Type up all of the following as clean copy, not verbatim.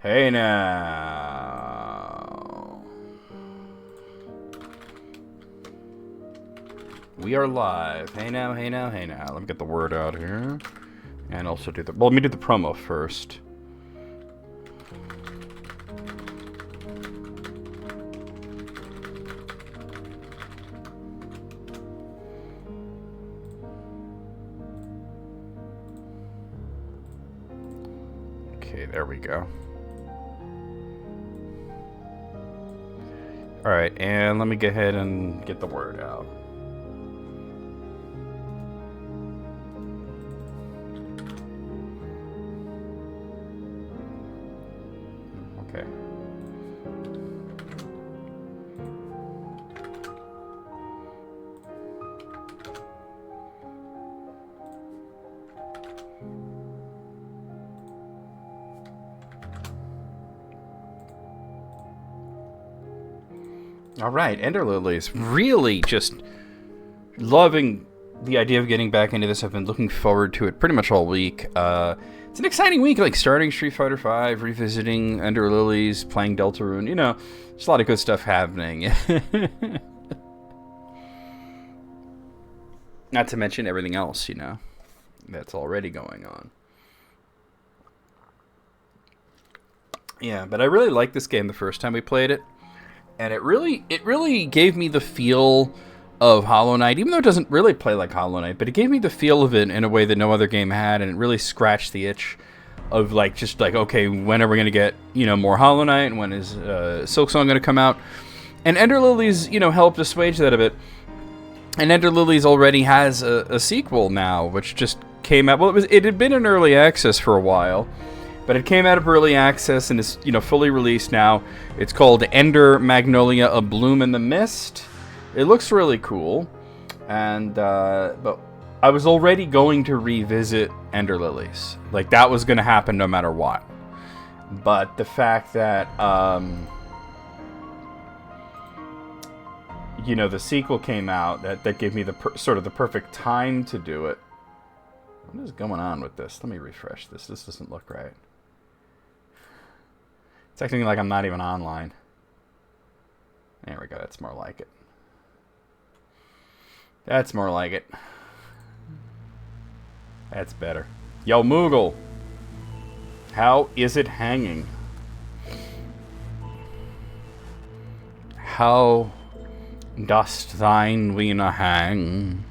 Hey now. We are live. Hey now, hey now, hey now. Let me get the word out here. And also do the... Well, let me do the promo first. Okay, there we go. Alright, and let me go ahead and get the word out. Okay. All right, Ender Lilies. Really just loving the idea of getting back into this. I've been looking forward to it pretty much all week. It's an exciting week, like starting Street Fighter V, revisiting Ender Lilies, playing Deltarune. You know, there's a lot of good stuff happening. Not to mention everything else, you know, that's already going on. Yeah, but I really liked this game the first time we played it. And it really gave me the feel of Hollow Knight, even though it doesn't really play like Hollow Knight, but it gave me the feel of it in a way that no other game had, and it really scratched the itch of like, just like, okay, when are we going to get, you know, more Hollow Knight, and when is Silksong going to come out? And Ender Lilies, you know, helped assuage that a bit. And Ender Lilies already has a sequel now, which just came out. Well, it had been in early access for a while. But it came out of early access and is, you know, fully released now. It's called Ender Magnolia: A Bloom in the Mist. It looks really cool, and but I was already going to revisit Ender Lilies. Like, that was going to happen no matter what. But the fact that you know, the sequel came out, that gave me the sort of the perfect time to do it. What is going on with this? Let me refresh this. This doesn't look right. It's acting like I'm not even online. There we go. That's more like it. That's more like it. That's better. Yo, Moogle. How is it hanging? How dost thine wiener hang?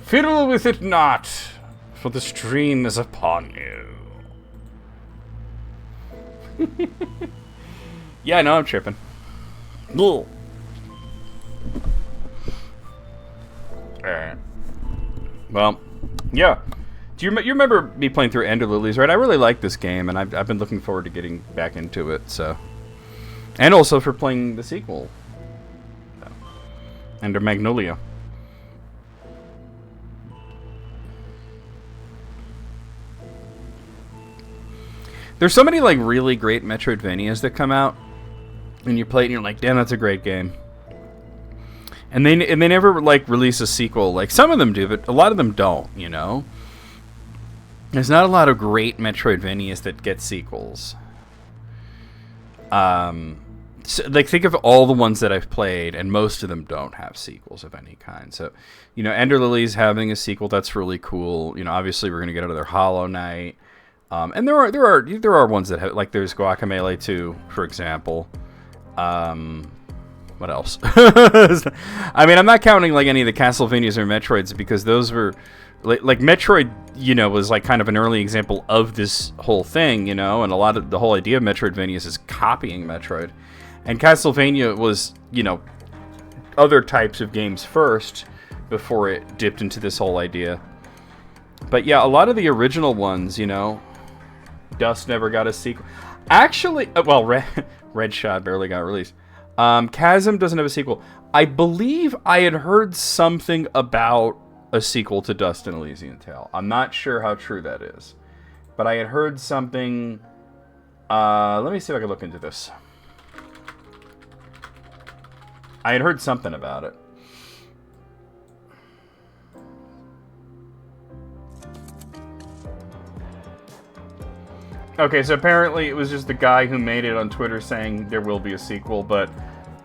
Fiddle with it not, for the stream is upon you. Yeah, I know, I'm tripping. Alright. Well, yeah. Do you remember me playing through Ender Lilies, right? I really like this game, and I've been looking forward to getting back into it, so. And also for playing the sequel. So. Ender Magnolia. There's so many, like, really great Metroidvanias that come out, and you play it and you're like, damn, that's a great game. And they never, like, release a sequel. Like, some of them do, but a lot of them don't, you know? There's not a lot of great Metroidvanias that get sequels. So, like, think of all the ones that I've played, and most of them don't have sequels of any kind. So, you know, Ender Lilies having a sequel, that's really cool. You know, obviously we're going to get another Hollow Knight. And there are ones that have, like, there's Guacamelee 2, for example. What else? I mean, I'm not counting, like, any of the Castlevanias or Metroids, because those were, like Metroid, you know, was, like, kind of an early example of this whole thing, you know, and a lot of the whole idea of Metroidvanias is copying Metroid. And Castlevania was, you know, other types of games first before it dipped into this whole idea. But yeah, a lot of the original ones, you know, Dust never got a sequel. Actually, well, Red Shot barely got released. Chasm doesn't have a sequel. I believe I had heard something about a sequel to Dust and Elysian Tale. I'm not sure how true that is. But I had heard something. Let me see if I can look into this. I had heard something about it. Okay, so apparently it was just the guy who made it on Twitter saying there will be a sequel, but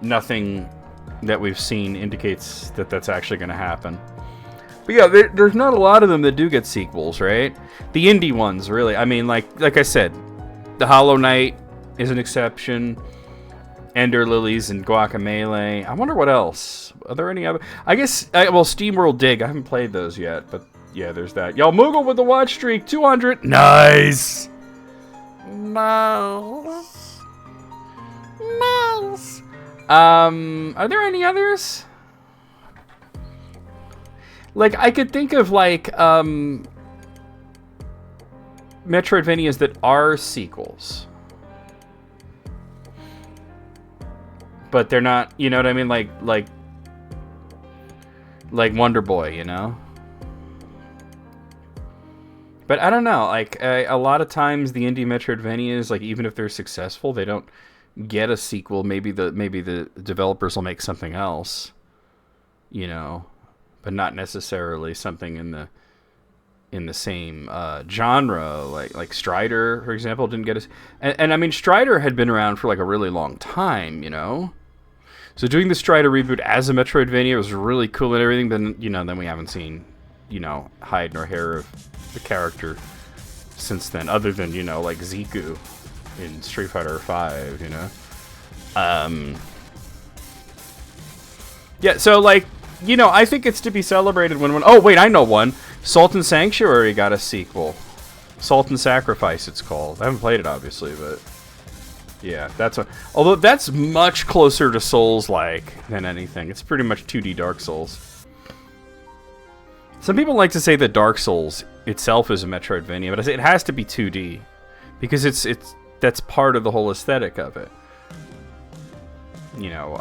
nothing that we've seen indicates that that's actually going to happen. But yeah, there's not a lot of them that do get sequels, right? The indie ones, really. I mean, like I said, the Hollow Knight is an exception. Ender Lilies and Guacamelee. I wonder what else. Are there any other? I guess, well, SteamWorld Dig. I haven't played those yet, but yeah, there's that. Yo, Moogle with the watch streak, 200. Nice. Nice. Nice. Are there any others? Like, I could think of, like, Metroidvanias that are sequels. But they're not, you know what I mean? Like Wonder Boy, you know? But I don't know, like, a lot of times the indie Metroidvanias, like, even if they're successful, they don't get a sequel. Maybe the developers will make something else, you know, but not necessarily something in the same genre. Like Strider, for example, didn't get and I mean, Strider had been around for like a really long time, you know. So doing the Strider reboot as a Metroidvania was really cool and everything. Then we haven't seen, you know, hide nor hair of the character since then, other than, you know, like Ziku in Street Fighter V, you know. Yeah, so like, you know, I think it's to be celebrated when oh wait, I know one. Salt and Sanctuary got a sequel. Salt and Sacrifice, it's called. I haven't played it, obviously, but yeah, that's one. Although that's much closer to Souls-like than anything. It's pretty much 2D Dark Souls. Some people like to say that Dark Souls itself is a Metroidvania, but I say it has to be 2D because that's part of the whole aesthetic of it. You know,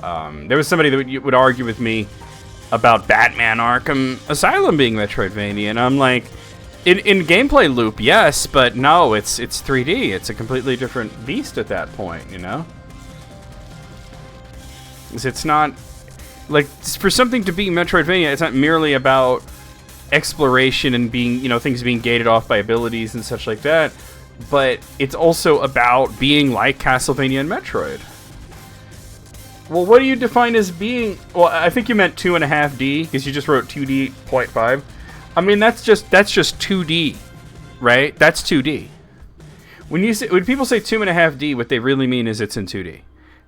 there was somebody that would argue with me about Batman Arkham Asylum being Metroidvania, and I'm like, in gameplay loop, yes, but no, it's 3D. It's a completely different beast at that point, you know? It's not, like, for something to be Metroidvania, it's not merely about exploration and being, you know, things being gated off by abilities and such like that, but it's also about being like Castlevania and Metroid. Well, what do you define as being... Well, I think you meant 2.5D, because you just wrote 2D.5. I mean, that's just 2D, right? That's 2D. When people say 2.5D, what they really mean is it's in 2D.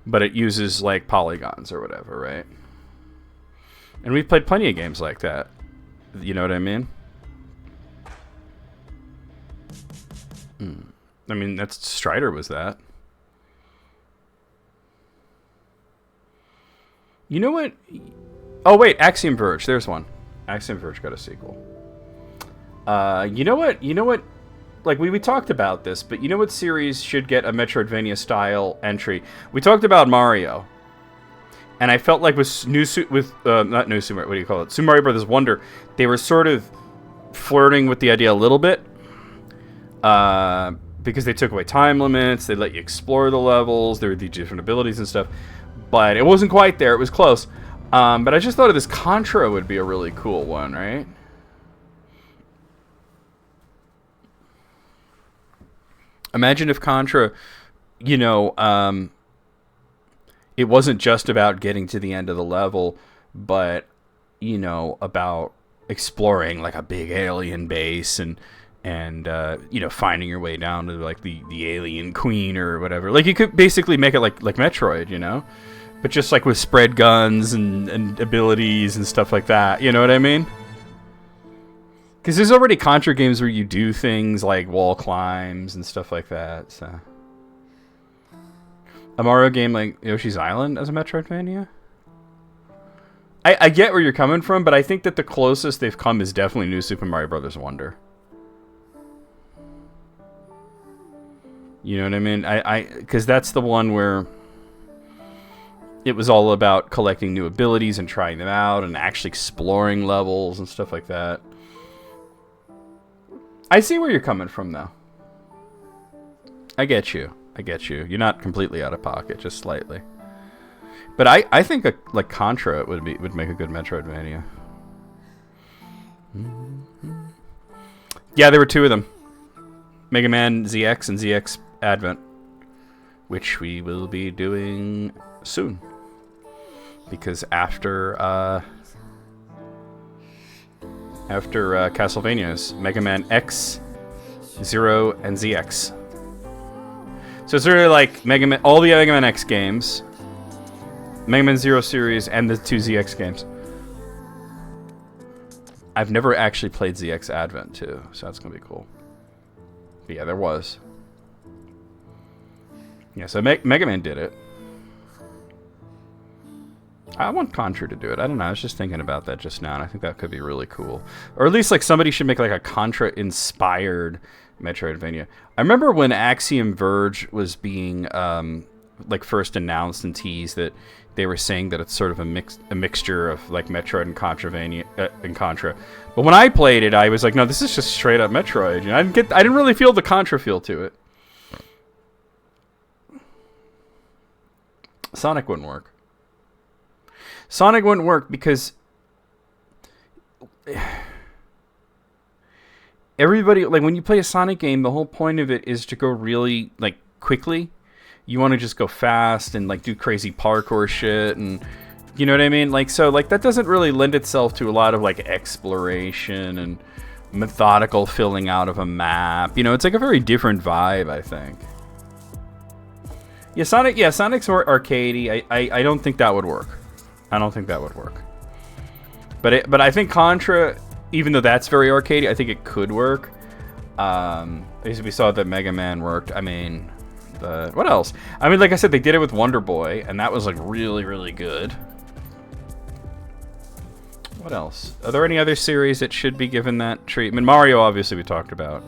But it uses, like, polygons or whatever, right? And we've played plenty of games like that. You know what I mean? I mean, that's... Strider was that. You know what? Oh, wait, Axiom Verge. There's one. Axiom Verge got a sequel. You know what? Like, we talked about this, but you know what series should get a Metroidvania-style entry? We talked about Mario. And I felt like with not New Super, what do you call it? Super Mario Brothers Wonder, they were sort of flirting with the idea a little bit. Because they took away time limits, they let you explore the levels, there were the different abilities and stuff. But it wasn't quite there. It was close. But I just thought of this Contra would be a really cool one, right? Imagine if Contra, you know, it wasn't just about getting to the end of the level, but, you know, about exploring like a big alien base and you know, finding your way down to like the alien queen or whatever. Like, you could basically make it like Metroid, you know? But just like with spread guns and abilities and stuff like that. You know what I mean? Because there's already Contra games where you do things like wall climbs and stuff like that. So, a Mario game like Yoshi's Island as a Metroidvania? I get where you're coming from, but I think that the closest they've come is definitely New Super Mario Brothers Wonder. You know what I mean? Because that's the one where it was all about collecting new abilities and trying them out and actually exploring levels and stuff like that. I see where you're coming from, though. I get you. You're not completely out of pocket, just slightly. But I think like Contra would make a good Metroidvania. Yeah, there were two of them. Mega Man ZX and ZX Advent, which we will be doing soon. Because after Castlevania's Mega Man X, Zero, and ZX. So it's really like Mega Man, all the Mega Man X games, Mega Man Zero series, and the 2 ZX games. I've never actually played ZX Advent too, so that's gonna be cool. But yeah, there was. Yeah, so Mega Man did it. I want Contra to do it. I don't know. I was just thinking about that just now, and I think that could be really cool. Or at least like somebody should make like a Contra-inspired Metroidvania. I remember when Axiom Verge was being like first announced and teased, that they were saying that it's sort of a mixture of like Metroid and Contra. But when I played it, I was like, no, this is just straight up Metroid. You know, I didn't really feel the Contra feel to it. Sonic wouldn't work. Sonic wouldn't work because everybody, like when you play a Sonic game, the whole point of it is to go really like quickly. You want to just go fast and like do crazy parkour shit, and you know what I mean? Like, so like that doesn't really lend itself to a lot of like exploration and methodical filling out of a map. You know, it's like a very different vibe, I think. Yeah, Sonic's more arcadey. I don't think that would work. I don't think that would work. But I think Contra, even though that's very arcadey, I think it could work. As we saw that Mega Man worked. I mean, what else? I mean, like I said, they did it with Wonder Boy, and that was like really, really good. What else? Are there any other series that should be given that treatment? Mario, obviously, we talked about.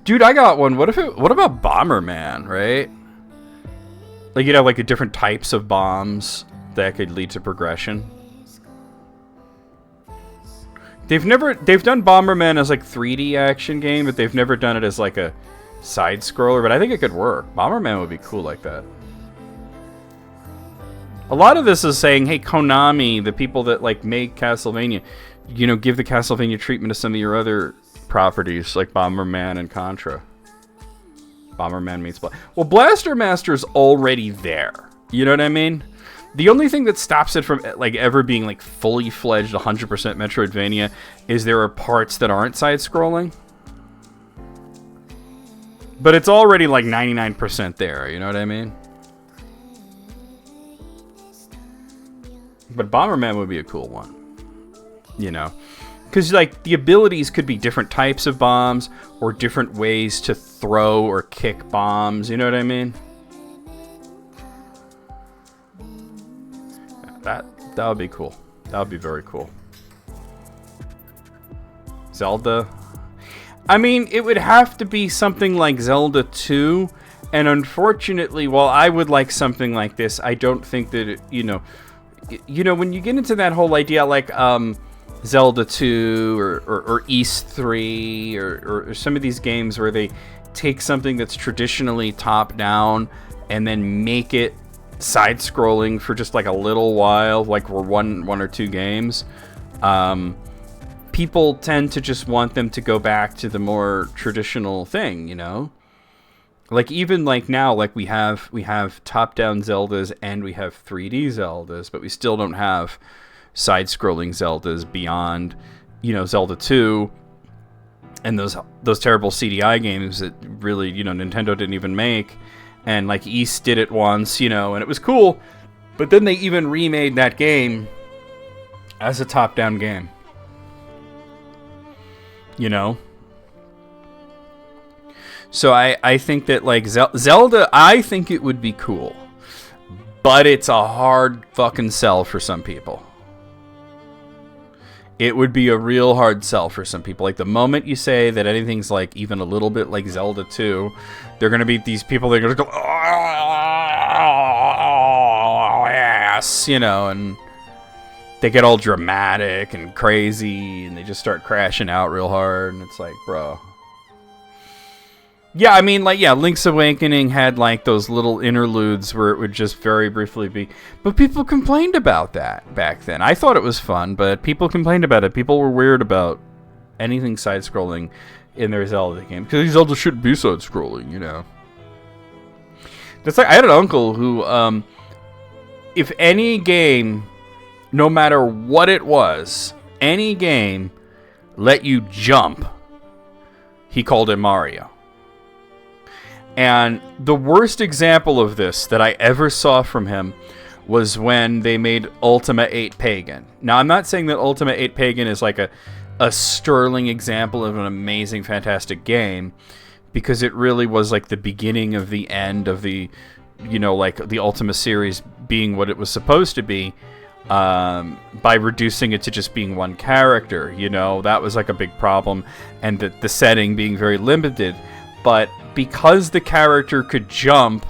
Dude, I got one. What about Bomberman, right? Like, you'd have like the different types of bombs that could lead to progression. They've done Bomberman as like 3D action game, but they've never done it as like a side scroller, but I think it could work. Bomberman would be cool like that. A lot of this is saying, hey, Konami, the people that like make Castlevania, you know, give the Castlevania treatment to some of your other properties like Bomberman and Contra. Bomberman meets well, Blaster Master's already there. You know what I mean? The only thing that stops it from like ever being like fully fledged 100% Metroidvania is there are parts that aren't side scrolling. But it's already like 99% there, you know what I mean? But Bomberman would be a cool one. You know? Because, like, the abilities could be different types of bombs or different ways to throw or kick bombs. You know what I mean? That would be cool. That would be very cool. Zelda. I mean, it would have to be something like Zelda 2. And unfortunately, while I would like something like this, I don't think that, it, you know, when you get into that whole idea, like, Zelda 2 or East 3 or some of these games where they take something that's traditionally top-down and then make it side-scrolling for just like a little while, like for one or two games. People tend to just want them to go back to the more traditional thing, you know? Like even like now, like we have top-down Zeldas and we have 3D Zeldas, but we still don't have side-scrolling Zeldas beyond, you know, Zelda 2 and those terrible CDI games that really, you know, Nintendo didn't even make. And like East did it once, you know, and it was cool. But then they even remade that game as a top-down game. You know? So I think that like Zelda, I think it would be cool. But it's a hard fucking sell for some people. It would be a real hard sell for some people. Like, the moment you say that anything's, like, even a little bit like Zelda 2, they're going to be these people that are going to go, oh, yes, you know, and they get all dramatic and crazy, and they just start crashing out real hard, and it's like, bro. Yeah, I mean, like, yeah, Link's Awakening had, like, those little interludes where it would just very briefly be... But people complained about that back then. I thought it was fun, but people complained about it. People were weird about anything side-scrolling in their Zelda game. Because Zelda shouldn't be side-scrolling, you know. That's like, I had an uncle who, if any game, no matter what it was, any game let you jump, he called it Mario. And the worst example of this that I ever saw from him was when they made Ultima 8 Pagan. Now, I'm not saying that Ultima 8 Pagan is like a sterling example of an amazing, fantastic game, because it really was like the beginning of the end of the, you know, like the Ultima series being what it was supposed to be, by reducing it to just being one character. You know, that was like a big problem, and the setting being very limited. But because the character could jump,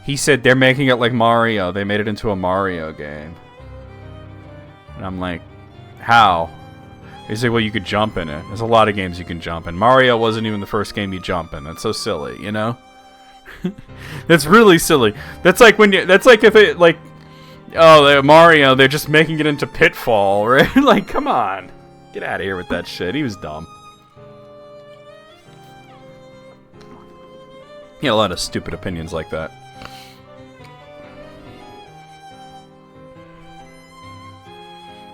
he said they're making it like Mario. They made it into a Mario game. And I'm like, how? He said, well, you could jump in it. There's a lot of games you can jump in. Mario wasn't even the first game you jump in. That's so silly, you know? That's really silly. That's like when you, that's like if it, like, oh, Mario, they're just making it into Pitfall, right? Like, come on. Get out of here with that shit. He was dumb. He had a lot of stupid opinions like that.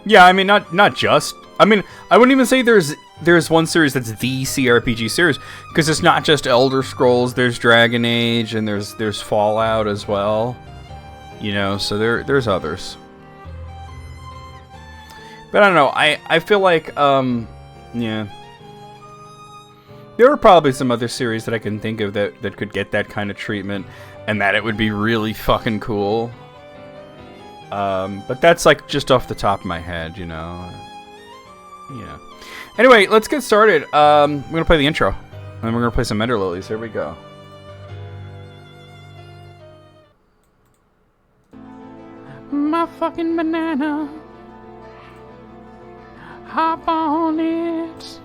Yeah, I mean, not just. I mean, I wouldn't even say there's one series that's the CRPG series, because it's not just Elder Scrolls. There's Dragon Age, and there's Fallout as well. You know, so there's others. But I don't know. I feel like yeah. There are probably some other series that I can think of that could get that kind of treatment, and that it would be really fucking cool. But that's like just off the top of my head, you know. Yeah. Anyway, let's get started. We're gonna play the intro, and then we're gonna play some Ender Lilies. Here we go. My fucking banana. Hop on it.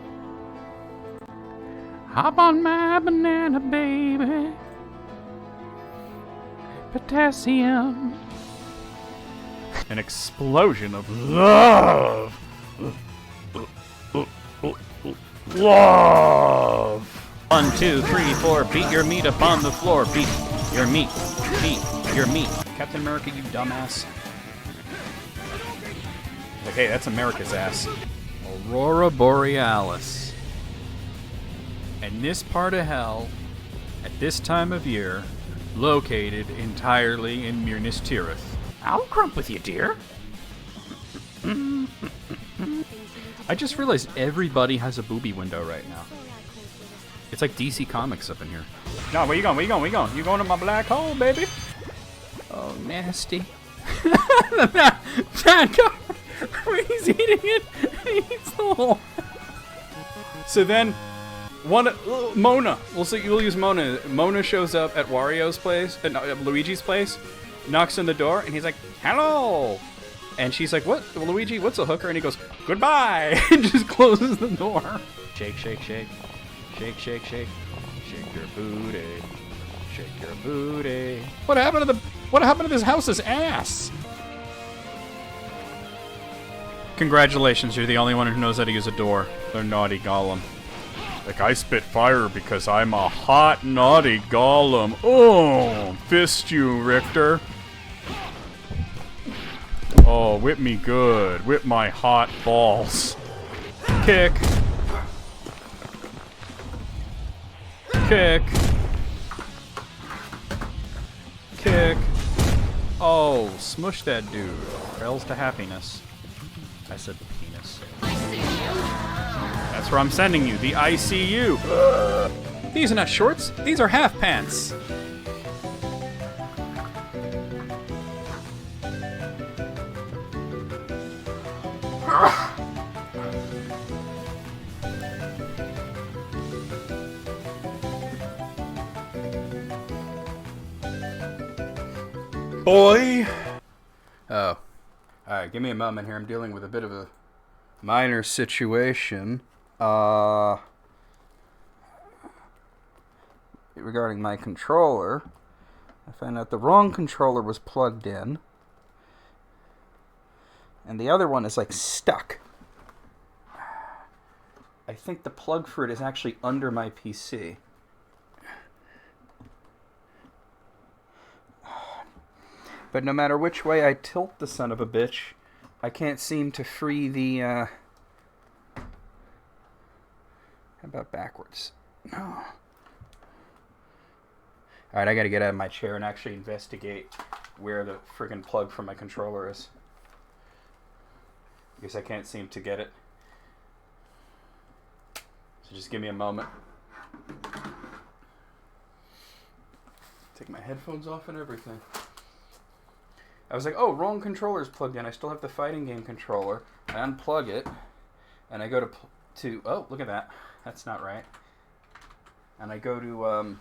Hop on my banana, baby. Potassium. An explosion of love. Love. 1, 2, 3, 4. Beat your meat upon the floor. Beat your meat. Beat your meat. Captain America, you dumbass. Like, hey, that's America's ass. Aurora Borealis. And this part of hell, at this time of year, located entirely in Minas Tirith. I'll crump with you, dear. I just realized everybody has a booby window right now. It's like DC Comics up in here. No, where you going? Where you going? Where you going? You going to my black hole, baby? Oh, nasty. He's eating it. He eats the hole. So then, Mona. We'll use Mona. Mona shows up at Wario's place, Luigi's place, knocks on the door, and he's like, "Hello." And she's like, "What, Luigi? What's a hooker?" And he goes, "Goodbye," and just closes the door. Shake, shake, shake, shake, shake, shake, shake your booty, shake your booty. What happened to this house's ass? Congratulations, you're the only one who knows how to use a door. They're naughty golem. Like, I spit fire because I'm a hot, naughty golem. Oh, fist you, Richter. Oh, whip me good. Whip my hot balls. Kick. Kick. Kick. Oh, smush that dude. Rails to happiness. I said the penis. That's where I'm sending you, the ICU. These are not shorts, these are half pants. Boy. Oh. Alright, give me a moment here. I'm dealing with a bit of a minor situation. Regarding my controller. I found out the wrong controller was plugged in. And the other one is like stuck. I think the plug for it is actually under my PC. But no matter which way I tilt the son of a bitch, I can't seem to free the, How about backwards? No. Alright, I gotta get out of my chair and actually investigate where the friggin' plug for my controller is. Because I can't seem to get it. So just give me a moment. Take my headphones off and everything. I was like, oh, wrong controller's plugged in. I still have the fighting game controller. I unplug it, and I go to oh, look at that. That's not right. And I go to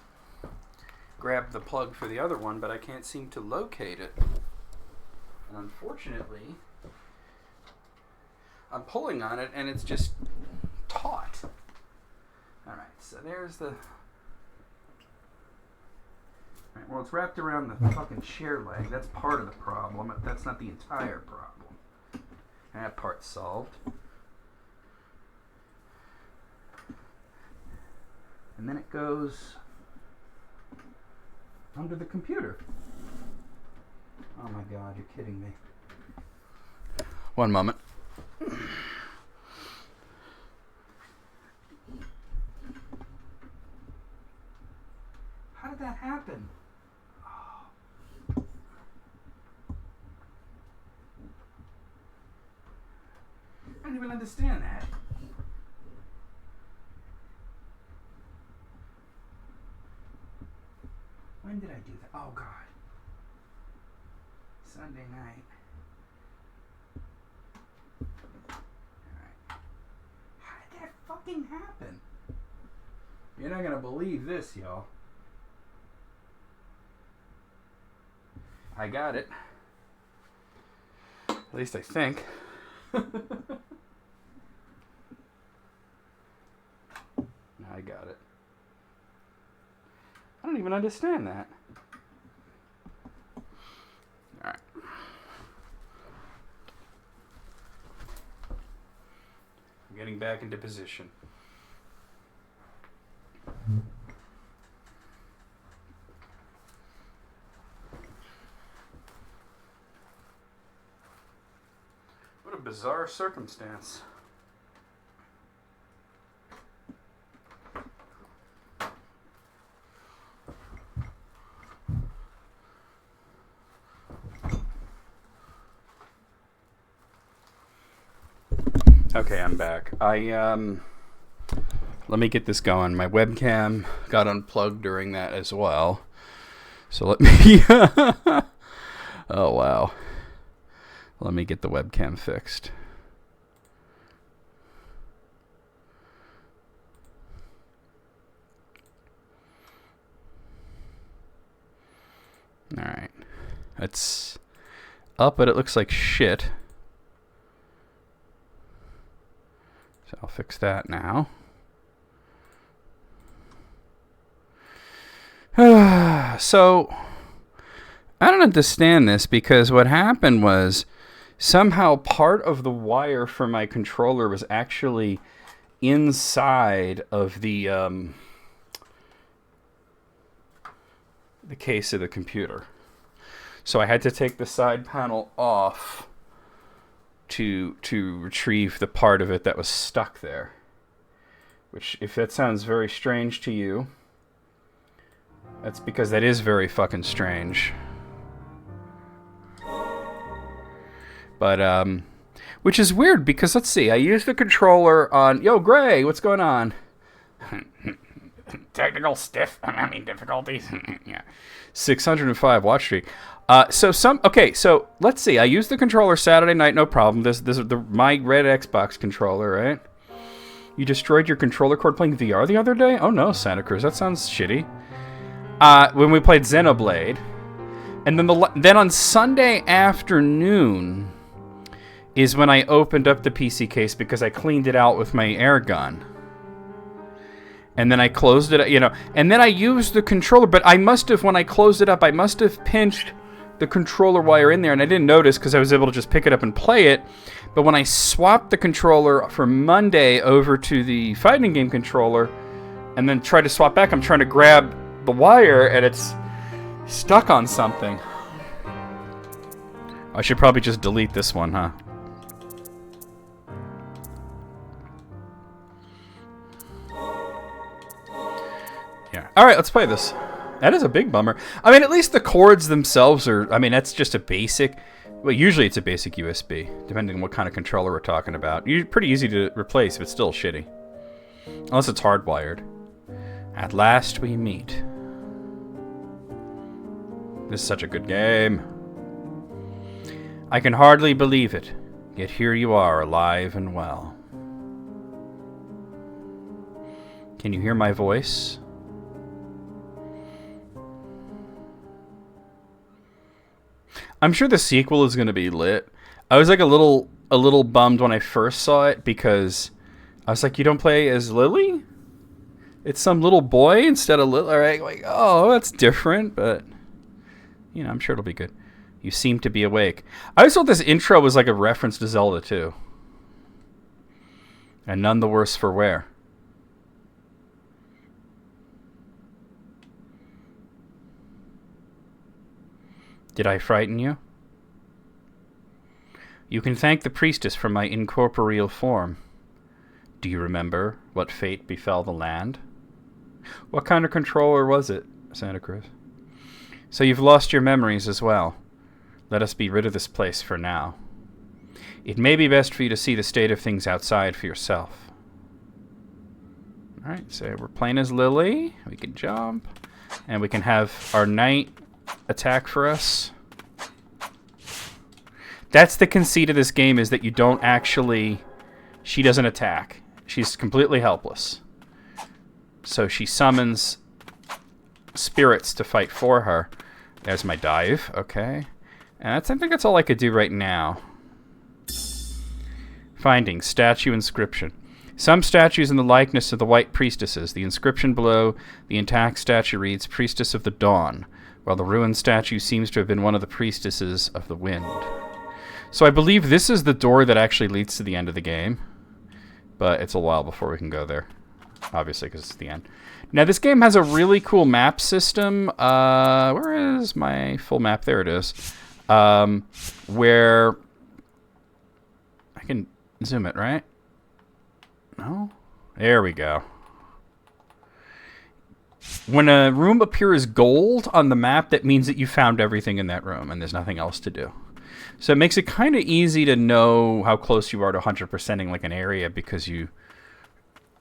grab the plug for the other one, but I can't seem to locate it. And unfortunately, I'm pulling on it, and it's just taut. All right, so there's the... Right, well, it's wrapped around the fucking chair leg. That's part of the problem. That's not the entire problem. And that part's solved. And then it goes under the computer. Oh my god, you're kidding me. One moment. How did that happen? I don't even understand that. When did I do that? Oh, God. Sunday night. Alright. How did that fucking happen? You're not gonna believe this, y'all. I got it. At least I think. I got it. I don't even understand that. Alright. I'm getting back into position. What a bizarre circumstance. Okay, I'm back. Let me get this going. My webcam got unplugged during that as well. So let me... Oh, wow. Let me get the webcam fixed. Alright. It's up, but it looks like shit. So I'll fix that now. So, I don't understand this because what happened was somehow part of the wire for my controller was actually inside of the case of the computer. So I had to take the side panel off to retrieve the part of it that was stuck there. Which, if that sounds very strange to you, that's because that is very fucking strange. But, which is weird because, let's see, I used the controller on... Yo, Gray, what's going on? Technical difficulties. Yeah. 605 watch streak. So let's see. I used the controller Saturday night, no problem. This is my red Xbox controller, right? You destroyed your controller cord playing VR the other day? Oh no, Santa Cruz, that sounds shitty. When we played Xenoblade, and then on Sunday afternoon is when I opened up the PC case because I cleaned it out with my air gun. And then I closed it, and then I used the controller, but I must have, when I closed it up, I must have pinched the controller wire in there, and I didn't notice because I was able to just pick it up and play it. But when I swapped the controller from Monday over to the fighting game controller and then try to swap back, I'm trying to grab the wire and it's stuck on something. I should probably just delete this one, huh? Yeah. Alright, let's play this. That is a big bummer. I mean, at least the cords themselves are... I mean, that's just a basic... Well, usually it's a basic USB, depending on what kind of controller we're talking about. Pretty easy to replace, but still shitty. Unless it's hardwired. At last we meet. This is such a good game. I can hardly believe it, yet here you are, alive and well. Can you hear my voice? I'm sure the sequel is going to be lit. I was like a little bummed when I first saw it because I was like, you don't play as Lily? It's some little boy instead of Lily. Right? Like, oh, that's different, but you know, I'm sure it'll be good. You seem to be awake. I always thought this intro was like a reference to Zelda 2. And none the worse for wear. Did I frighten you? You can thank the priestess for my incorporeal form. Do you remember what fate befell the land? What kind of controller was it, Santa Cruz? So you've lost your memories as well. Let us be rid of this place for now. It may be best for you to see the state of things outside for yourself. Alright, so we're playing as Lily. We can jump. And we can have our knight attack for us. That's the conceit of this game, is that you don't actually... She doesn't attack. She's completely helpless. So she summons spirits to fight for her. There's my dive. Okay. And I think that's all I could do right now. Findings. Statue inscription. Some statues in the likeness of the white priestesses. The inscription below the intact statue reads, Priestess of the Dawn, while the ruined statue seems to have been one of the priestesses of the wind. So I believe this is the door that actually leads to the end of the game. But it's a while before we can go there. Obviously, because it's the end. Now, this game has a really cool map system. Where is my full map? There it is. Where... I can zoom it, right? No? There we go. When a room appears gold on the map, that means that you found everything in that room and there's nothing else to do. So it makes it kind of easy to know how close you are to 100%ing like an area, because you,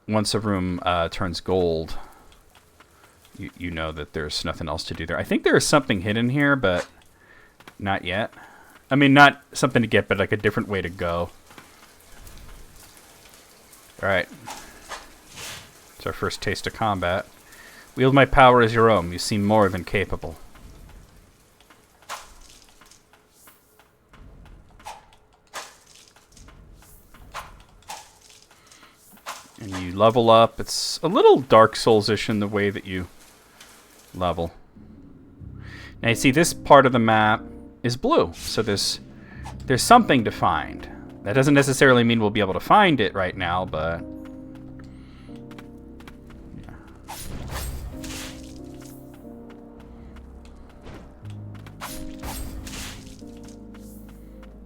once a room turns gold, you know that there's nothing else to do there. I think there is something hidden here, but not yet. I mean, not something to get, but like a different way to go. Alright. It's our first taste of combat. Wield my power as your own. You seem more than capable. And you level up. It's a little Dark Souls-ish in the way that you level. Now you see this part of the map is blue. So there's something to find. That doesn't necessarily mean we'll be able to find it right now, but...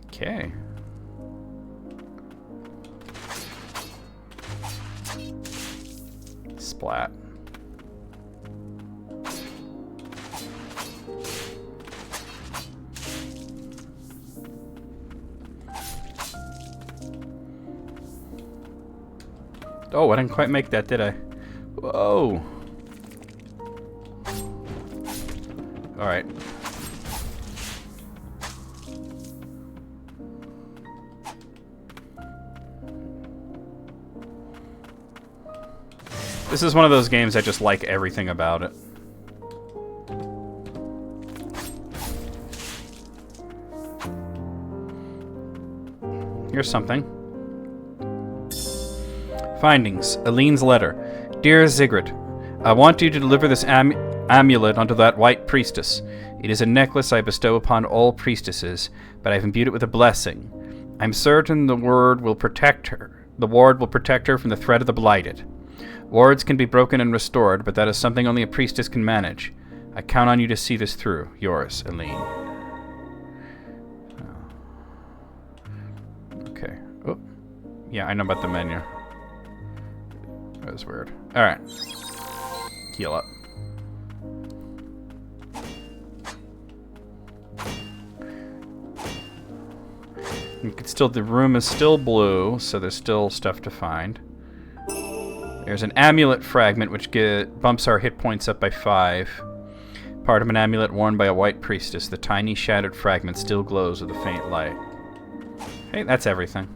Okay. Splat. Oh, I didn't quite make that, did I? Whoa. Alright. This is one of those games I just like everything about it. Here's something. Findings. Aline's letter. Dear Ziggurat, I want you to deliver this amulet onto that white priestess. It is a necklace I bestow upon all priestesses, but I have imbued it with a blessing. I'm certain the ward will protect her. The ward will protect her from the threat of the blighted. Wards can be broken and restored, but that is something only a priestess can manage. I count on you to see this through. Yours, Aline. Okay. Oh. Yeah, I know about the menu. That was weird. Alright. Heal up. You can still, the room is still blue, so there's still stuff to find. There's an amulet fragment which bumps our hit points up by 5. Part of an amulet worn by a white priestess. The tiny shattered fragment still glows with a faint light. Hey, that's everything.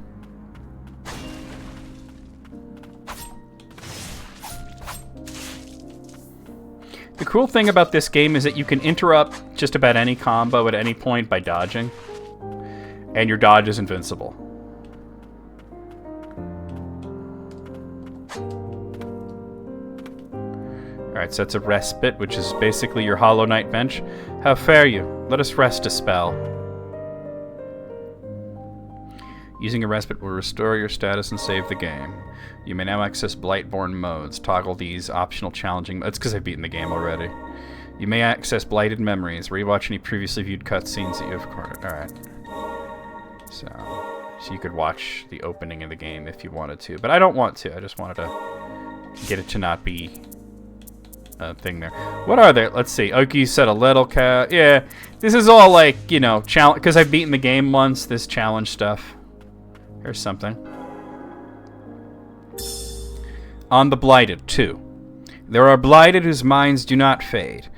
The cool thing about this game is that you can interrupt just about any combo at any point by dodging. And your dodge is invincible. Alright, so that's a respite, which is basically your Hollow Knight bench. How fare you? Let us rest a spell. Using a respite will restore your status and save the game. You may now access Blightborn modes. Toggle these optional challenging modes. It's because I've beaten the game already. You may access Blighted Memories. Rewatch any previously viewed cutscenes that you have recorded. Alright. So you could watch the opening of the game if you wanted to. But I don't want to. I just wanted to get it to not be a thing there. What are there? Let's see. Oki said a little cat. Yeah, this is all like, you know, challenge. Because I've beaten the game once, this challenge stuff. Here's something. On the Blighted, 2. There are Blighted whose minds do not fade.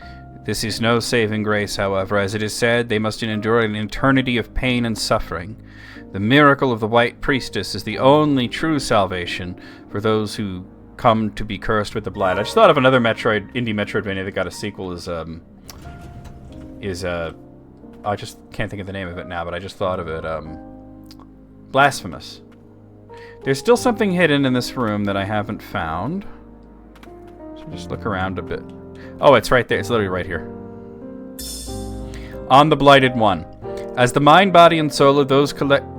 This is no saving grace, however. As it is said, they must endure an eternity of pain and suffering. The miracle of the White Priestess is the only true salvation for those who come to be cursed with the Blight. I just thought of another indie Metroidvania that got a sequel I just can't think of the name of it now, but I just thought of it. Blasphemous. There's still something hidden in this room that I haven't found. So just look around a bit. Oh, it's right there. It's literally right here. On the Blighted 1. As the mind, body, and soul of those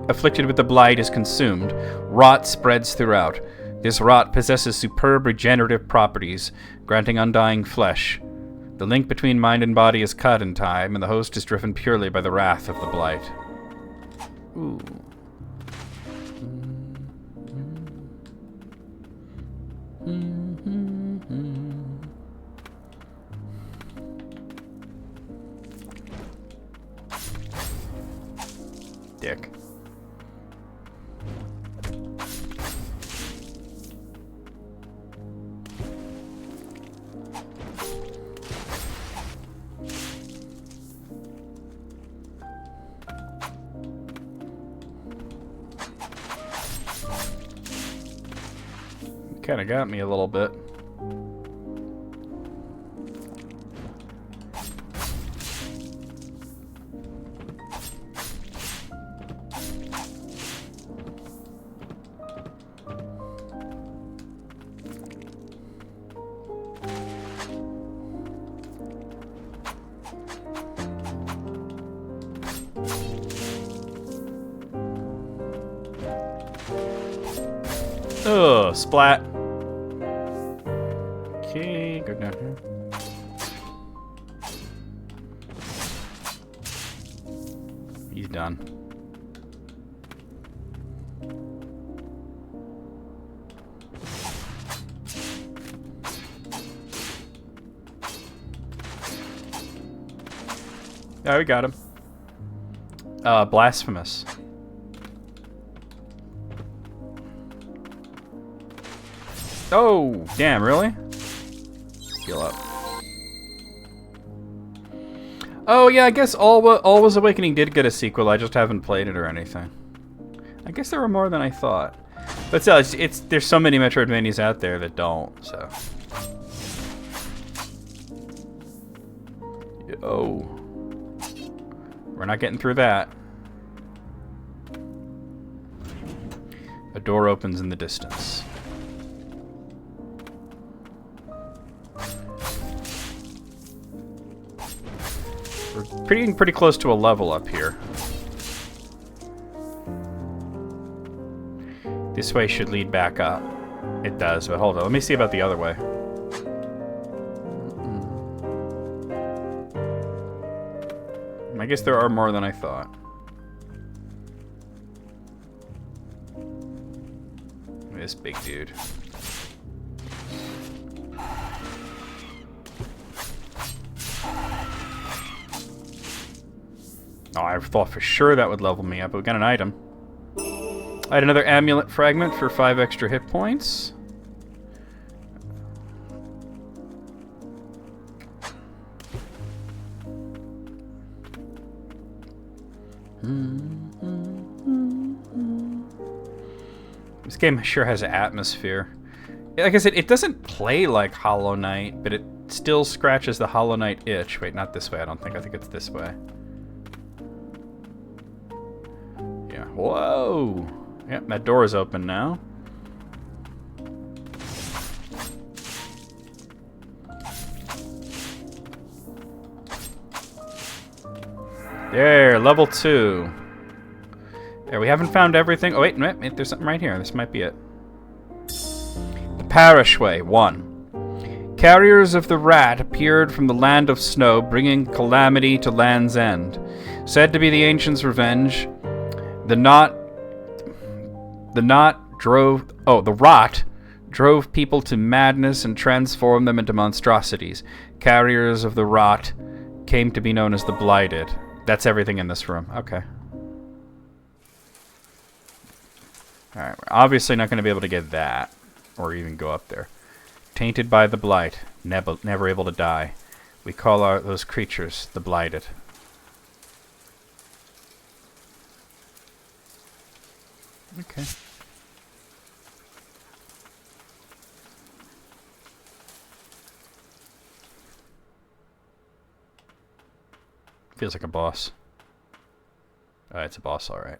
afflicted with the blight is consumed, rot spreads throughout. This rot possesses superb regenerative properties, granting undying flesh. The link between mind and body is cut in time, and the host is driven purely by the wrath of the blight. Ooh. Dick. Kinda got me a little bit. Ugh, splat. Okay, go down here. He's done. Oh, we got him. Blasphemous. Oh, damn, really? Heal up. Oh, yeah, I guess Alwa's Awakening did get a sequel. I just haven't played it or anything. I guess there were more than I thought. But still, there's so many Metroidvanias out there that don't, so. Oh. We're not getting through that. A door opens in the distance. pretty close to a level up here. This way should lead back up. It does, but hold on. Let me see about the other way. I guess there are more than I thought. This big dude. Oh, I thought for sure that would level me up, but we got an item. I had another amulet fragment for 5 extra hit points. This game sure has an atmosphere. Like I said, it doesn't play like Hollow Knight, but it still scratches the Hollow Knight itch. Wait, not this way, I don't think. I think it's this way. Yeah. Whoa! Yep, that door is open now. There, level 2. There, we haven't found everything. Oh, wait, there's something right here. This might be it. The Parishway, 1. Carriers of the rat appeared from the land of snow, bringing calamity to land's end. Said to be the ancients' revenge, the rot drove people to madness and transformed them into monstrosities. Carriers of the rot came to be known as the Blighted. That's everything in this room. Okay. Alright, we're obviously not going to be able to get that. Or even go up there. Tainted by the blight. Never able to die. We call those creatures the Blighted. Okay. Feels like a boss. It's a boss, alright.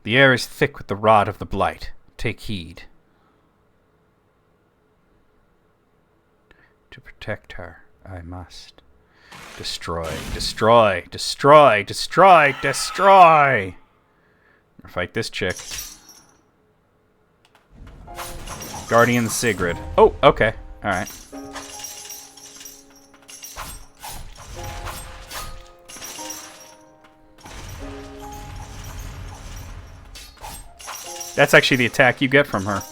The air is thick with the rot of the blight. Take heed. To protect her, I must. Destroy, destroy, destroy, destroy, destroy! Fight this chick. Guardian Sigrid. Oh, okay. Alright. That's actually the attack you get from her.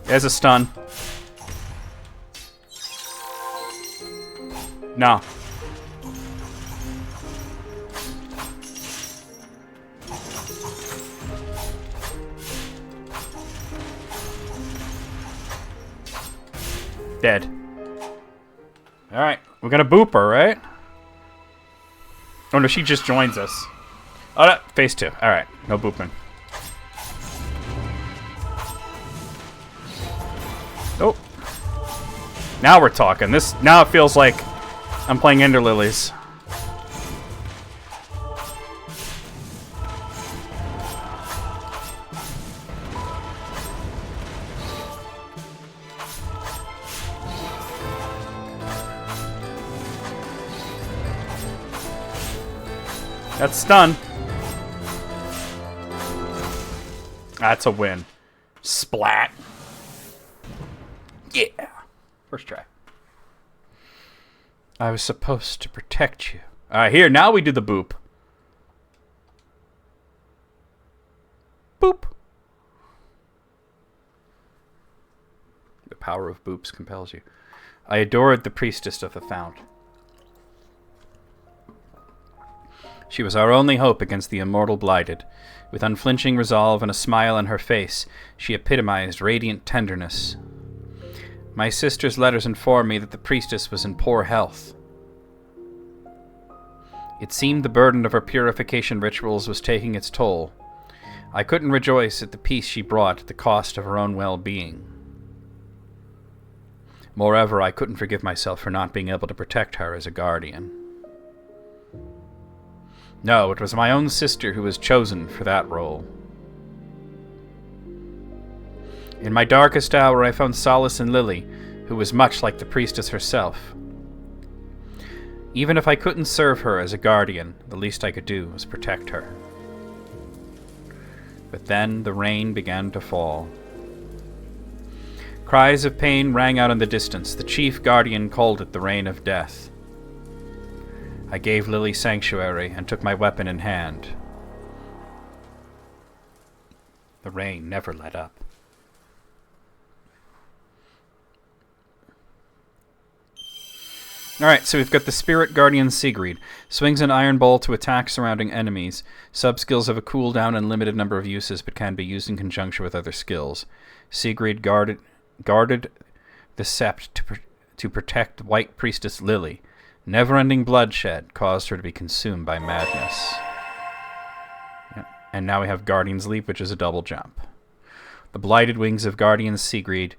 There's a stun. No. Dead. Alright, we're gonna boop her, right? Oh no, she just joins us. Oh, no, phase 2. Alright, no booping. Oh. Now we're talking. Now it feels like I'm playing Ender Lilies. That's stun. That's a win. Splat. Yeah. First try. I was supposed to protect you. Alright, here, now we do the boop. Boop. The power of boops compels you. I adored the priestess of the fount. She was our only hope against the immortal blighted. With unflinching resolve and a smile on her face, she epitomized radiant tenderness. My sister's letters informed me that the priestess was in poor health. It seemed the burden of her purification rituals was taking its toll. I couldn't rejoice at the peace she brought at the cost of her own well-being. Moreover, I couldn't forgive myself for not being able to protect her as a guardian. No, it was my own sister who was chosen for that role. In my darkest hour, I found solace in Lily, who was much like the priestess herself. Even if I couldn't serve her as a guardian, the least I could do was protect her. But then the rain began to fall. Cries of pain rang out in the distance. The chief guardian called it the rain of death. I gave Lily sanctuary and took my weapon in hand. The rain never let up. Alright, so we've got the Spirit Guardian Sigrid. Swings an iron ball to attack surrounding enemies. Sub-skills have a cooldown and limited number of uses, but can be used in conjunction with other skills. Sigrid guarded the sept to protect White Priestess Lily. Never-ending bloodshed caused her to be consumed by madness. Yep. And now we have Guardian's Leap, which is a double jump. The blighted wings of Guardian Sigrid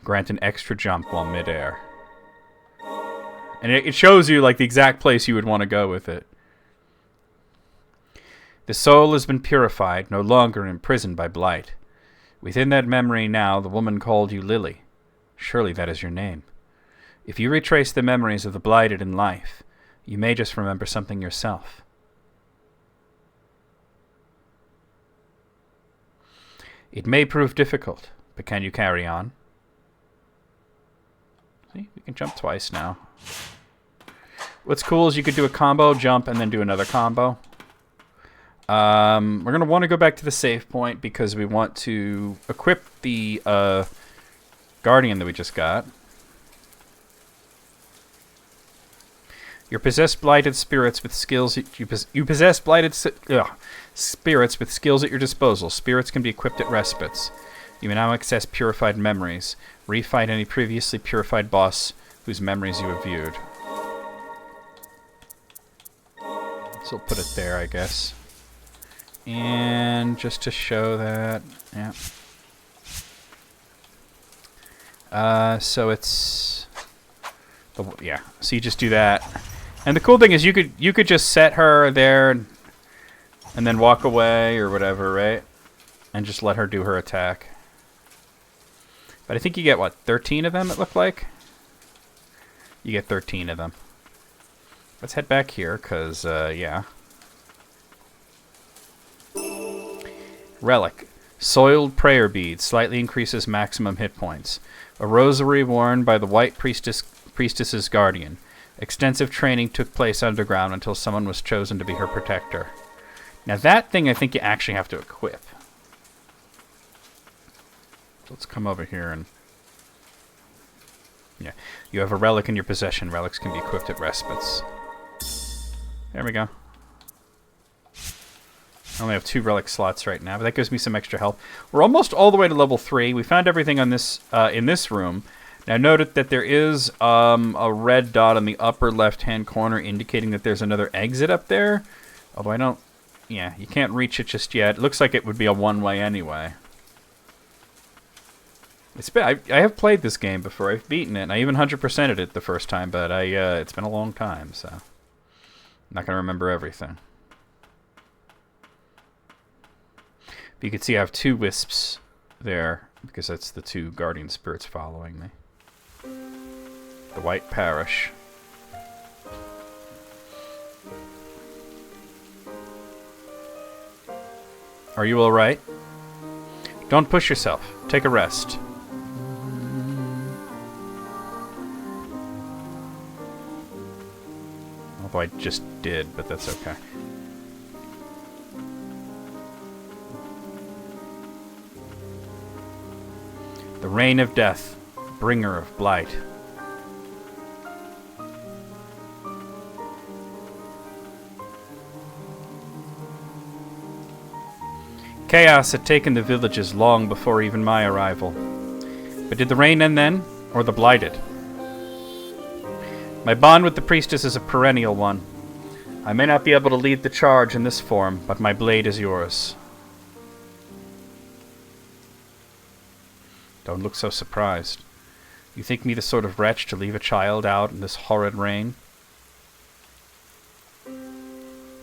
grant an extra jump while midair. And it shows you like the exact place you would want to go with it. The soul has been purified, no longer imprisoned by blight. Within that memory now, the woman called you Lily. Surely that is your name. If you retrace the memories of the blighted in life, you may just remember something yourself. It may prove difficult, but can you carry on? See, we can jump twice now. What's cool is you could do a combo, jump, and then do another combo. We're going to want to go back to the save point because we want to equip the Guardian that we just got. You possess blighted spirits with skills. You possess blighted spirits with skills at your disposal. Spirits can be equipped at respites. You may now access purified memories. Refight any previously purified boss whose memories you have viewed. So we'll put it there, I guess. And just to show that, yeah. So it's, yeah. So you just do that, and the cool thing is you could just set her there, and then walk away or whatever, right? And just let her do her attack. But I think you get, what, 13 of them, it looked like? You get 13 of them. Let's head back here, because, yeah. Relic. Soiled prayer bead. Slightly increases maximum hit points. A rosary worn by the White Priestess's guardian. Extensive training took place underground until someone was chosen to be her protector. Now that thing I think you actually have to equip. Let's come over here and... yeah. You have a relic in your possession. Relics can be equipped at respites. There we go. I only have 2 relic slots right now, but that gives me some extra health. We're almost all the way to level 3. We found everything on this in this room. Now note that there is a red dot on the upper left-hand corner indicating that there's another exit up there. Although I don't... yeah, you can't reach it just yet. It looks like it would be a one-way anyway. It's been, I have played this game before. I've beaten it, and I even 100%ed it the first time, but it's been a long time, so... I'm not going to remember everything. But you can see I have 2 wisps there, because that's the 2 guardian spirits following me. The White Parish. Are you alright? Don't push yourself. Take a rest. Although I just did, but that's okay. The Rain of Death, bringer of blight. Chaos had taken the villages long before even my arrival. But did the rain end then, or the blighted? My bond with the priestess is a perennial one. I may not be able to lead the charge in this form, but my blade is yours. Don't look so surprised. You think me the sort of wretch to leave a child out in this horrid rain?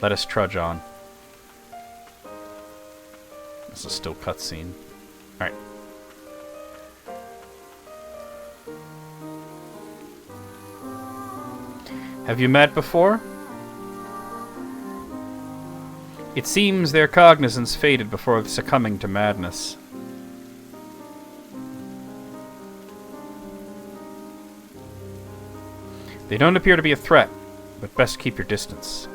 Let us trudge on. This is still cutscene. Alright. Have you met before? It seems their cognizance faded before succumbing to madness. They don't appear to be a threat, but best keep your distance.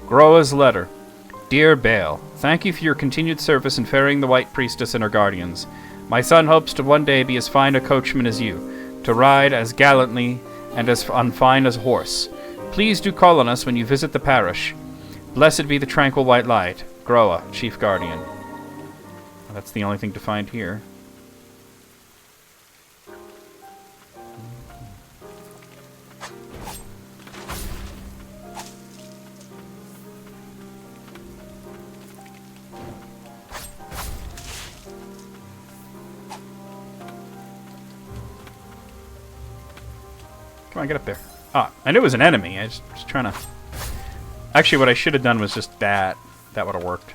Groa's letter. Dear Baal, thank you for your continued service in ferrying the White Priestess and her guardians. My son hopes to one day be as fine a coachman as you, to ride as gallantly and as unfine as a horse. Please do call on us when you visit the parish. Blessed be the tranquil white light. Groa, Chief Guardian. Well, that's the only thing to find here. Come on, get up there. Ah, I knew it was an enemy. I was trying to... Actually, what I should have done was just that. That would have worked.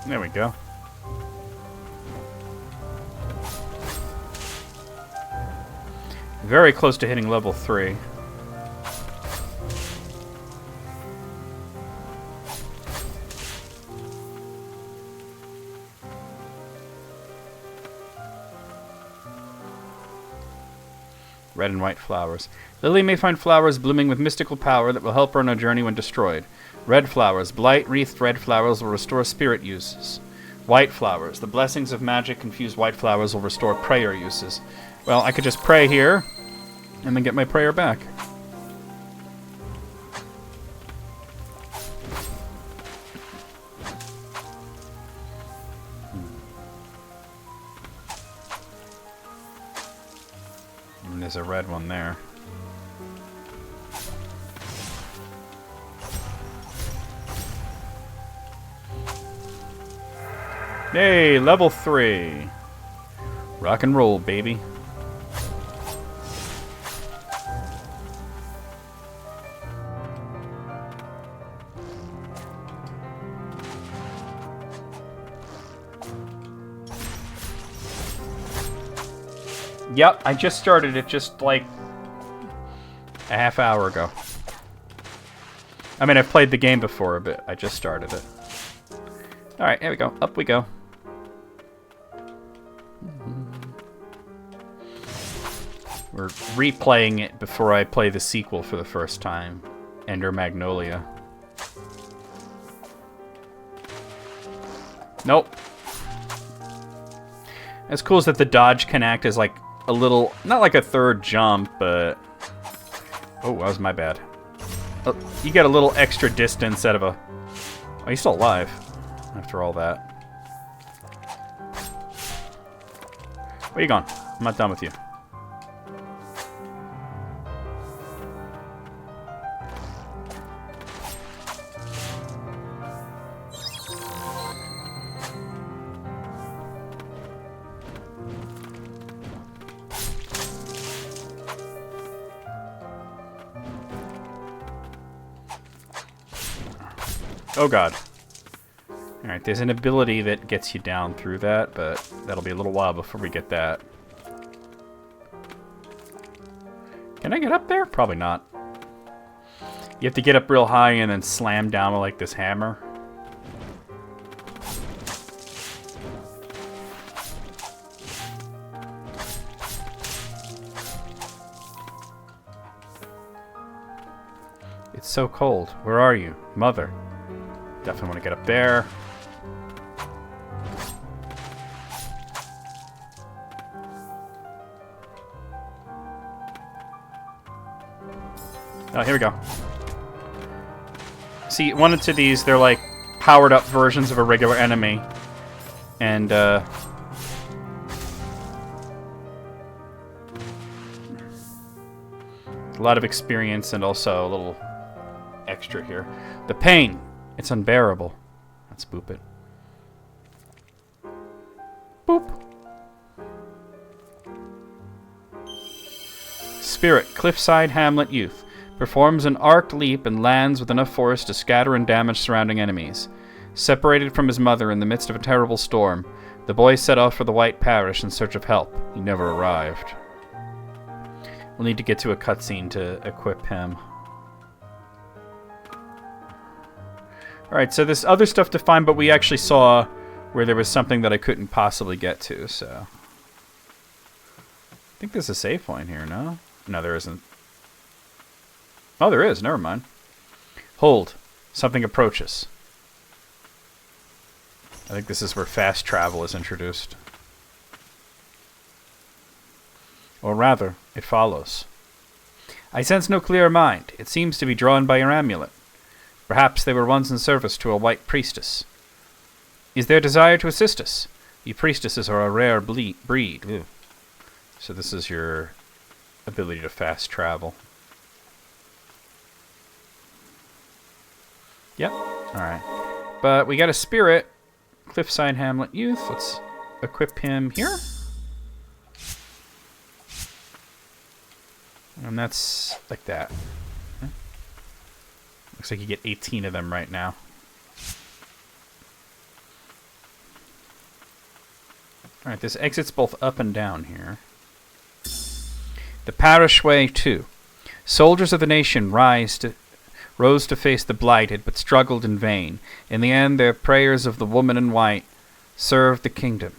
There we go. Very close to hitting level 3. Red and white flowers. Lily may find flowers blooming with mystical power that will help her on her journey when destroyed. Red flowers. Blight-wreathed red flowers will restore spirit uses. White flowers. The blessings of magic-confused white flowers will restore prayer uses. Well, I could just pray here, and then get my prayer back. And there's a red one there. Yay, level 3. Rock and roll, baby. Yep, I just started it just like a half hour ago. I mean, I've played the game before a bit. I just started it. Alright, here we go. Up we go. We're replaying it before I play the sequel for the first time. Ender Magnolia. Nope. As cool as that the dodge can act as like a little, not like a third jump, but... Oh, that was my bad. Oh, you get a little extra distance out of a... Oh, he's still alive after all that. Where you going? I'm not done with you. Oh god. Alright, there's an ability that gets you down through that, but that'll be a little while before we get that. Can I get up there? Probably not. You have to get up real high and then slam down with like this hammer. It's so cold. Where are you? Mother. Definitely want to get up there. Oh, here we go. See, one or two of these, they're like powered up versions of a regular enemy. And, a lot of experience and also a little extra here. The pain. It's unbearable. Let's boop it. Boop. Spirit, Cliffside Hamlet Youth. performs an arced leap and lands with enough force to scatter and damage surrounding enemies. Separated from his mother in the midst of a terrible storm, the boy set off for the White Parish in search of help. He never arrived. We'll need to get to a cutscene to equip him. Alright, so there's other stuff to find, but we actually saw where there was something that I couldn't possibly get to, so... I think there's a save point here, no? No, there isn't. Oh, there is. Never mind. Hold. Something approaches. I think this is where fast travel is introduced. Or rather, it follows. I sense no clear mind. It seems to be drawn by your amulet. Perhaps they were once in service to a white priestess. Is there desire to assist us? You priestesses are a rare breed. Ew. So this is your ability to fast travel. Yep. Alright. But we got a spirit. Cliffside Hamlet Youth. Let's equip him here. And that's like that. Okay. Looks like you get 18 of them right now. Alright, this exits both up and down here. The parish way, too. Soldiers of the nation rose to face the blighted, but struggled in vain. In the end, their prayers of the woman in white served the kingdom.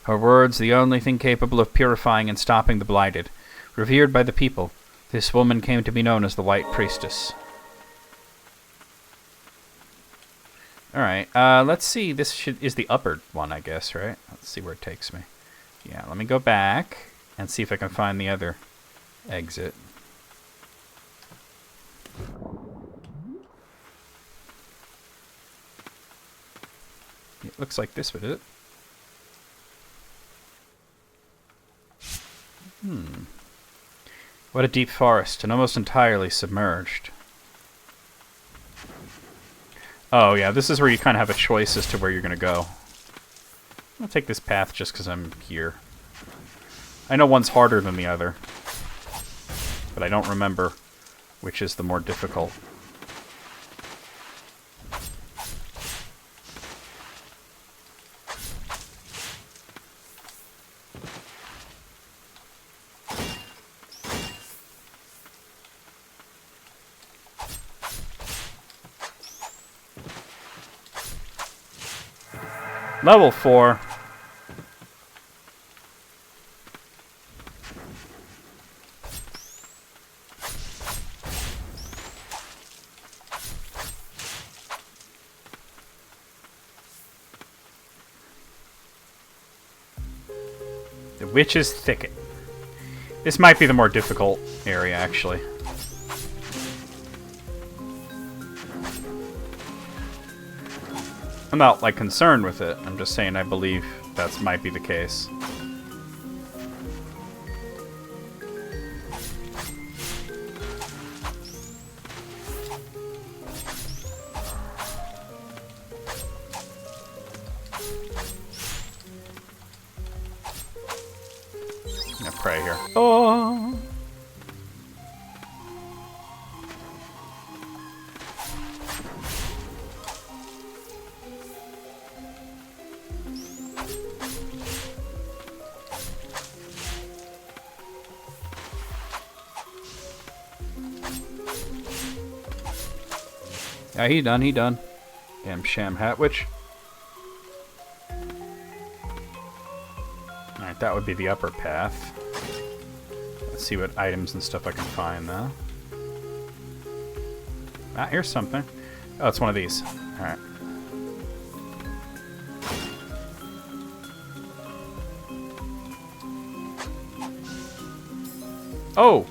Her words, the only thing capable of purifying and stopping the blighted. Revered by the people, this woman came to be known as the White Priestess. Alright, let's see. This is the upper one, I guess, right? Let's see where it takes me. Yeah, let me go back and see if I can find the other exit. It looks like this would it. What a deep forest, and almost entirely submerged. Oh yeah, this is where you kind of have a choice as to where you're going to go. I'll take this path just because I'm here. I know one's harder than the other, but I don't remember which is the more difficult. Level 4. The Witch's Thicket. This might be the more difficult area, actually. I'm not, like, concerned with it. I'm just saying I believe that might be the case. I'm gonna pray here. Oh! Yeah, he done. Damn sham hat witch. Alright, that would be the upper path. Let's see what items and stuff I can find, though. Ah, here's something. Oh, it's one of these. Alright. Oh!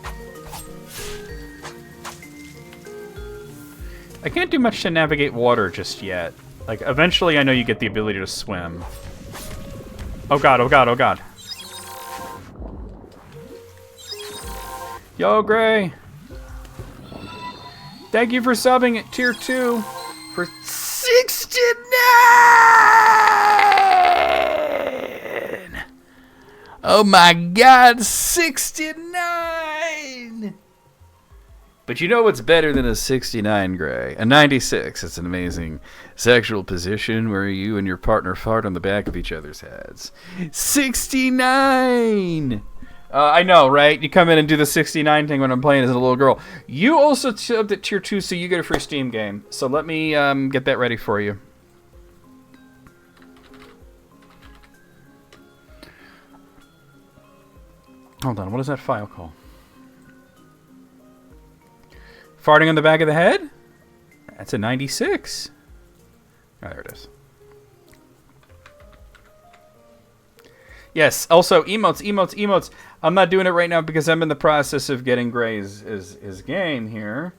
I can't do much to navigate water just yet. Like, eventually I know you get the ability to swim. Oh god, oh god, oh god. Yo, Gray! Thank you for subbing at Tier 2 for 69! Oh my god, 69! But you know what's better than a 69, Gray? A 96. It's an amazing sexual position where you and your partner fart on the back of each other's heads. 69! I know, right? You come in and do the 69 thing when I'm playing as a little girl. You also subbed at tier 2, so you get a free Steam game. So let me get that ready for you. Hold on, what is that file called? Farting on the back of the head? That's a 96. Oh, there it is. Yes, also emotes. I'm not doing it right now because I'm in the process of getting Gray's his game here.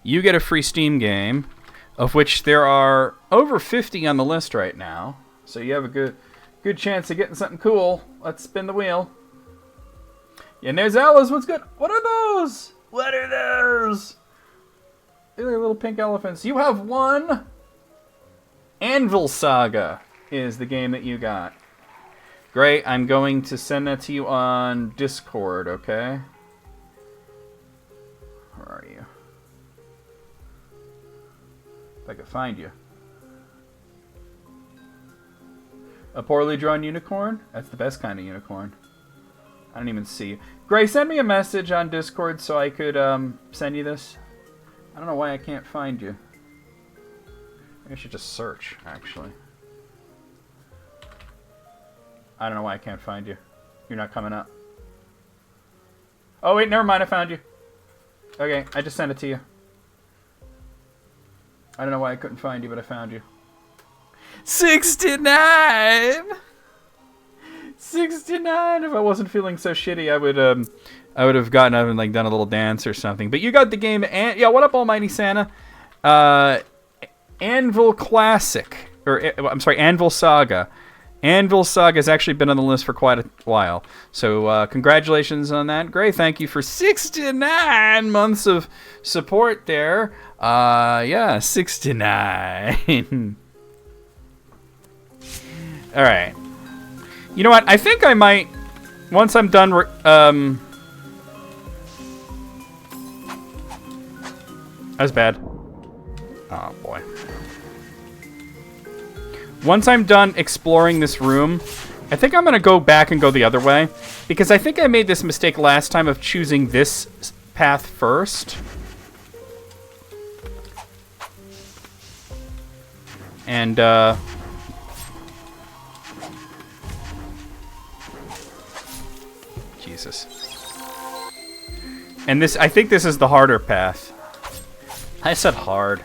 You get a free Steam game, of which there are over 50 on the list right now. So you have a good chance of getting something cool. Let's spin the wheel. Yeah, and there's Alice. What's good? What are those? What are those? They're little pink elephants. You have one. Anvil Saga is the game that you got. Great. I'm going to send that to you on Discord, okay? Where are you? If I could find you. A poorly drawn unicorn? That's the best kind of unicorn. I don't even see you. Gray, send me a message on Discord so I could send you this. I don't know why I can't find you. Maybe I should just search, actually. I don't know why I can't find you. You're not coming up. Oh, wait, never mind. I found you. Okay, I just sent it to you. I don't know why I couldn't find you, but I found you. 69! 69! If I wasn't feeling so shitty, I would have gotten up and like done a little dance or something. But you got the game, and yeah, what up, Almighty Santa? Anvil Classic, or I'm sorry, Anvil Saga. Anvil Saga has actually been on the list for quite a while. So congratulations on that. Great, thank you for 69 months of support there. Yeah, 69. All right. You know what? I think I might, once I'm done, that's bad. Oh, boy. Once I'm done exploring this room, I think I'm going to go back and go the other way. Because I think I made this mistake last time of choosing this path first. And, Jesus. And this, I think this is the harder path. I said hard.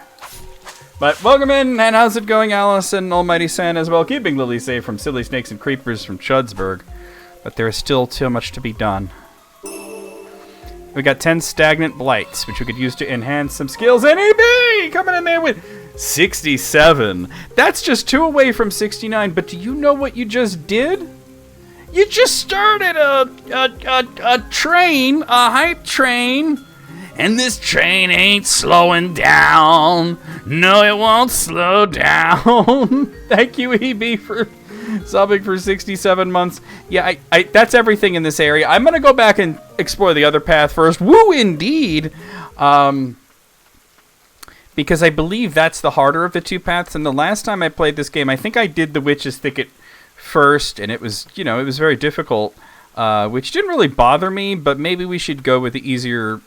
But welcome in, and how's it going, Alice and Almighty Santa as well? Keeping Lily safe from silly snakes and creepers from Chudsburg. But there is still too much to be done. We got 10 stagnant blights, which we could use to enhance some skills. And EB coming in there with 67. That's just 2 away from 69. But do you know what you just did? You just started a train, a hype train. And this train ain't slowing down. No, it won't slow down. Thank you, EB, for subbing for 67 months. Yeah, I that's everything in this area. I'm going to go back and explore the other path first. Woo, indeed. Because I believe that's the harder of the 2 paths. And the last time I played this game, I think I did the Witch's Thicket first. And it was, you know, it was very difficult. Which didn't really bother me. But maybe we should go with the easier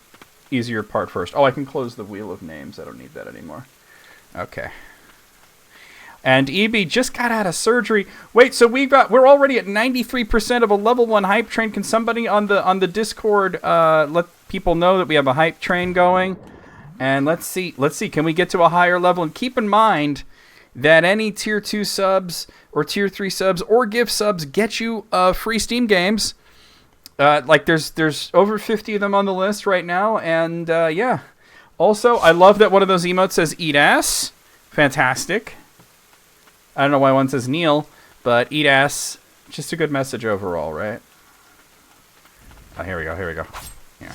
part first. Oh, I can close the wheel of names. I don't need that anymore. Okay. And EB just got out of surgery. Wait, so we're already at 93% of a level 1 hype train. Can somebody on the Discord let people know that we have a hype train going? And let's see. Can we get to a higher level? And keep in mind that any tier 2 subs or tier 3 subs or gift subs get you free Steam games. Like there's over 50 of them on the list right now, and yeah. Also, I love that one of those emotes says "eat ass." Fantastic. I don't know why one says Neil, but eat ass. Just a good message overall, right? Oh, here we go. Yeah.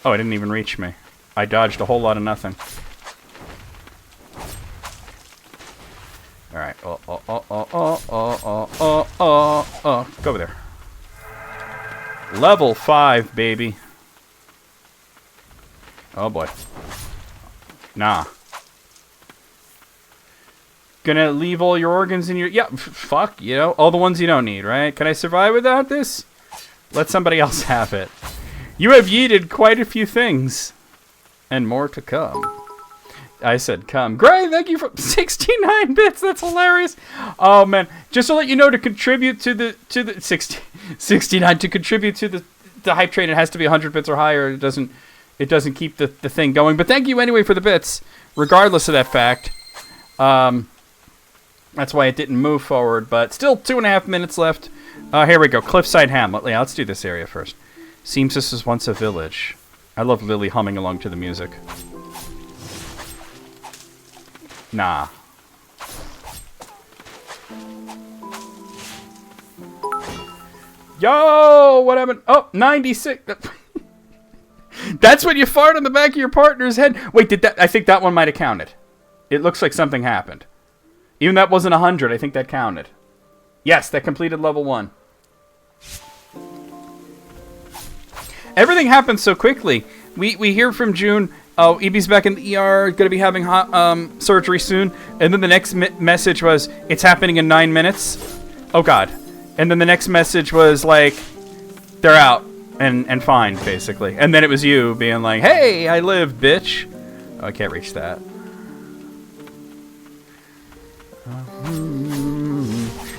Oh, it didn't even reach me. I dodged a whole lot of nothing. All right. Go over there. Level 5, baby. Oh boy. Nah. Gonna leave all your organs in your... Yeah, fuck, you know? All the ones you don't need, right? Can I survive without this? Let somebody else have it. You have yeeted quite a few things. And more to come. I said come. Great, thank you for 69 bits. That's hilarious. Oh, man. Just to let you know, to contribute to the 69, to contribute to the hype train, it has to be 100 bits or higher. It doesn't keep the thing going. But thank you anyway for the bits, regardless of that fact. That's why it didn't move forward, but still 2.5 minutes left. Here we go. Cliffside Hamlet. Yeah, let's do this area first. Seems this was once a village. I love Lily humming along to the music. Nah. Yo, what happened? Oh, 96. That's when you fart on the back of your partner's head. Wait, did that? I think that one might have counted. It looks like something happened. Even that wasn't 100, I think that counted. Yes, that completed level 1. Everything happened so quickly. We hear from June, oh, Evie's back in the ER, going to be having surgery soon. And then the next message was, it's happening in 9 minutes. Oh, God. And then the next message was like, they're out and fine, basically. And then it was you being like, hey, I lived, bitch. Oh, I can't reach that.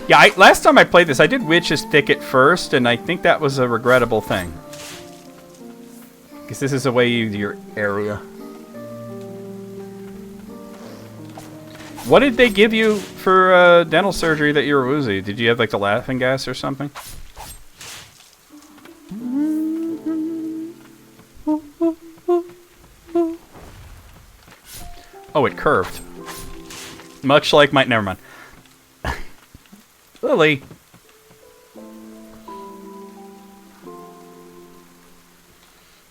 Yeah, last time I played this, I did Witch's Thicket first, and I think that was a regrettable thing. Because this is a way you use your area. What did they give you for dental surgery that you were woozy? Did you have like the laughing gas or something? Oh, it curved. Much like my... Never mind. Lily.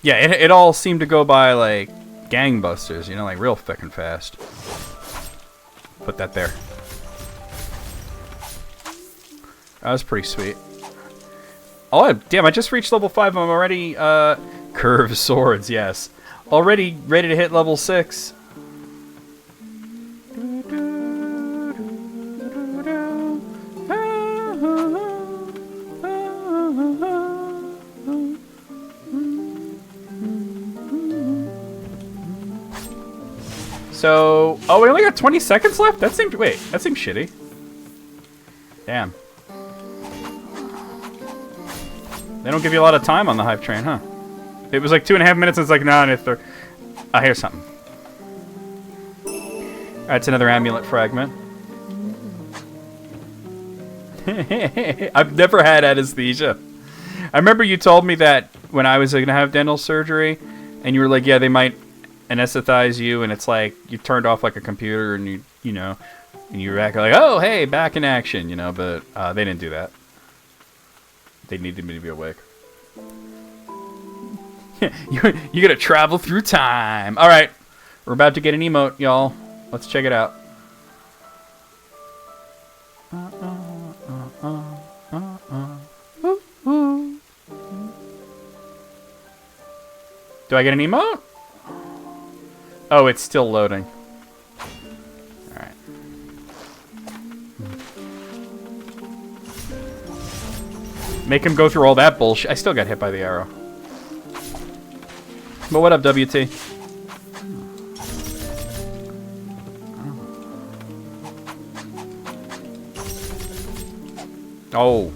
Yeah, it all seemed to go by like gangbusters, you know, like real fucking fast. Put that there. That was pretty sweet. Oh, damn, I just reached level 5. I'm already, curved swords, yes. Already ready to hit level 6. So, oh, we only got 20 seconds left? That seemed, wait, that seems shitty. Damn. They don't give you a lot of time on the hype train, huh? It was like 2.5 minutes, and it's like, nah, if they're... I hear something. That's another amulet fragment. I've never had anesthesia. I remember you told me that when I was going to have dental surgery, and you were like, yeah, they might anesthetize you, and it's like you turned off like a computer, and you know, and you're back like, oh, hey, back in action, you know, but they didn't do that. They needed me to be awake. You're gonna travel through time. All right, we're about to get an emote, y'all. Let's check it out. Do I get an emote? Oh, it's still loading. Alright. Make him go through all that bullshit. I still got hit by the arrow. But what up, WT? Oh.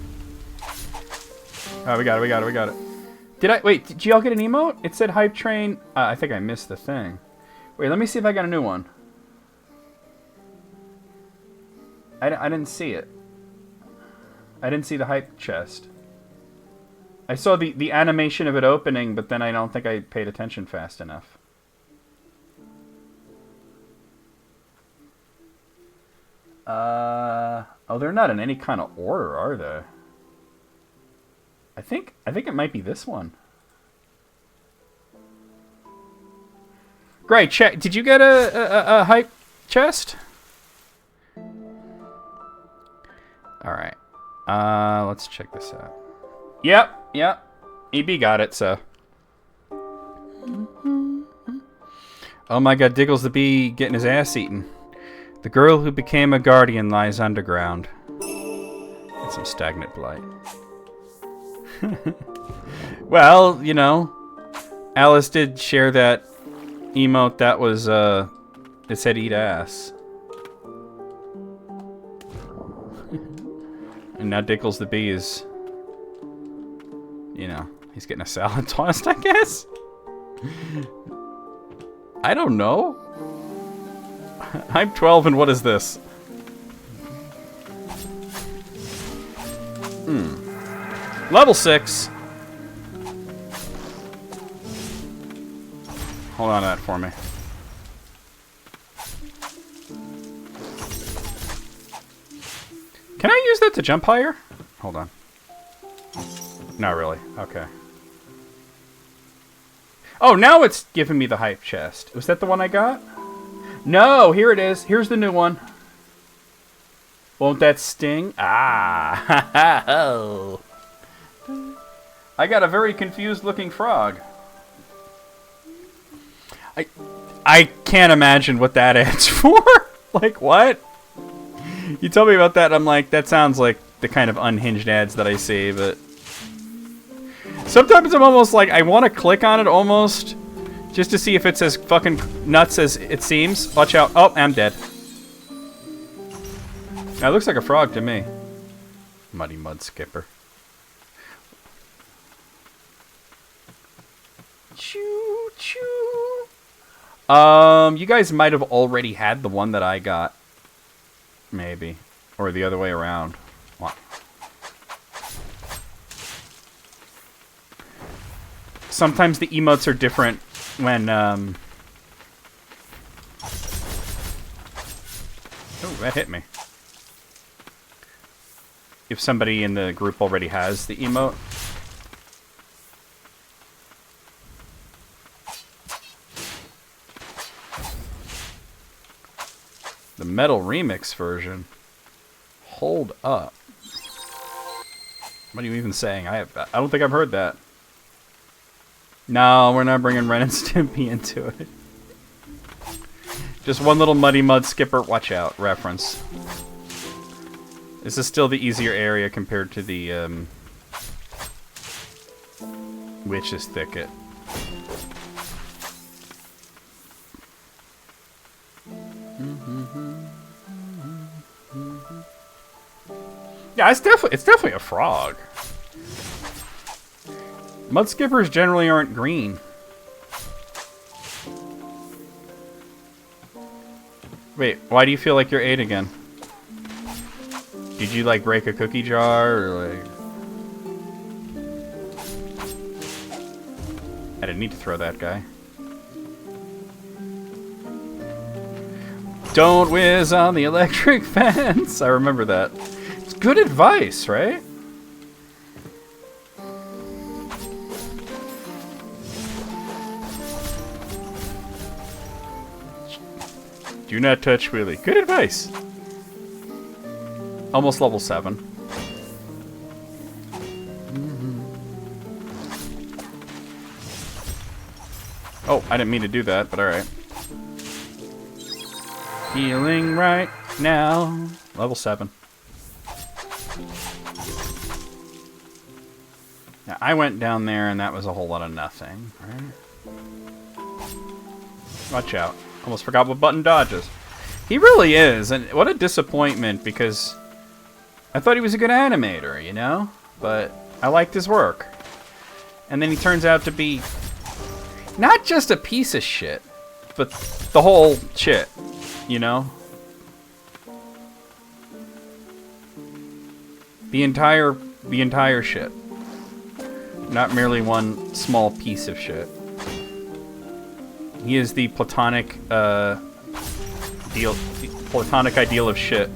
Oh, we got it. Did y'all get an emote? It said hype train. I think I missed the thing. Wait, let me see if I got a new one. I didn't see it. I didn't see the hype chest. I saw the animation of it opening, but then I don't think I paid attention fast enough. Oh, they're not in any kind of order, are they? I think it might be this one. Great, check. Did you get a hype chest? All right. Let's check this out. Yep. EB got it, so. Oh my god, Diggles the Bee getting his ass eaten. The girl who became a guardian lies underground. Get some stagnant blight. Well, you know, Alice did share that emote that was, it said eat ass. And now Dickles the Bee is, you know, he's getting a salad tossed, I guess? I don't know. I'm 12 and what is this? Level 6. Hold on to that for me. Can I use that to jump higher? Hold on. Not really. Okay. Oh, now it's giving me the hype chest. Was that the one I got? No, here it is. Here's the new one. Won't that sting? Ah. Oh. I got a very confused looking frog. I can't imagine what that adds for. Like, what? You told me about that, and I'm like, that sounds like the kind of unhinged ads that I see, but... Sometimes I'm almost like, I want to click on it almost, just to see if it's as fucking nuts as it seems. Watch out. Oh, I'm dead. That looks like a frog to me. Muddy Mud Skipper. Choo choo. You guys might have already had the one that I got. Maybe. Or the other way around. What? Sometimes the emotes are different when, Oh, that hit me. If somebody in the group already has the emote. The metal remix version. Hold up. What are you even saying? I don't think I've heard that. No, we're not bringing Ren and Stimpy into it. Just one little Muddy Mud Skipper, watch out, reference. This is still the easier area compared to the Witch's Thicket. Yeah, it's definitely a frog. Mud skippers generally aren't green. Wait, why do you feel like you're 8 again? Did you like break a cookie jar or like? I didn't need to throw that guy. Don't whiz on the electric fence. I remember that. It's good advice, right? Do not touch Willy. Good advice. Almost level 7. Oh, I didn't mean to do that, but alright. Healing right now. Level 7. Now, I went down there and that was a whole lot of nothing, right? Watch out. Almost forgot what button dodges. He really is, and what a disappointment, because I thought he was a good animator, you know? But I liked his work. And then he turns out to be not just a piece of shit, but the whole shit, you know? The entire shit. Not merely one small piece of shit. He is the platonic ideal of shit.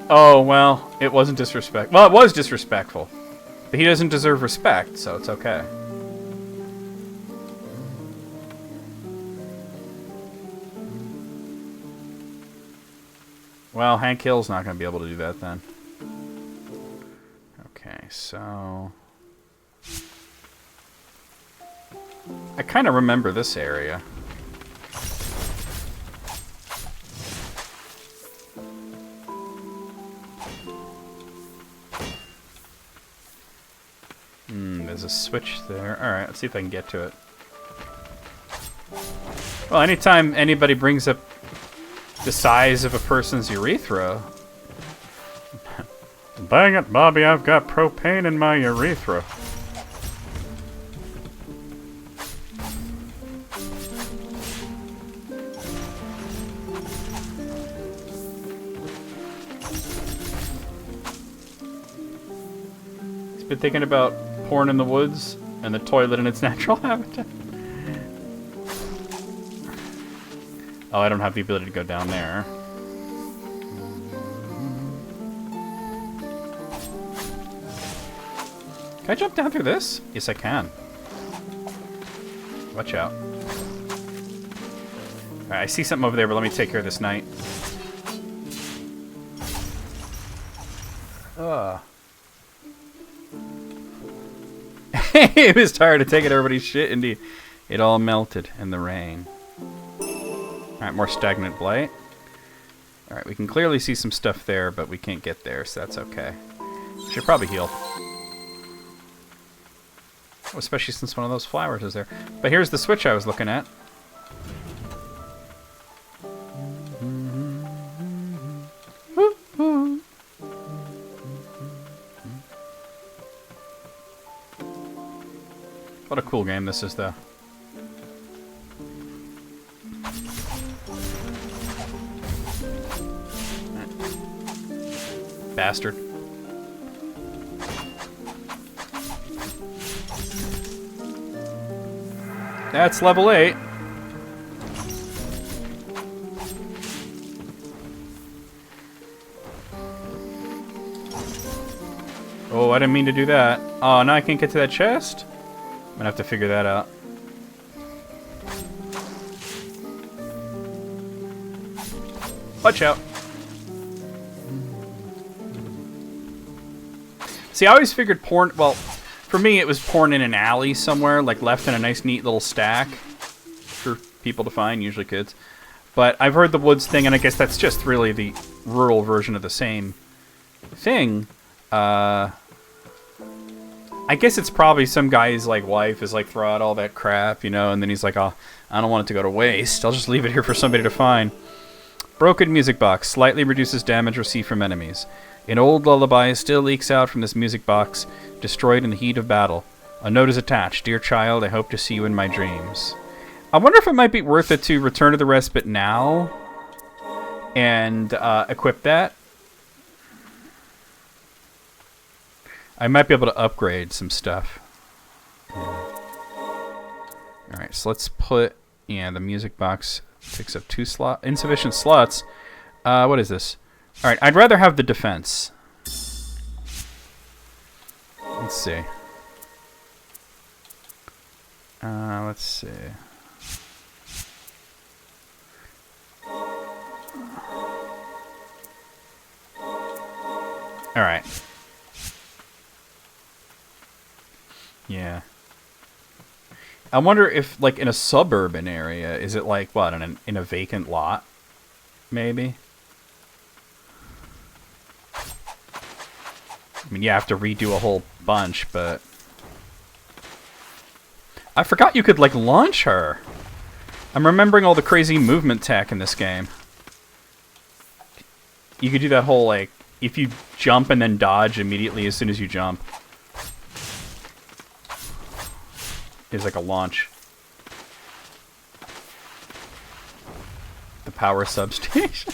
Oh, well, it wasn't disrespectful. Well, it was disrespectful. But he doesn't deserve respect, so it's okay. Well, Hank Hill's not going to be able to do that then. Okay, so... I kind of remember this area. There's a switch there. Alright, let's see if I can get to it. Well, anytime anybody brings up the size of a person's urethra... Dang it, Bobby, I've got propane in my urethra. He's been thinking about porn in the woods and the toilet in its natural habitat. Oh, I don't have the ability to go down there. Can I jump down through this? Yes, I can. Watch out. Alright, I see something over there, but let me take care of this knight. Ugh. It was tired of taking everybody's shit, indeed. It all melted in the rain. Alright, more stagnant blight. Alright, we can clearly see some stuff there, but we can't get there, so that's okay. Should probably heal. Oh, especially since one of those flowers is there. But here's the switch I was looking at. What a cool game this is, though. Bastard. That's level 8. Oh, I didn't mean to do that. Oh, now I can't get to that chest? I'm gonna have to figure that out. Watch out. See, I always figured porn... Well, for me, it was porn in an alley somewhere, like left in a nice, neat little stack for people to find, usually kids. But I've heard the woods thing, and I guess that's just really the rural version of the same thing. I guess it's probably some guy's like wife is like, throw out all that crap, you know, and then he's like, oh, I don't want it to go to waste. I'll just leave it here for somebody to find. Broken music box. Slightly reduces damage received from enemies. An old lullaby still leaks out from this music box, destroyed in the heat of battle. A note is attached. Dear child, I hope to see you in my dreams. I wonder if it might be worth it to return to the respite now and equip that. I might be able to upgrade some stuff. Alright, so let's put... Yeah, the music box takes up 2 slots. Insufficient slots. What is this? Alright, I'd rather have the defense. Let's see. Let's see. Alright. Yeah. I wonder if, like, in a suburban area, is it like, what, in a vacant lot? Maybe? I mean, you have to redo a whole bunch, but... I forgot you could, like, launch her! I'm remembering all the crazy movement tech in this game. You could do that whole, like, if you jump and then dodge immediately as soon as you jump. Is like a launch. The power substation.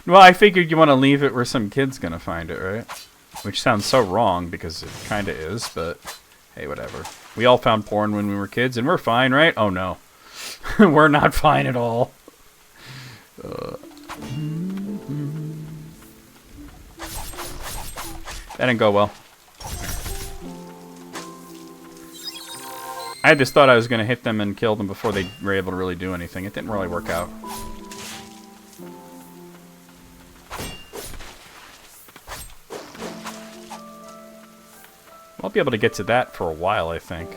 Well, I figured you want to leave it where some kid's gonna find it, right? Which sounds so wrong because it kind of is, but hey, whatever. We all found porn when we were kids, and we're fine, right? Oh no, we're not fine at all. That didn't go well. I just thought I was going to hit them and kill them before they were able to really do anything. It didn't really work out. I'll be able to get to that for a while, I think.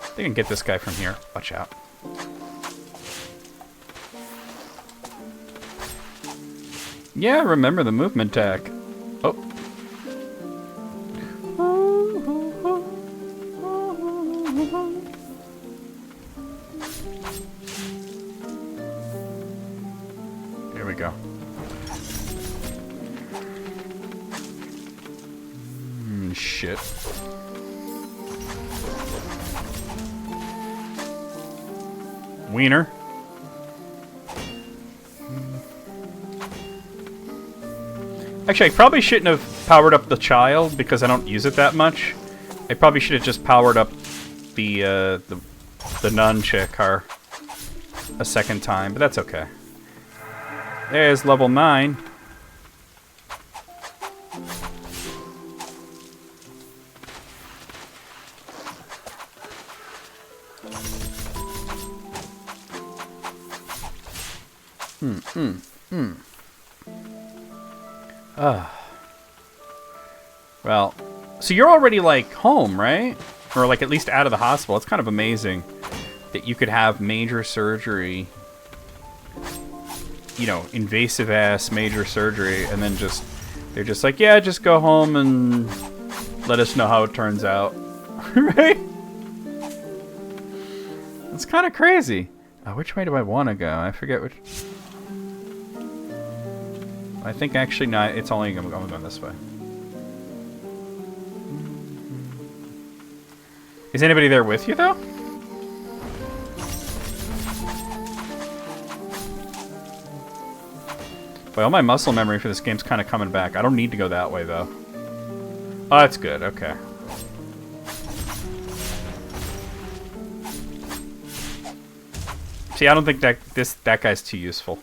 I think I can get this guy from here. Watch out. Yeah, I remember the movement tech. Oh. Here we go. Shit. Wiener. Actually, I probably shouldn't have powered up the child because I don't use it that much. I probably should have just powered up the nun chick a second time, but that's okay. There's level 9. Well, so you're already, like, home, right? Or, like, at least out of the hospital. It's kind of amazing that you could have major surgery, you know, invasive-ass major surgery, and then just, they're just like, yeah, just go home and let us know how it turns out. Right? It's kind of crazy. Which way do I want to go? I forget which... I think actually, no, it's only I'm going this way. Is anybody there with you, though? Well, my muscle memory for this game's kind of coming back. I don't need to go that way, though. Oh, that's good. Okay. See, I don't think that guy's too useful.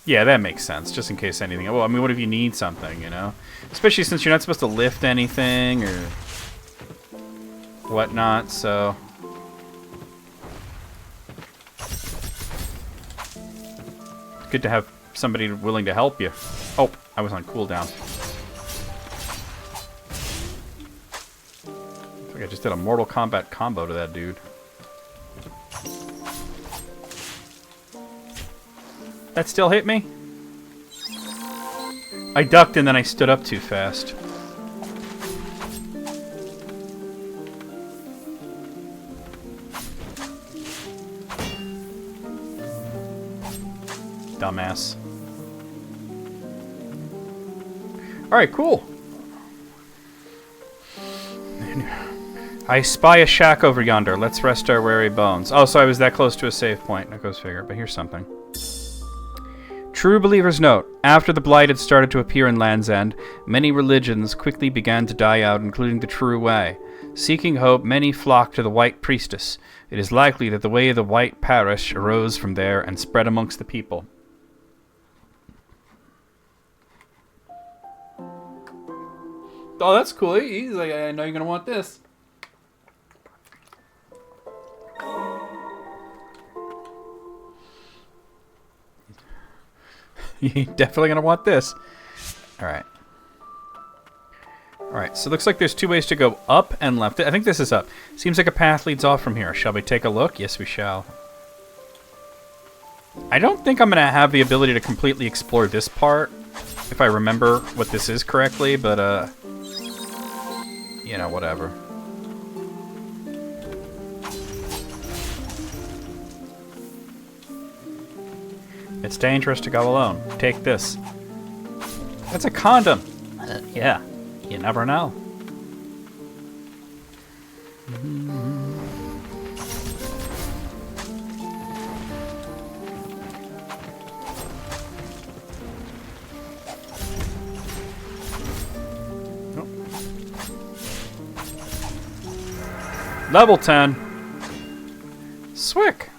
Yeah, that makes sense, just in case anything. Well, I mean, what if you need something, you know? Especially since you're not supposed to lift anything or whatnot, so... Good to have somebody willing to help you. Oh, I was on cooldown. I think I just did a Mortal Kombat combo to that dude. That still hit me? I ducked and then I stood up too fast. Dumbass. Alright, cool. I spy a shack over yonder. Let's rest our weary bones. Oh, so I was that close to a save point. That goes figure. But here's something. True Believer's Note. After the Blight had started to appear in Land's End, many religions quickly began to die out, including the True Way. Seeking hope, many flocked to the White Priestess. It is likely that the Way of the White Parish arose from there and spread amongst the people. Oh, that's cool. He's like, I know you're going to want this. You're definitely going to want this. Alright. Alright, so it looks like there's two ways to go, up and left. I think this is up. Seems like a path leads off from here. Shall we take a look? Yes, we shall. I don't think I'm going to have the ability to completely explore this part, if I remember what this is correctly, but, you know, whatever. It's dangerous to go alone. Take this. That's a condom. Yeah, you never know. Level 10. Swick.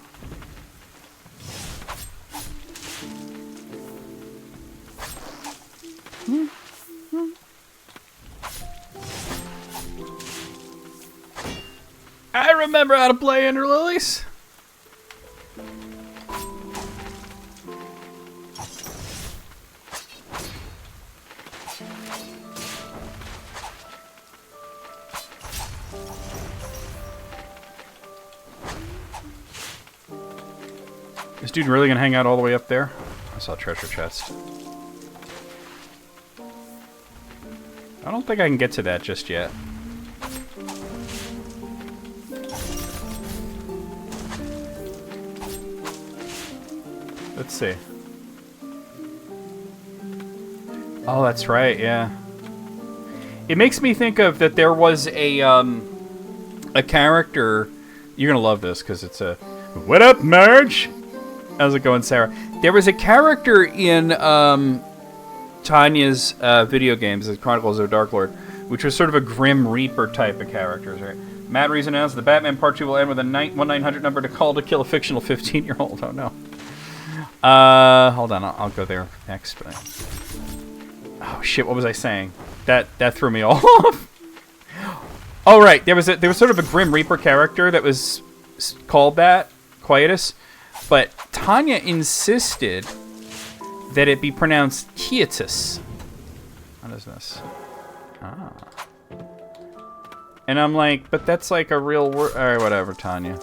I remember how to play Ender Lilies. This dude really gonna hang out all the way up there? I saw a treasure chest. I don't think I can get to that just yet. Let's see. Oh, that's right, yeah. It makes me think of that there was a character. You're gonna love this because it's a... What up, Marge? How's it going, Sarah? There was a character in Tanya's video games, the Chronicles of the Dark Lord, which was sort of a Grim Reaper type of characters, right? Matt Reese announced the Batman Part 2 will end with a 1-900 number to call to kill a fictional 15-year-old. Oh, no. Hold on. I'll go there next. But... Oh, shit. What was I saying? That threw me off. Oh, right. There was sort of a Grim Reaper character that was called that, Quietus. But Tanya insisted that it be pronounced Quietus. What is this? Ah. And I'm like, but that's like a real word. All right, whatever, Tanya.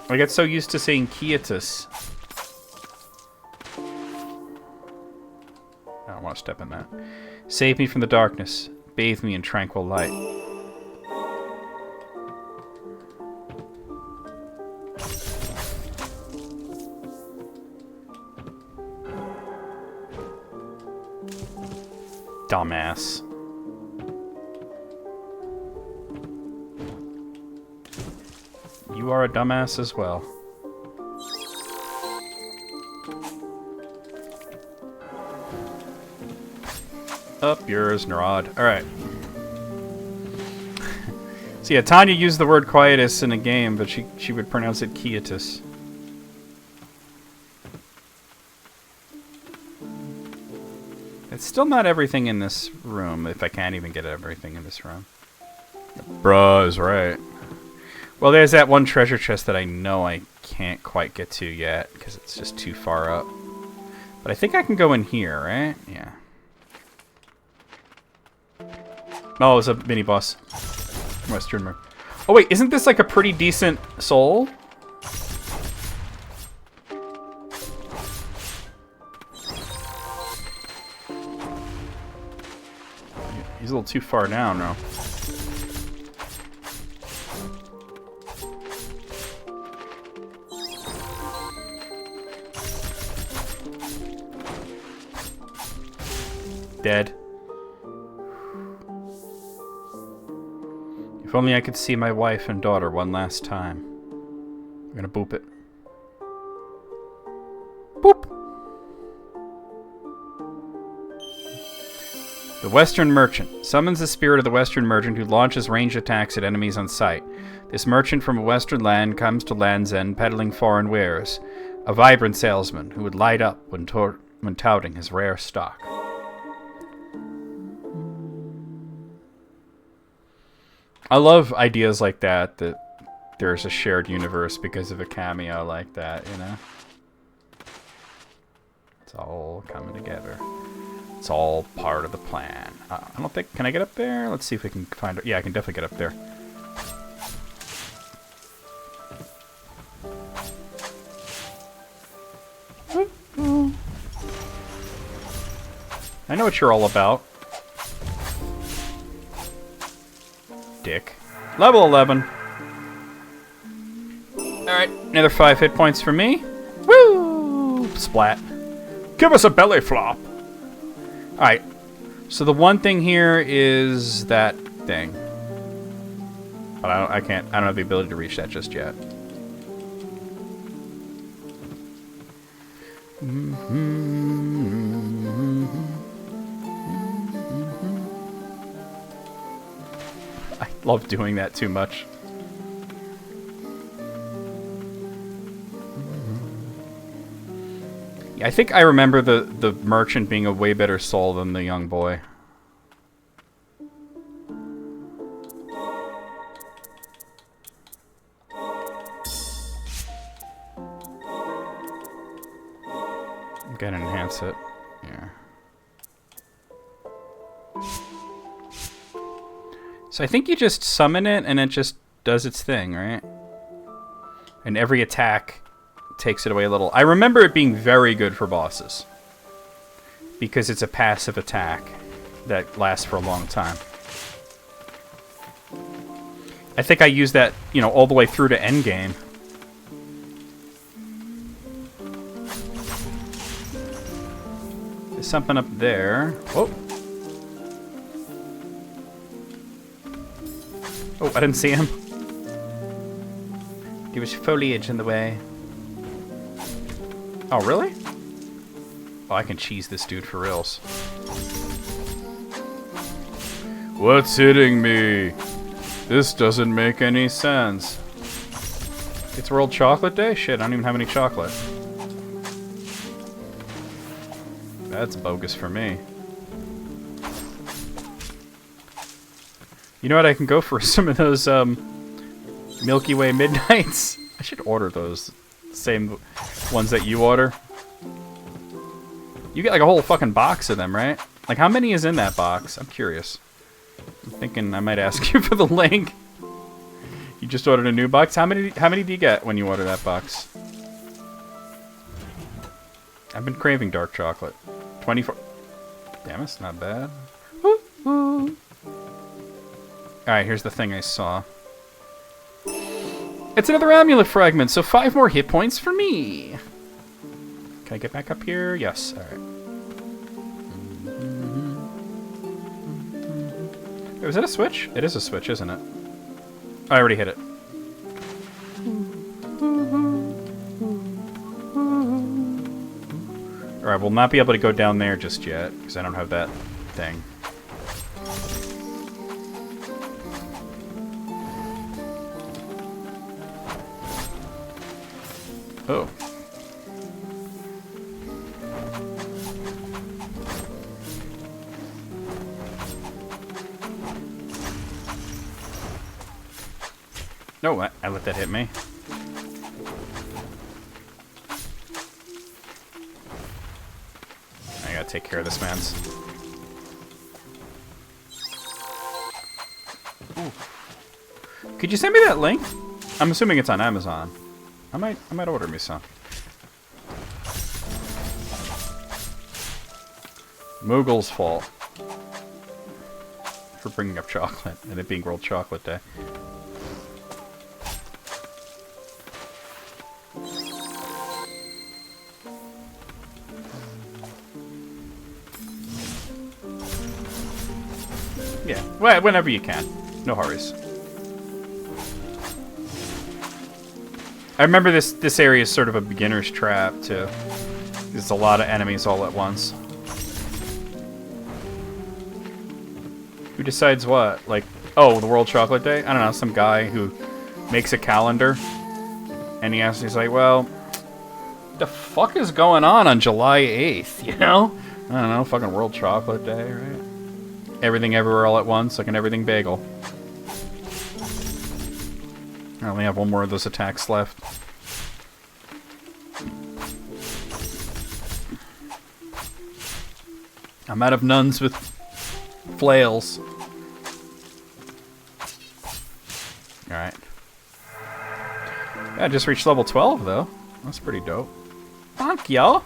I get so used to saying Quietus. I don't want to step in that. Save me from the darkness. Bathe me in tranquil light. Dumbass. You are a dumbass as well. Up yours, Narod. Alright. So yeah, Tanya used the word quietus in a game, but she would pronounce it quietus. It's still not everything in this room, if I can't even get everything in this room. Bruh is right. Well, there's that one treasure chest that I know I can't quite get to yet, because it's just too far up. But I think I can go in here, right? Yeah. Oh, it's a mini-boss. Western Mer. Oh, wait, isn't this like a pretty decent soul? He's a little too far down now. Dead. If only I could see my wife and daughter one last time. I'm gonna boop it. Boop! The Western Merchant summons the spirit of the Western Merchant who launches ranged attacks at enemies on sight. This merchant from a western land comes to Land's End peddling foreign wares. A vibrant salesman who would light up when touting his rare stock. I love ideas like that there's a shared universe because of a cameo like that, you know? It's all coming together. It's all part of the plan. I don't think... Can I get up there? Let's see if we can find... Yeah, I can definitely get up there. I know what you're all about. Dick. Level 11. Alright, another 5 hit points for me. Woo! Splat. Give us a belly flop. Alright. So the one thing here is that thing. But I don't have the ability to reach that just yet. I love doing that too much. Yeah, I think I remember the merchant being a way better soul than the young boy. I'm gonna enhance it. Yeah. So I think you just summon it and it just does its thing, right? And every attack takes it away a little. I remember it being very good for bosses. Because it's a passive attack that lasts for a long time. I think I used that, you know, all the way through to endgame. There's something up there. Oh. Oh, I didn't see him. There was foliage in the way. Oh, really? Oh, I can cheese this dude for reals. What's hitting me? This doesn't make any sense. It's World Chocolate Day? Shit, I don't even have any chocolate. That's bogus for me. You know what? I can go for some of those Milky Way Midnights. I should order those. Same ones that you order. You get like a whole fucking box of them, right? Like, how many is in that box? I'm curious. I'm thinking I might ask you for the link. You just ordered a new box? How many do you get when you order that box? I've been craving dark chocolate. 24. Damn, it's not bad. Woo -hoo. Alright, here's the thing I saw. It's another amulet fragment, so 5 more hit points for me. Can I get back up here? Yes, alright. Wait, was that a switch? It is a switch, isn't it? Oh, I already hit it. Alright, we'll not be able to go down there just yet, because I don't have that thing. Oh. No, I let that hit me. I gotta take care of this man's. Ooh. Could you send me that link? I'm assuming it's on Amazon. I might order me some. Moogle's fault for bringing up chocolate and it being World Chocolate Day. Yeah, well, whenever you can. No hurries. I remember this area is sort of a beginner's trap, too. There's a lot of enemies all at once. Who decides what? Like, oh, the World Chocolate Day? I don't know, some guy who makes a calendar. And he's like, well, what the fuck is going on July 8th, you know? I don't know, fucking World Chocolate Day, right? Everything everywhere all at once, like an everything bagel. I only have one more of those attacks left. I'm out of nuns with flails. Alright. Yeah, I just reached level 12, though. That's pretty dope. Thank y'all.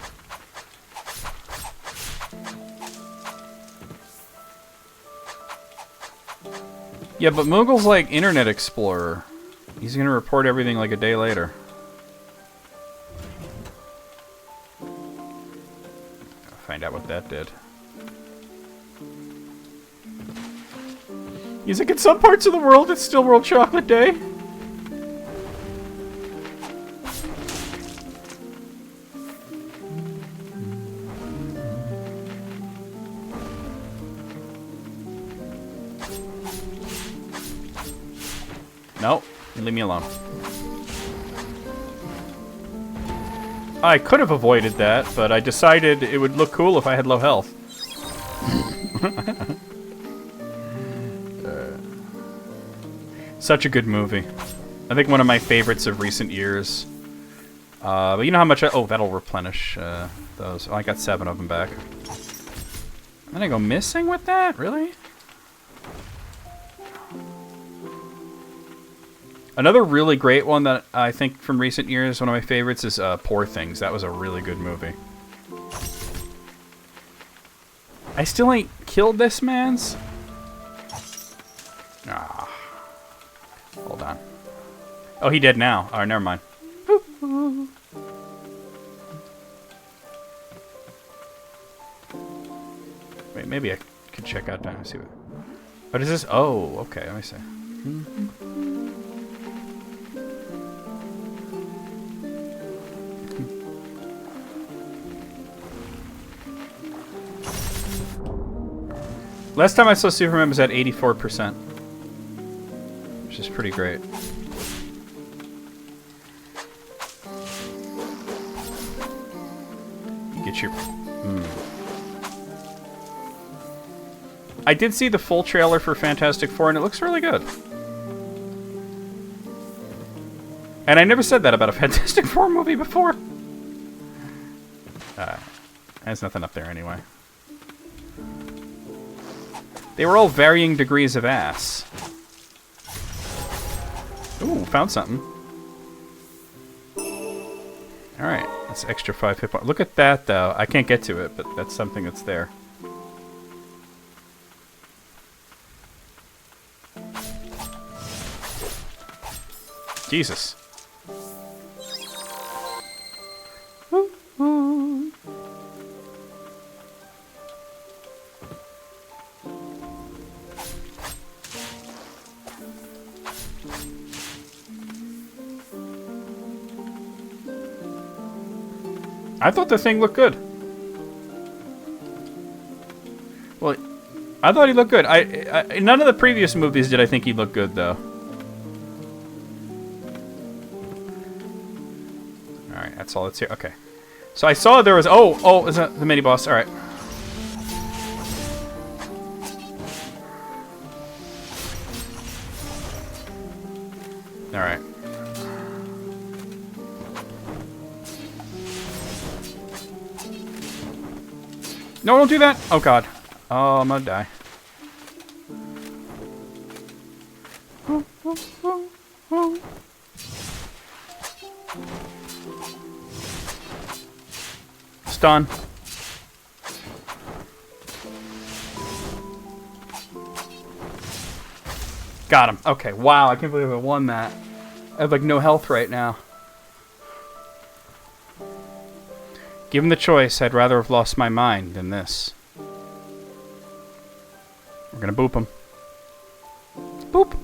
Yeah, but Moogle's like Internet Explorer. He's gonna report everything like a day later. I'll find out what that did. He's like, in some parts of the world, it's still World Chocolate Day. Nope. Leave me alone. I could have avoided that, but I decided it would look cool if I had low health. Such a good movie. I think one of my favorites of recent years. But you know how much oh, that'll replenish those. Oh, I got 7 of them back. And then I go missing with that? Really? Another really great one that I think from recent years, one of my favorites, is Poor Things. That was a really good movie. I still ain't killed this man's. Ah. Hold on. Oh, he dead now. Oh, never mind. Wait, maybe I could check out down and see what... What is this? Oh, okay. Let me see. Last time I saw Superman was at 84%. Which is pretty great. You get your... I did see the full trailer for Fantastic Four, and it looks really good. And I never said that about a Fantastic Four movie before. There's nothing up there anyway. They were all varying degrees of ass. Ooh, found something. Alright, that's extra 5 hit points. Look at that, though. I can't get to it, but that's something that's there. Jesus. I thought the thing looked good. Well, I thought he looked good. In none of the previous movies did I think he looked good, though. Alright, that's all that's here. Okay. So I saw there was... Oh, is that the mini-boss? Alright. Alright. No, don't do that! Oh, God. Oh, I'm gonna die. Stun. Got him. Okay, wow, I can't believe I won that. I have, like, no health right now. Given the choice, I'd rather have lost my mind than this. We're gonna boop him. Boop!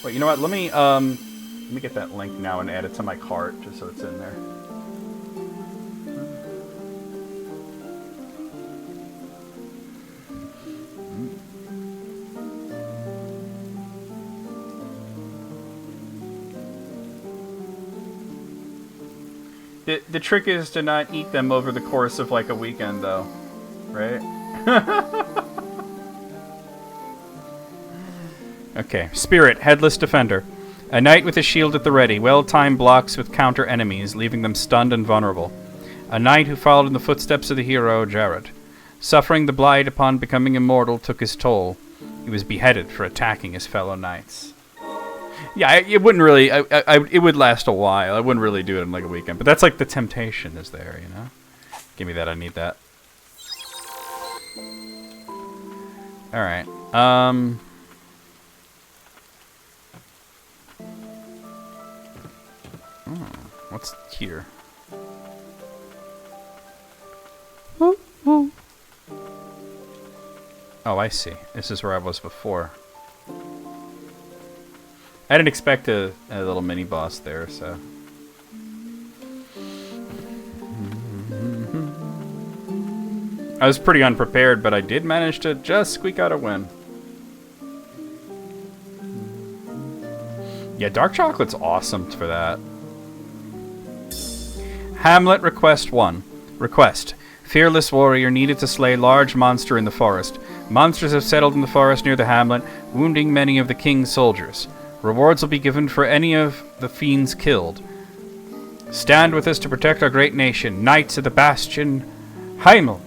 Wait, you know what? Let me get that link now and add it to my cart, just so it's in there. The trick is to not eat them over the course of, like, a weekend, though. Right? Okay. Spirit, Headless Defender. A knight with a shield at the ready. Well-timed blocks with counter enemies, leaving them stunned and vulnerable. A knight who followed in the footsteps of the hero, Jared. Suffering the blight upon becoming immortal took his toll. He was beheaded for attacking his fellow knights. Yeah, it wouldn't really... it would last a while. I wouldn't really do it in, like, a weekend. But that's, like, the temptation is there, you know? Give me that. I need that. Alright. What's here? Oh, I see. This is where I was before. I didn't expect a little mini-boss there, so... I was pretty unprepared, but I did manage to just squeak out a win. Yeah, dark chocolate's awesome for that. Hamlet Request 1. Request. Fearless warrior needed to slay large monster in the forest. Monsters have settled in the forest near the hamlet, wounding many of the king's soldiers. Rewards will be given for any of the fiends killed. Stand with us to protect our great nation. Knights of the Bastion, Heimel.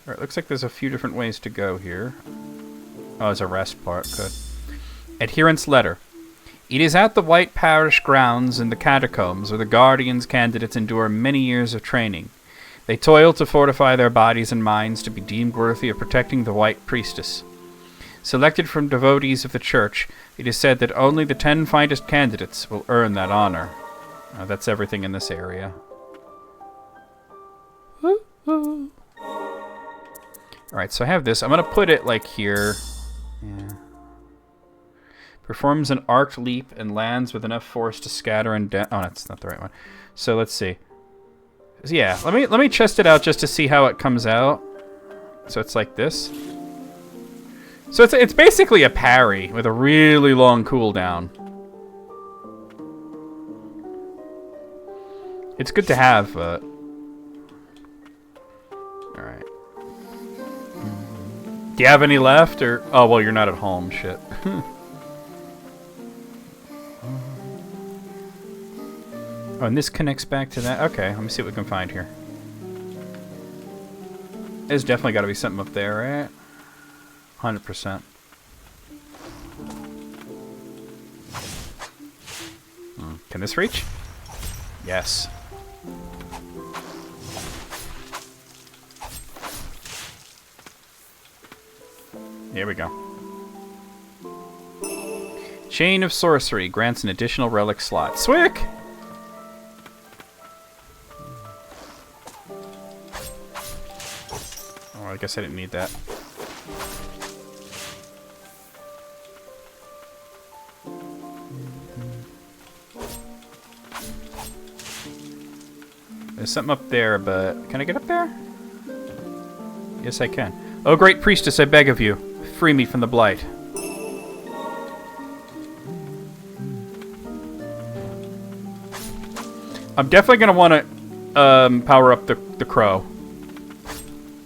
Alright, looks like there's a few different ways to go here. Oh, there's a rest part. Good. Adherence letter. It is at the White Parish grounds in the catacombs where the Guardians candidates endure many years of training. They toil to fortify their bodies and minds to be deemed worthy of protecting the White Priestess. Selected from devotees of the Church, it is said that only the 10 finest candidates will earn that honor. That's everything in this area. Alright, so I have this. I'm going to put it, like, here. Yeah. Performs an arced leap and lands with enough force to scatter and oh, that's not the right one. So, let's see. Yeah, let me test it out just to see how it comes out. So it's like this. So it's basically a parry with a really long cooldown. It's good to have, but... Alright. Do you have any left, or... Oh, well, you're not at home, shit. Oh, and this connects back to that? Okay, let me see what we can find here. There's definitely got to be something up there, right? 100%. Can this reach? Yes. Here we go. Chain of Sorcery grants an additional relic slot. Swick! Oh, I guess I didn't need that. There's something up there, but... Can I get up there? Yes, I can. Oh, great priestess, I beg of you. Free me from the blight. I'm definitely going to want to power up the crow.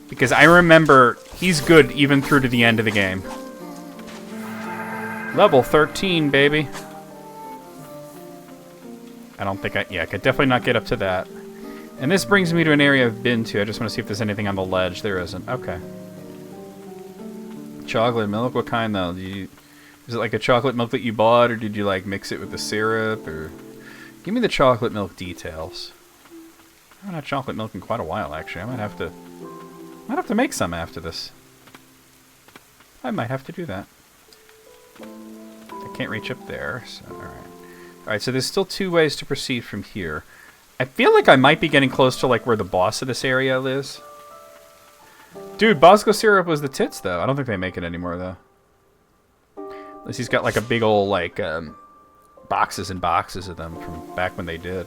Because I remember he's good even through to the end of the game. Level 13, baby. I don't think I could definitely not get up to that. And this brings me to an area I've been to. I just want to see if there's anything on the ledge. There isn't. Okay. Chocolate milk? What kind, though? Is it like a chocolate milk that you bought, or did you, like, mix it with the syrup, or... Give me the chocolate milk details. I haven't had chocolate milk in quite a while, actually. I might have to make some after this. I might have to do that. I can't reach up there, so alright. Alright, so there's still 2 ways to proceed from here. I feel like I might be getting close to, like, where the boss of this area is. Dude, Bosco syrup was the tits, though. I don't think they make it anymore, though. Unless he's got, like, a big old, like, boxes and boxes of them from back when they did.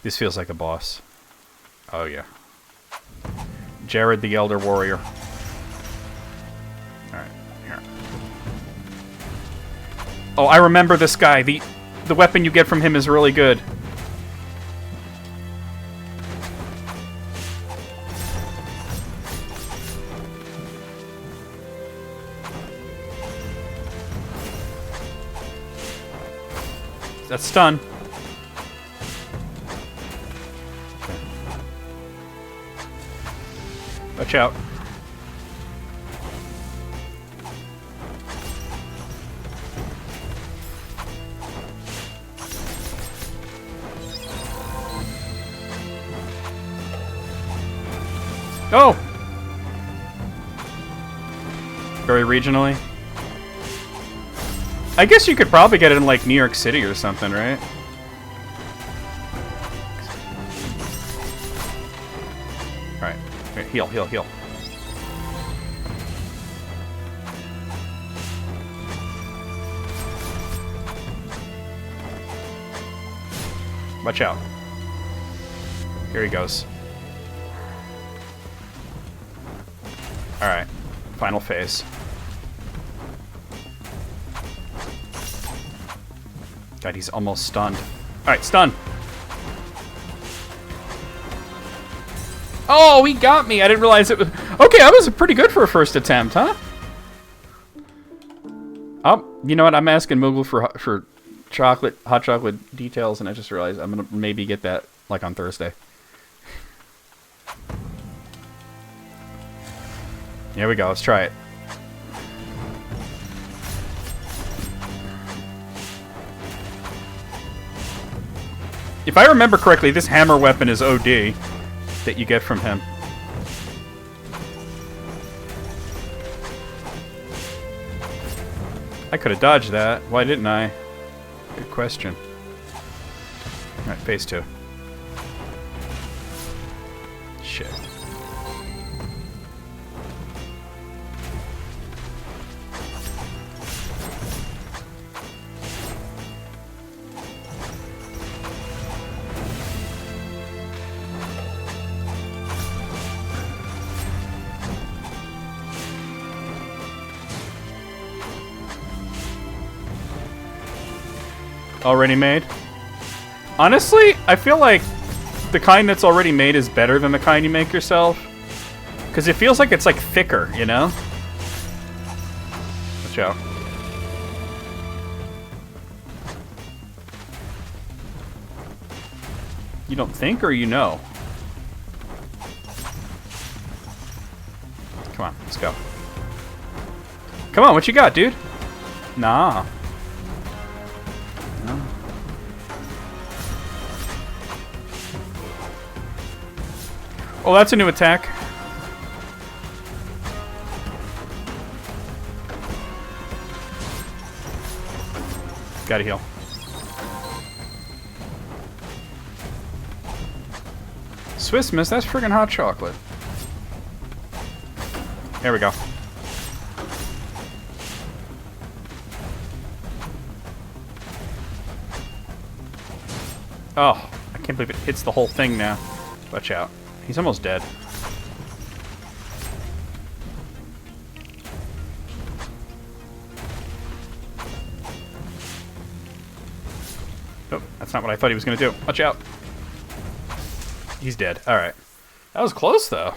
This feels like a boss. Oh, yeah. Jared the Elder Warrior. Alright, here. Oh, I remember this guy. The weapon you get from him is really good. That's stun. Watch out. Oh! Very regionally. I guess you could probably get it in, like, New York City or something, right? Alright. Heal, heal, heal. Watch out. Here he goes. Alright. Final phase. God, he's almost stunned. Alright, stun! Oh, he got me! I didn't realize it was... Okay, that was pretty good for a first attempt, huh? Oh, you know what? I'm asking Moogle for hot chocolate details, and I just realized I'm gonna maybe get that, like, on Thursday. Here we go. Let's try it. If I remember correctly, this hammer weapon is OD that you get from him. I could have dodged that. Why didn't I? Good question. Alright, phase 2. Shit. Already made? Honestly, I feel like the kind that's already made is better than the kind you make yourself. Because it feels like it's like thicker, you know? Watch out. You don't think or you know? Come on, let's go. Come on, what you got, dude? Nah. No. Oh, that's a new attack. Gotta heal. Swiss Miss, that's friggin' hot chocolate. There we go. Oh, I can't believe it hits the whole thing now. Watch out. He's almost dead. Nope, that's not what I thought he was going to do. Watch out. He's dead. Alright. That was close, though.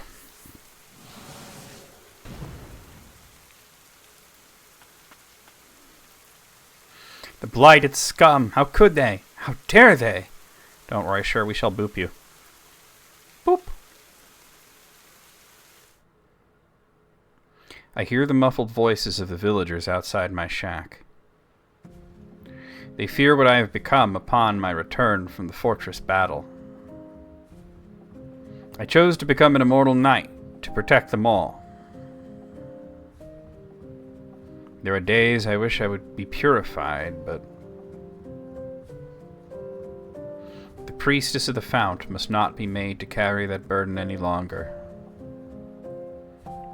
The blighted scum. How could they? How dare they? Don't worry, sure, we shall boop you. Boop. I hear the muffled voices of the villagers outside my shack. They fear what I have become upon my return from the fortress battle. I chose to become an immortal knight, to protect them all. There are days I wish I would be purified, but the priestess of the fount must not be made to carry that burden any longer.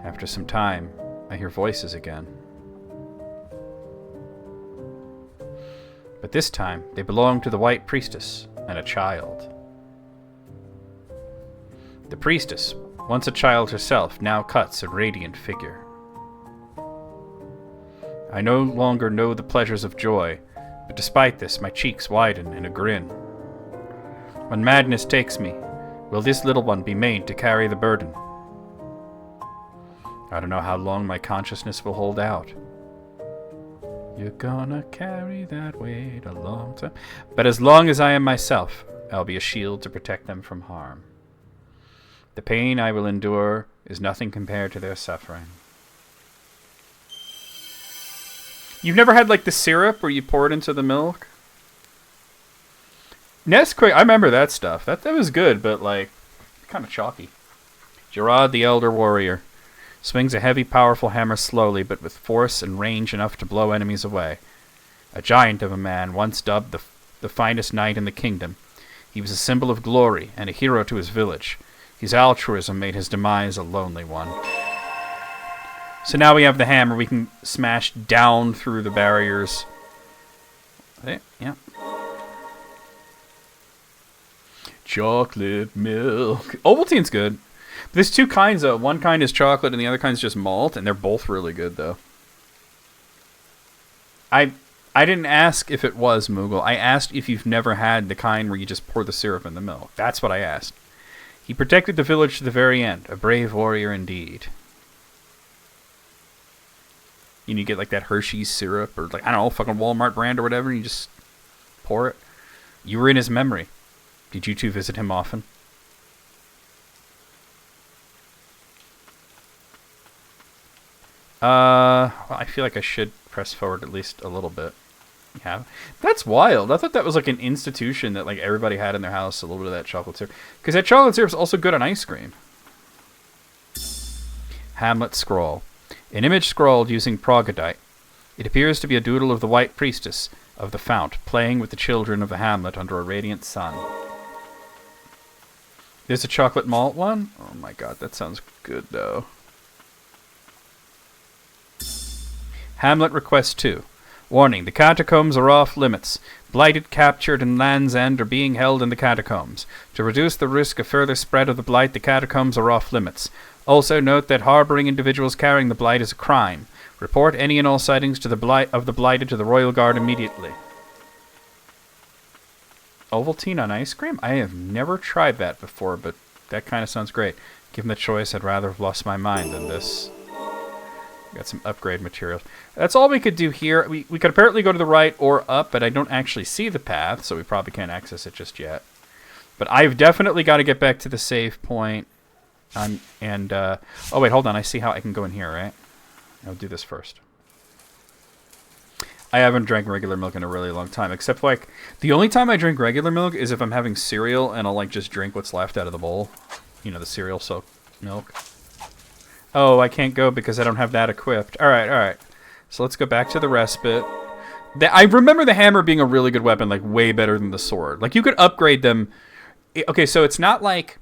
After some time, I hear voices again. But this time, they belong to the white priestess and a child. The priestess, once a child herself, now cuts a radiant figure. I no longer know the pleasures of joy, but despite this, my cheeks widen in a grin. When madness takes me, will this little one be made to carry the burden? I don't know how long my consciousness will hold out. You're gonna carry that weight a long time. But as long as I am myself, I'll be a shield to protect them from harm. The pain I will endure is nothing compared to their suffering. You've never had like the syrup where you pour it into the milk? Nesquik, I remember that stuff. That was good, but like kind of chalky. Gerard the Elder Warrior swings a heavy, powerful hammer slowly, but with force and range enough to blow enemies away. A giant of a man, once dubbed the finest knight in the kingdom. He was a symbol of glory and a hero to his village. His altruism made his demise a lonely one. So now we have the hammer. We can smash down through the barriers. Yeah. Chocolate milk. Ovaltine's good. There's two kinds, though. One kind is chocolate and the other kind is just malt, and they're both really good, though. I didn't ask if it was Moogle. I asked if you've never had the kind where you just pour the syrup in the milk. That's what I asked. He protected the village to the very end. A brave warrior indeed. You get like that Hershey's syrup, or like, I don't know, fucking Walmart brand or whatever, and you just pour it. You were in his memory. Did you two visit him often? Well, I feel like I should press forward at least a little bit. Yeah, that's wild. I thought that was like an institution that like everybody had in their house, a little bit of that chocolate syrup. Because that chocolate syrup is also good on ice cream. Hamlet scroll. An image scrawled using progodite. It appears to be a doodle of the white priestess of the fount, playing with the children of the hamlet under a radiant sun. There's a chocolate malt one? Oh my god, that sounds good though. Hamlet Request 2. Warning, the catacombs are off limits. Blighted captured in Land's End are being held in the catacombs. To reduce the risk of further spread of the blight, the catacombs are off limits. Also note that harboring individuals carrying the blight is a crime. Report any and all sightings to the blighted to the Royal Guard immediately. Ovaltine on ice cream? I have never tried that before, but that kind of sounds great. Given the choice, I'd rather have lost my mind than this. Got some upgrade materials. That's all we could do here. We could apparently go to the right or up, but I don't actually see the path, so we probably can't access it just yet. But I've definitely got to get back to the save point. Oh wait, hold on. I see how I can go in here, right? I'll do this first. I haven't drank regular milk in a really long time, except like the only time I drink regular milk is if I'm having cereal and I'll like just drink what's left out of the bowl. You know, the cereal soaked milk. Oh, I can't go because I don't have that equipped. Alright. So let's go back to the respite. I remember the hammer being a really good weapon, like way better than the sword. Like you could upgrade them. Okay, so it's not like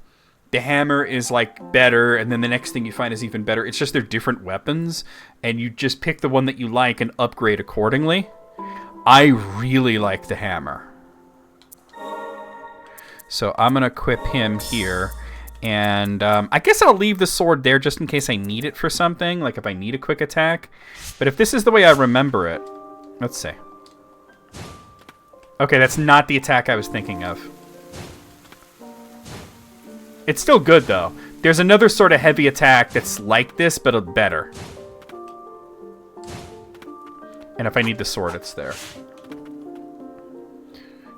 the hammer is like better and then the next thing you find is even better. It's just they're different weapons and you just pick the one that you like and upgrade accordingly. I really like the hammer. So I'm going to equip him here. And I guess I'll leave the sword there just in case I need it for something, like if I need a quick attack. But if this is the way I remember it, let's see. Okay, that's not the attack I was thinking of. It's still good, though. There's another sort of heavy attack that's like this, but better. And if I need the sword, it's there.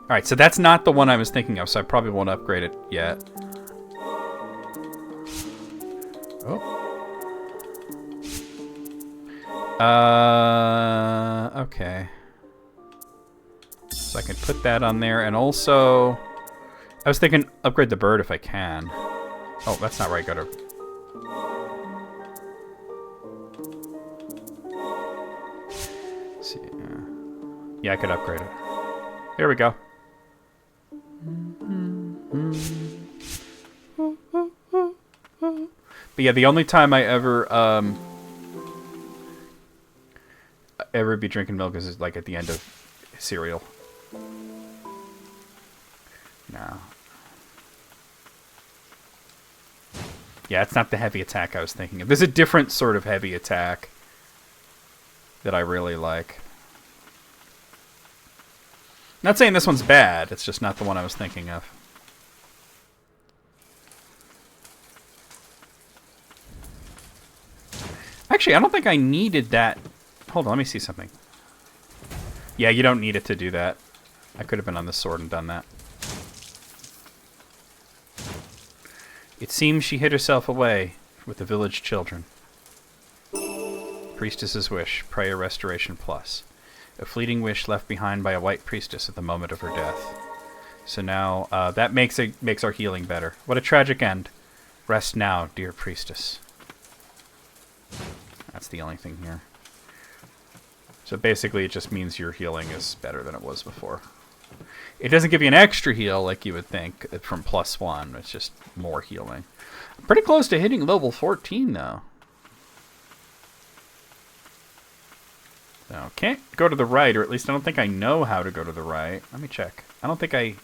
Alright, so that's not the one I was thinking of, so I probably won't upgrade it yet. Oh. Okay. So I can put that on there, and also I was thinking upgrade the bird if I can. Oh, that's not right. Gotta. Let's see. Yeah, I could upgrade it. There we go. But yeah, the only time I ever be drinking milk is like at the end of cereal. No. Yeah, it's not the heavy attack I was thinking of. There's a different sort of heavy attack that I really like. Not saying this one's bad, it's just not the one I was thinking of. Actually, I don't think I needed that. Hold on, let me see something. Yeah, you don't need it to do that. I could have been on the sword and done that. It seems she hid herself away with the village children. Priestess's wish, prayer restoration plus. A fleeting wish left behind by a white priestess at the moment of her death. So now, that makes our healing better. What a tragic end. Rest now, dear priestess. That's the only thing here. So basically it just means your healing is better than it was before. It doesn't give you an extra heal like you would think from +1. It's just more healing. I'm pretty close to hitting level 14 though. Okay, go to the right, or at least I don't think I know how to go to the right. Let me check. I don't think I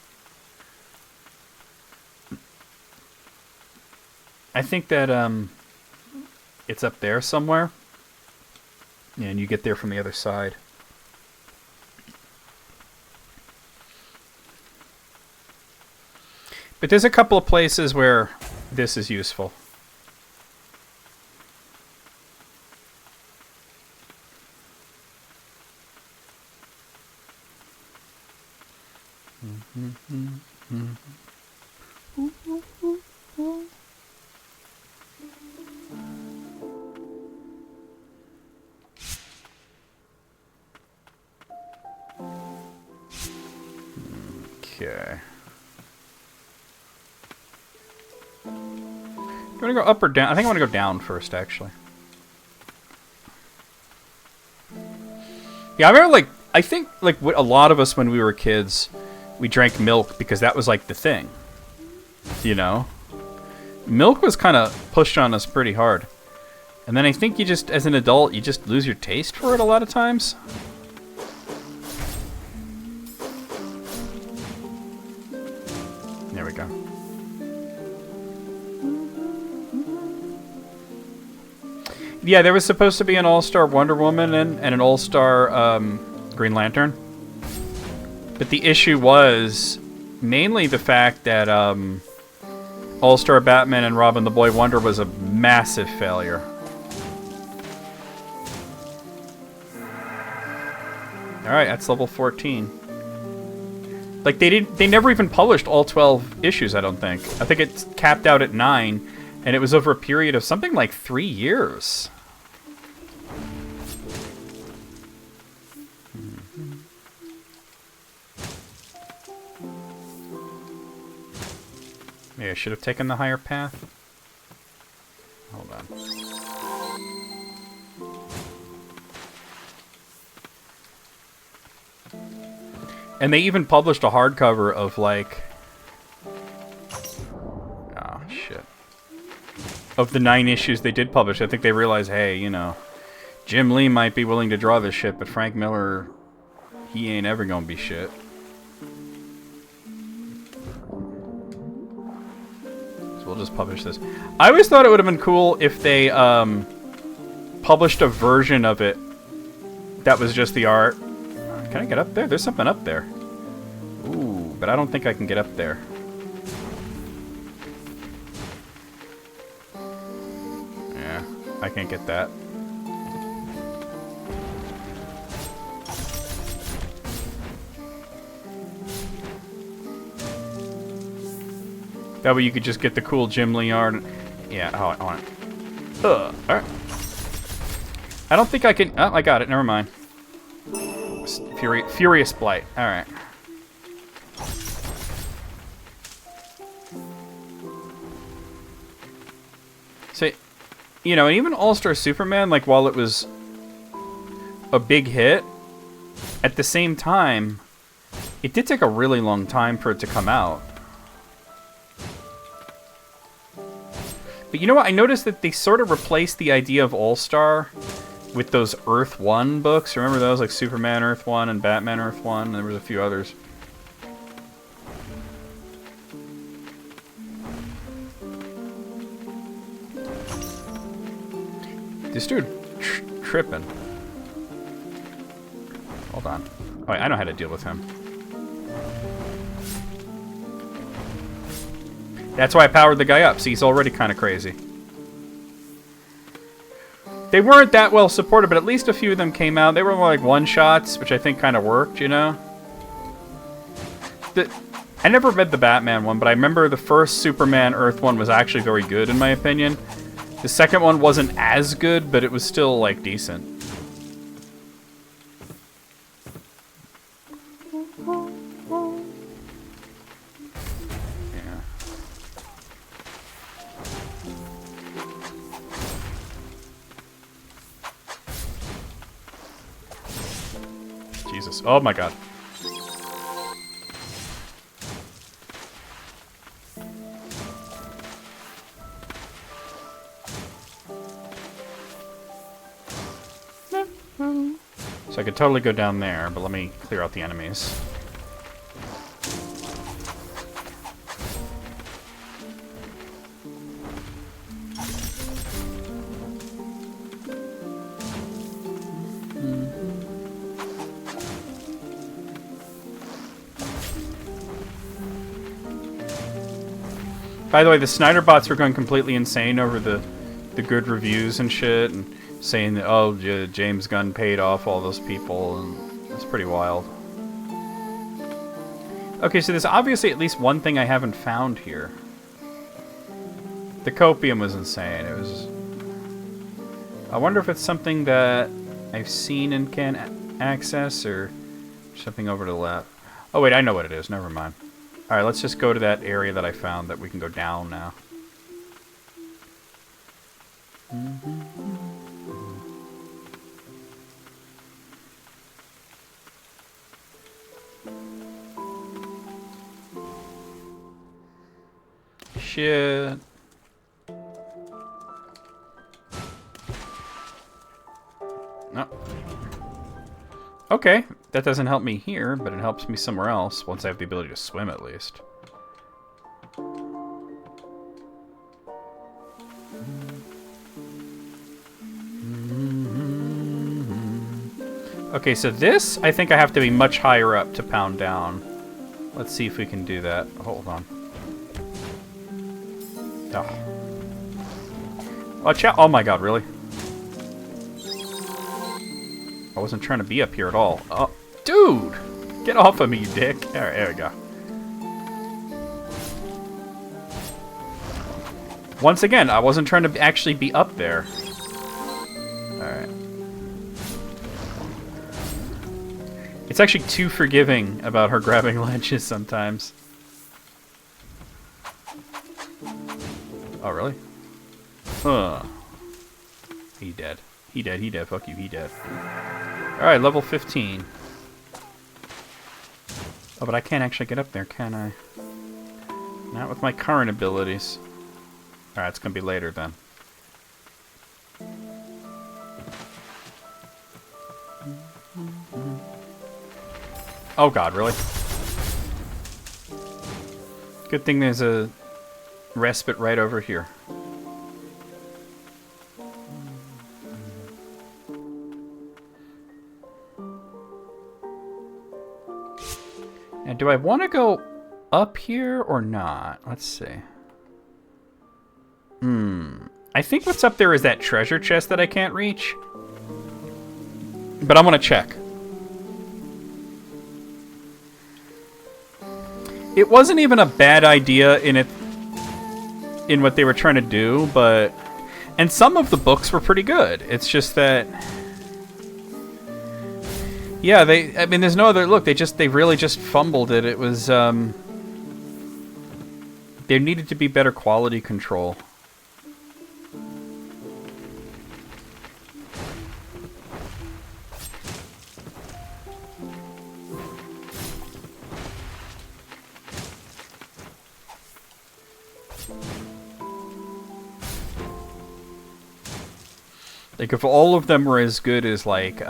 think that it's up there somewhere. And you get there from the other side. But there's a couple of places where this is useful. Okay. Do you want to go up or down? I think I want to go down first, actually. Yeah, I remember, like, I think, like, a lot of us when we were kids, we drank milk because that was, like, the thing. You know? Milk was kind of pushed on us pretty hard. And then I think you just, as an adult, you just lose your taste for it a lot of times. There we go. Yeah, there was supposed to be an All-Star Wonder Woman and an All-Star Green Lantern. But the issue was mainly the fact that All-Star Batman and Robin the Boy Wonder was a massive failure. Alright, that's level 14. Like, they never even published all 12 issues, I don't think. I think it's capped out at 9, and it was over a period of something like 3 years. Maybe I should have taken the higher path. Hold on. And they even published a hardcover of, like... Oh, shit. Of the 9 issues they did publish, I think they realized, hey, you know, Jim Lee might be willing to draw this shit, but Frank Miller, he ain't ever gonna be shit. So we'll just publish this. I always thought it would have been cool if they published a version of it that was just the art. Can I get up there? There's something up there. Ooh, but I don't think I can get up there. Yeah, I can't get that. That way you could just get the cool Jim Lee art. Yeah, I want it. Alright. I don't think I can... Oh, I got it. Never mind. Furious Blight. Alright. So, you know, even All-Star Superman, like, while it was a big hit, at the same time, it did take a really long time for it to come out. But you know what? I noticed that they sort of replaced the idea of All-Star with those Earth 1 books. Remember those? Like Superman Earth 1 and Batman Earth 1. And there was a few others. This dude tripping. Hold on. Oh, wait, I know how to deal with him. That's why I powered the guy up. See, he's already kind of crazy. They weren't that well supported, but at least a few of them came out. They were more like one-shots, which I think kind of worked, you know? I never read the Batman one, but I remember the first Superman Earth one was actually very good, in my opinion. The second one wasn't as good, but it was still, like, decent. Jesus. Oh my god. So I could totally go down there, but let me clear out the enemies. By the way, the Snyder bots were going completely insane over the good reviews and shit, and saying that, oh, James Gunn paid off all those people, and it's pretty wild. Okay, so there's obviously at least one thing I haven't found here. The copium was insane. It was... I wonder if it's something that I've seen and can access, or something over to the left. Oh wait, I know what it is. Never mind. Alright, let's just go to that area that I found that we can go down now. Shit. No. Okay, that doesn't help me here, but it helps me somewhere else, once I have the ability to swim at least. Okay, so this, I think I have to be much higher up to pound down. Let's see if we can do that. Hold on. Oh. Watch out. Oh my god, really? I wasn't trying to be up here at all. Oh, dude! Get off of me, you dick. Alright, there we go. Once again, I wasn't trying to actually be up there. Alright. It's actually too forgiving about her grabbing ledges sometimes. Oh, really? Huh. He dead. He dead, he dead. Fuck you, he dead. Alright, level 15. Oh, but I can't actually get up there, can I? Not with my current abilities. Alright, it's gonna be later then. Oh god, really? Good thing there's a respite right over here. Now, do I want to go up here or not? Let's see. I think what's up there is that treasure chest that I can't reach. But I'm going to check. It wasn't even a bad idea in what they were trying to do, but... And some of the books were pretty good. It's just that... Yeah, I mean, there's no other... Look, they really just fumbled it. It was, there needed to be better quality control. Like, if all of them were as good as, like,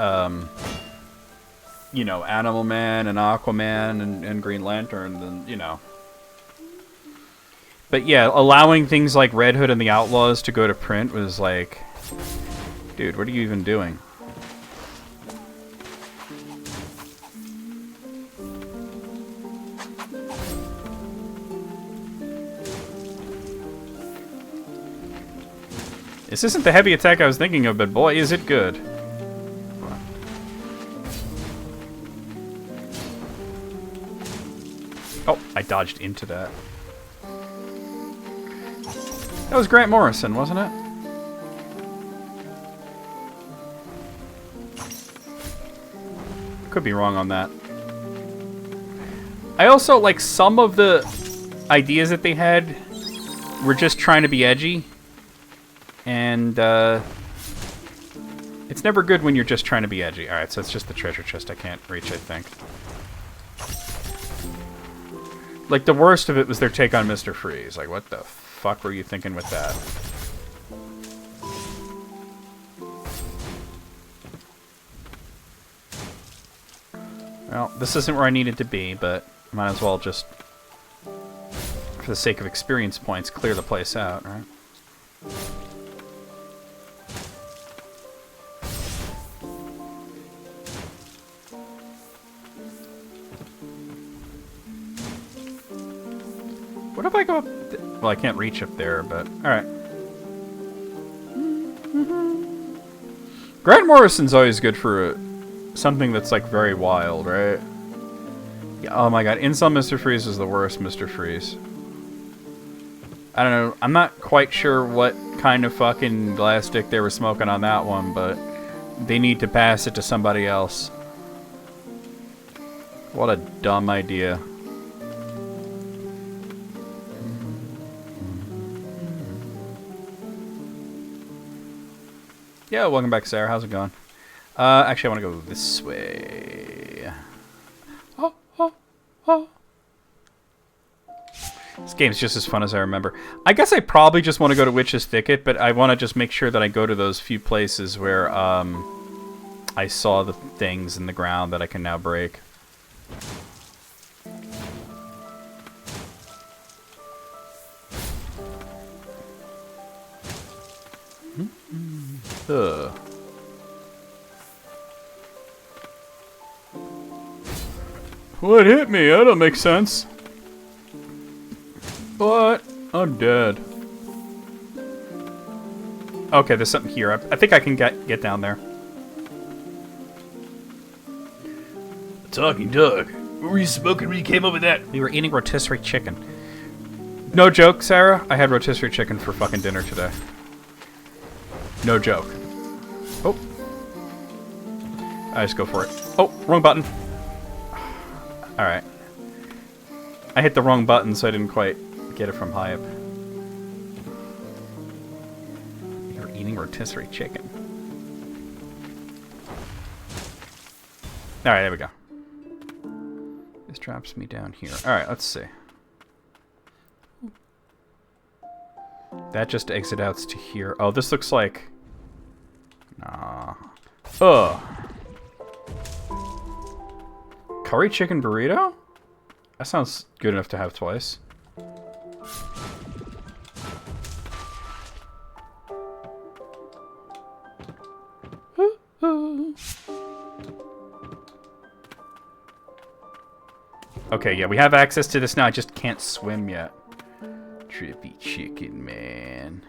you know, Animal Man and Aquaman and Green Lantern, then, you know. But yeah, allowing things like Red Hood and the Outlaws to go to print was like... Dude, what are you even doing? This isn't the heavy attack I was thinking of, but boy, is it good. Oh, I dodged into that. That was Grant Morrison, wasn't it? Could be wrong on that. I also, like, some of the ideas that they had were just trying to be edgy. And, it's never good when you're just trying to be edgy. Alright, so it's just the treasure chest I can't reach, I think. Like, the worst of it was their take on Mr. Freeze. Like, what the fuck were you thinking with that? Well, this isn't where I needed to be, but might as well just, for the sake of experience points, clear the place out, right? What if I go up... Well, I can't reach up there, but... Alright. Grant Morrison's always good for something that's, like, very wild, right? Yeah, oh my god, Incel Mr. Freeze is the worst Mr. Freeze. I don't know, I'm not quite sure what kind of fucking glass stick they were smoking on that one, but they need to pass it to somebody else. What a dumb idea. Yeah, welcome back, Sarah. How's it going? Actually, I want to go this way. Oh, oh, oh. This game's just as fun as I remember. I guess I probably just want to go to Witch's Thicket, but I want to just make sure that I go to those few places where I saw the things in the ground that I can now break. Ugh. What hit me? That don't make sense. What? I'm dead. Okay, there's something here. I think I can get down there. Talking dog. What were you smoking when you came up with that? We were eating rotisserie chicken. No joke, Sarah. I had rotisserie chicken for fucking dinner today. No joke. Oh. I just go for it. Oh, wrong button. Alright. I hit the wrong button, so I didn't quite get it from high up. You're eating rotisserie chicken. Alright, there we go. This drops me down here. Alright, let's see. That just exit outs to here. Oh, this looks like... Nah. Ugh. Curry chicken burrito? That sounds good enough to have twice. Okay, yeah, we have access to this now. I just can't swim yet. Trippy chicken, man.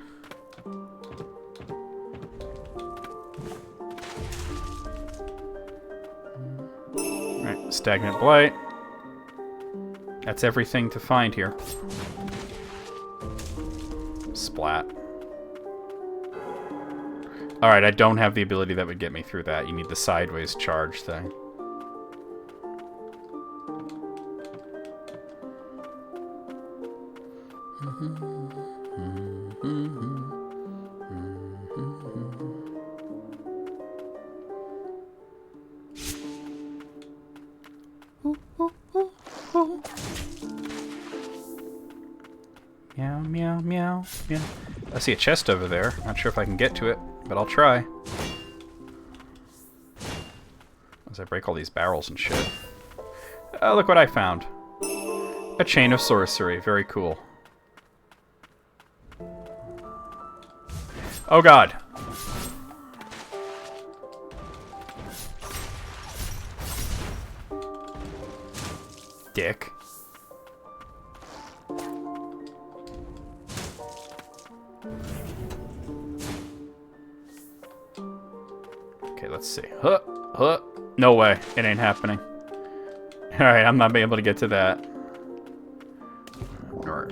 Alright, stagnant blight. That's everything to find here. Splat. Alright, I don't have the ability that would get me through that. You need the sideways charge thing. Meow, meow, meow, meow. I see a chest over there. Not sure if I can get to it, but I'll try. As I break all these barrels and shit. Oh, look what I found. A chain of sorcery. Very cool. Oh god. Dick. Okay, let's see. Huh, huh. No way. It ain't happening. Alright, I'm not being able to get to that. Alright.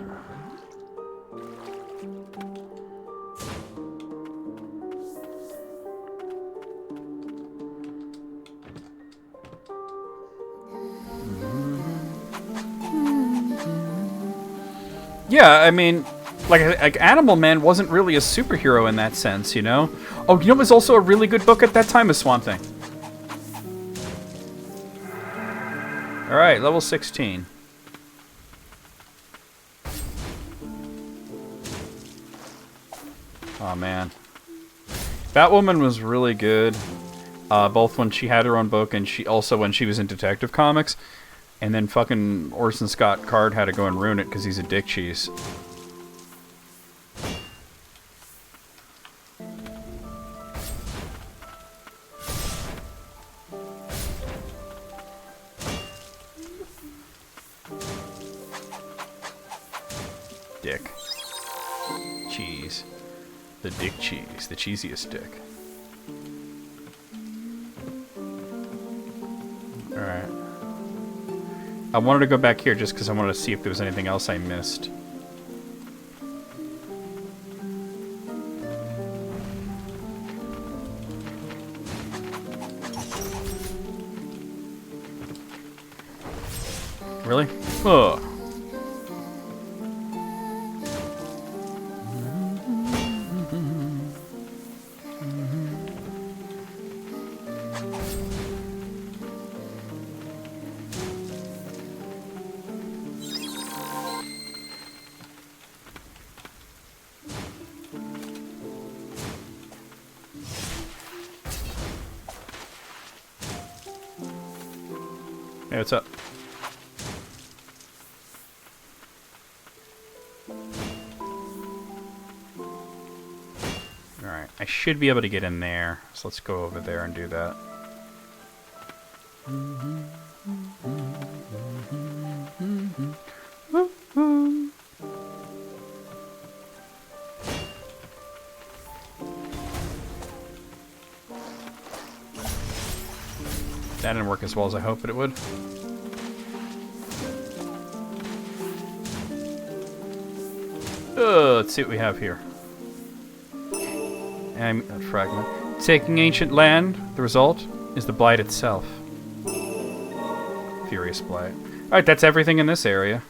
Yeah, I mean, like Animal Man wasn't really a superhero in that sense, you know? Oh, you know what was also a really good book at that time? Was Swamp Thing. Alright, level 16. Oh, man. Batwoman was really good, both when she had her own book and also when she was in Detective Comics. And then fucking Orson Scott Card had to go and ruin it because he's a dick cheese. Dick. Cheese. The dick cheese. The cheesiest dick. Alright. I wanted to go back here just because I wanted to see if there was anything else I missed. Really? Ugh. Hey, what's up? Alright, I should be able to get in there. So let's go over there and do that. That didn't work as well as I hoped it would. Let's see what we have here. A fragment. Taking ancient land, the result is the blight itself. Furious blight. Alright, that's everything in this area.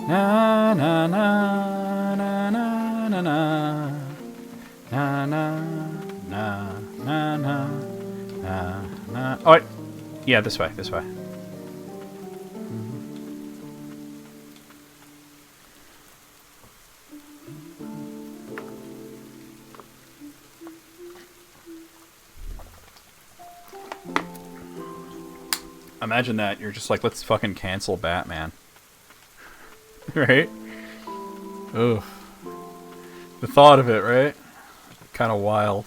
Na na na na na na na na na na na na na. Oh, wait. Yeah, this way, this way. Imagine that. You're just like, let's fucking cancel Batman. Right? Ugh. The thought of it, right? Kind of wild.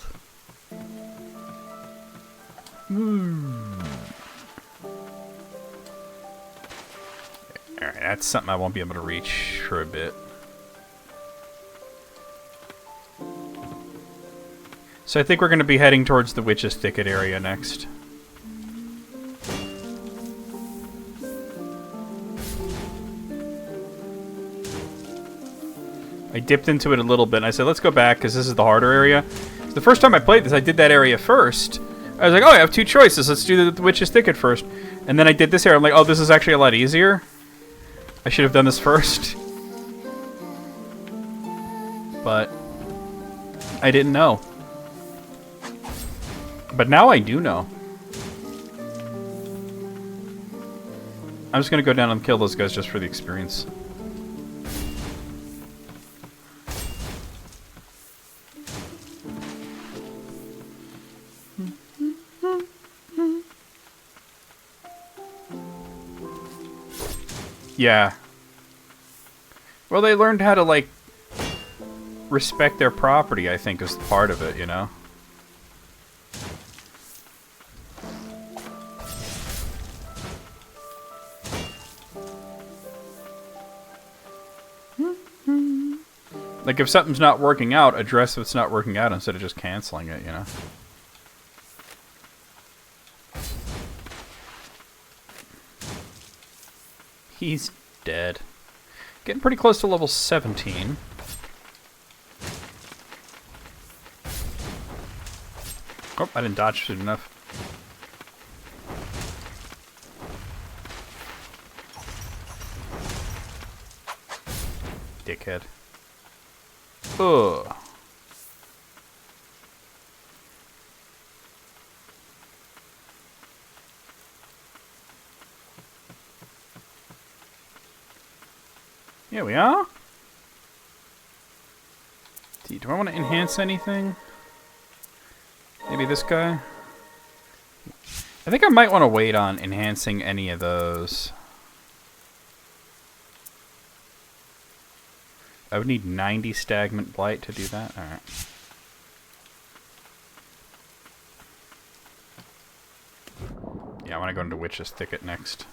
Alright, that's something I won't be able to reach for a bit. So I think we're going to be heading towards the Witch's Thicket area next. I dipped into it a little bit, and I said, let's go back, because this is the harder area. The first time I played this, I did that area first. I was like, oh, I have two choices. Let's do the Witch's Thicket first. And then I did this area. I'm like, oh, this is actually a lot easier. I should have done this first. But I didn't know. But now I do know. I'm just going to go down and kill those guys just for the experience. Yeah. Well, they learned how to, like, respect their property, I think, is part of it, you know? Like, if something's not working out, address if it's not working out instead of just canceling it, you know? He's dead. Getting pretty close to level 17. Oh, I didn't dodge soon enough. Dickhead. Ugh. Here we are. Do I want to enhance anything? Maybe this guy? I think I might want to wait on enhancing any of those. I would need 90 stagnant blight to do that. Alright. Yeah, I want to go into Witch's Thicket next.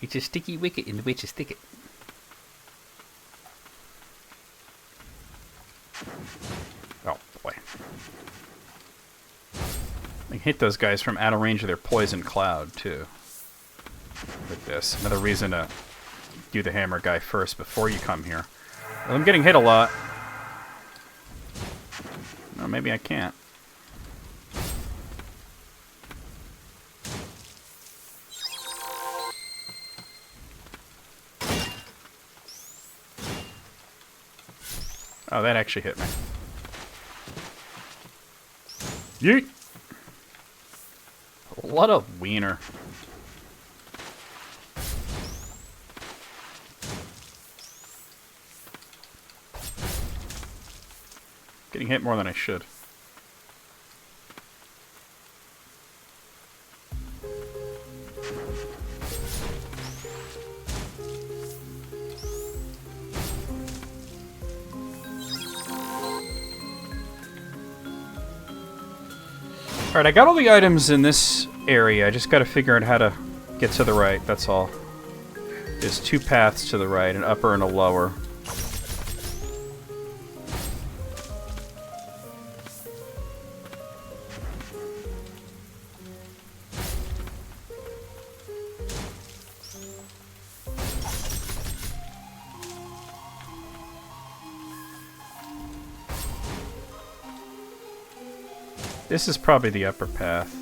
It's a sticky wicket in the Witch's Thicket. Oh, boy. I can hit those guys from out of range of their poison cloud, too. With this. Another reason to do the hammer guy first before you come here. Well, I'm getting hit a lot. No, maybe I can't. Oh, that actually hit me. Yeet! What a wiener. Getting hit more than I should. Alright, I got all the items in this area. I just gotta figure out how to get to the right, that's all. There's 2 paths to the right, an upper and a lower. This is probably the upper path.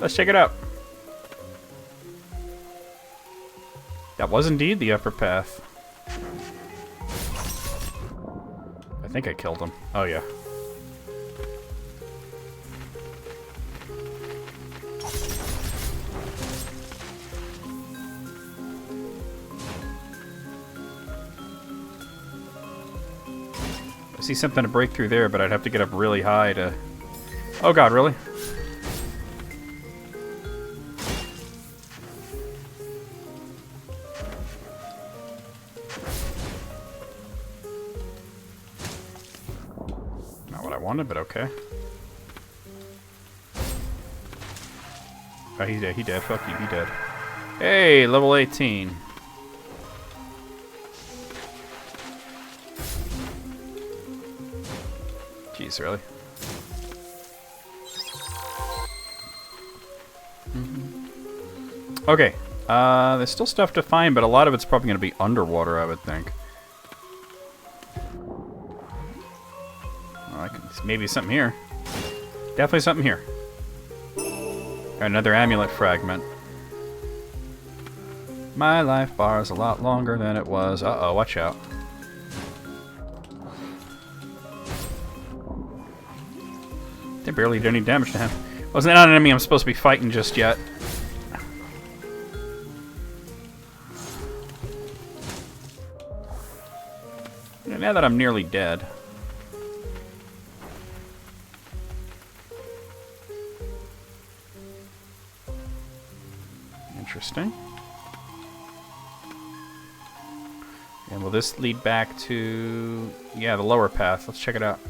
Let's check it out. That was indeed the upper path. I think I killed him. Oh, yeah. I see something to break through there, but I'd have to get up really high to... Oh god, really? Not what I wanted, but okay. Oh, he's dead, he dead. Fuck you, he dead. Hey, level 18. Jeez, really? Okay, there's still stuff to find, but a lot of it's probably going to be underwater, I would think. Oh, maybe something here. Definitely something here. Another amulet fragment. My life bar is a lot longer than it was. Uh-oh, watch out. They barely did any damage to him. Wasn't that an enemy I'm supposed to be fighting just yet? Now that I'm nearly dead. Interesting. And will this lead back to... Yeah, the lower path. Let's check it out.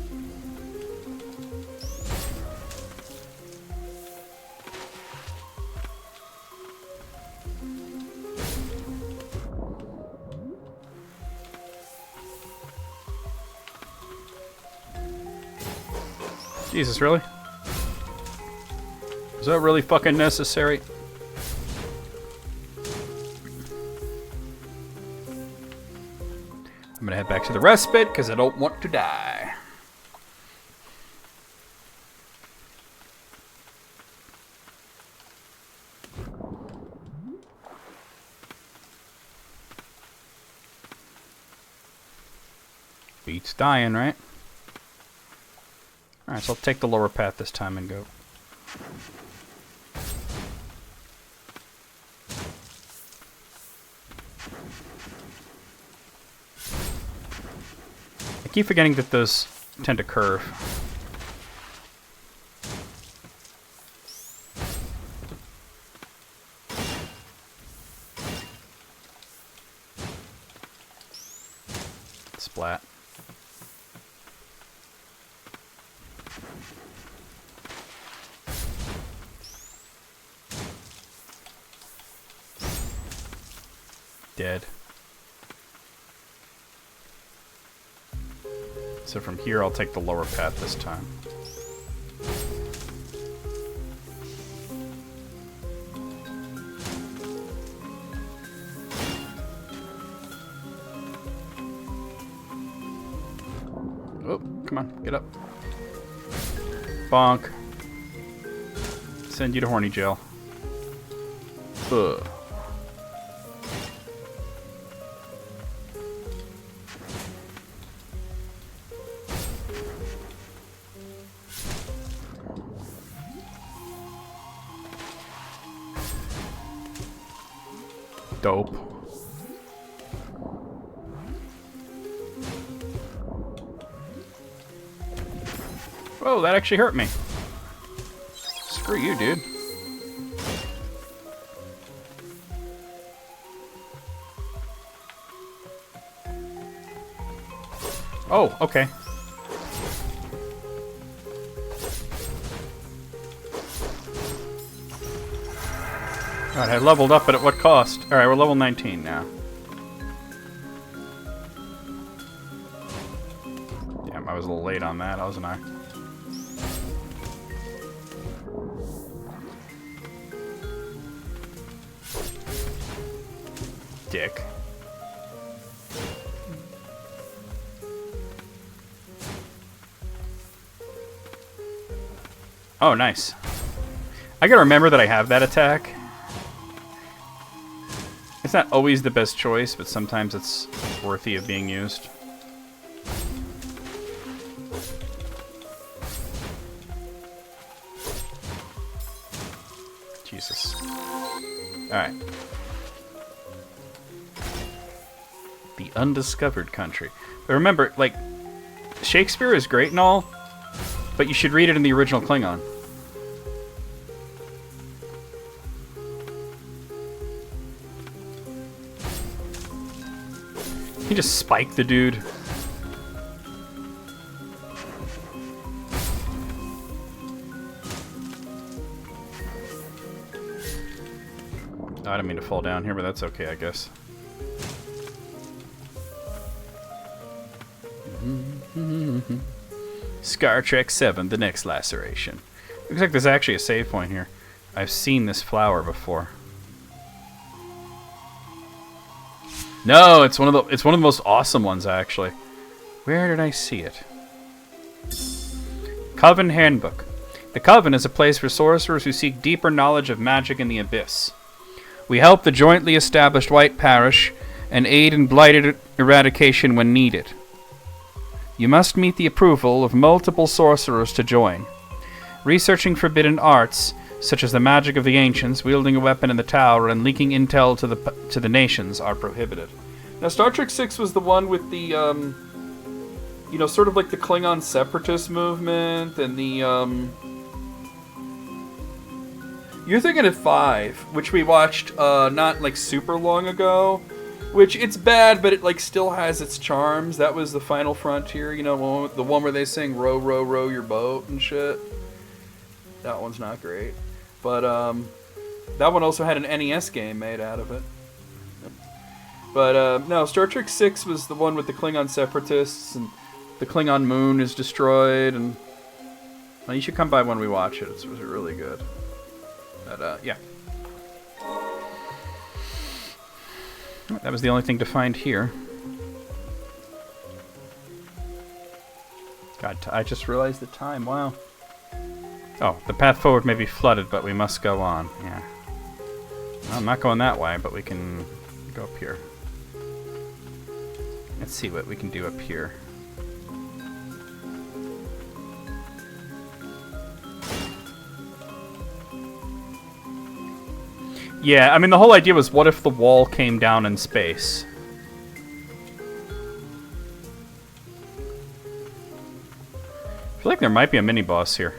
Jesus, really? Is that really fucking necessary? I'm gonna head back to the respite because I don't want to die. Beats dying, right? Alright, so I'll take the lower path this time and go. I keep forgetting that those tend to curve. Splat. Dead. So from here, I'll take the lower path this time. Oh, come on, get up. Bonk. Send you to horny jail. Ugh. Dope. Whoa, that actually hurt me. Screw you, dude. Oh, okay. Alright, I leveled up, but at what cost? Alright, we're level 19 now. Damn, I was a little late on that, wasn't I? Dick. Oh, nice. I gotta remember that I have that attack. It's not always the best choice, but sometimes it's worthy of being used. Jesus. Alright. The undiscovered country. But remember, like, Shakespeare is great and all, but you should read it in the original Klingon. He just spiked the dude. Oh, I didn't mean to fall down here, but that's okay, I guess. Star Trek 7, the next laceration. Looks like there's actually a save point here. I've seen this flower before. No, it's one of the most awesome ones actually. Where did I see it? Coven Handbook. The Coven is a place for sorcerers who seek deeper knowledge of magic in the abyss. We help the jointly established White Parish and aid in blighted eradication when needed. You must meet the approval of multiple sorcerers to join. Researching forbidden arts, such as the magic of the ancients, wielding a weapon in the tower, and leaking intel to the nations are prohibited. Now, Star Trek 6 was the one with the, you know, sort of like the Klingon separatist movement, and the, You're thinking of 5, which we watched, not, like, super long ago, which, it's bad, but it, like, still has its charms. That was the Final Frontier, you know, the one where they sing, row, row, row your boat and shit. That one's not great. But, that one also had an NES game made out of it. Yep. But, no, Star Trek 6 was the one with the Klingon separatists, and the Klingon moon is destroyed, and... Well, you should come by when we watch it. It's really good. But, yeah. That was the only thing to find here. God, I just realized the time. Wow. Oh, the path forward may be flooded, but we must go on. Yeah. Well, I'm not going that way, but we can go up here. Let's see what we can do up here. Yeah, I mean, the whole idea was, what if the wall came down in space? I feel like there might be a mini-boss here.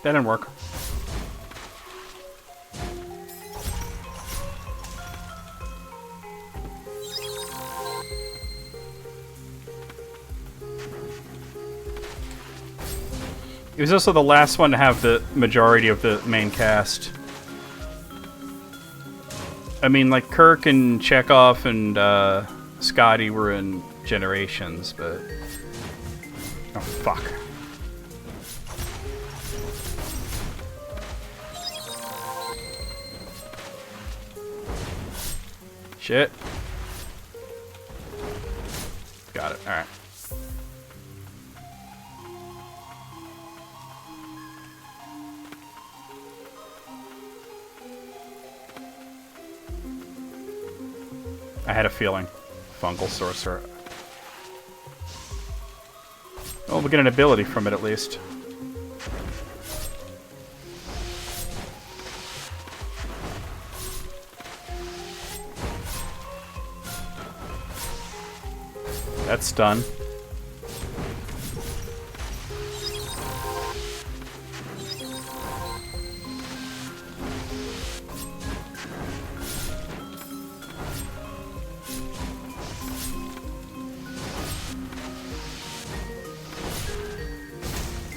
That didn't work. It was also the last one to have the majority of the main cast. I mean, like, Kirk and Chekhov and Scotty were in Generations, but... Oh, fuck. Shit. Got it. Alright. I had a feeling. Fungal sorcerer. Oh, we'll get an ability from it at least. That's done.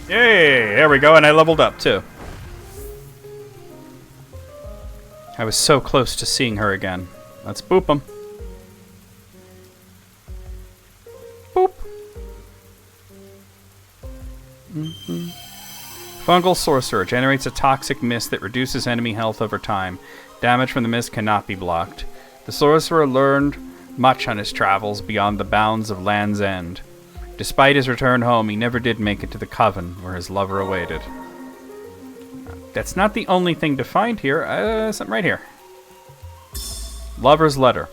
Yay! There we go, and I leveled up too. I was so close to seeing her again. Let's boop them. Boop. Fungal Sorcerer generates a toxic mist that reduces enemy health over time. Damage from the mist cannot be blocked. The sorcerer learned much on his travels beyond the bounds of Land's End. Despite his return home, he never did make it to the Coven, where his lover awaited. That's not the only thing to find here. Something right here. Lover's Letter.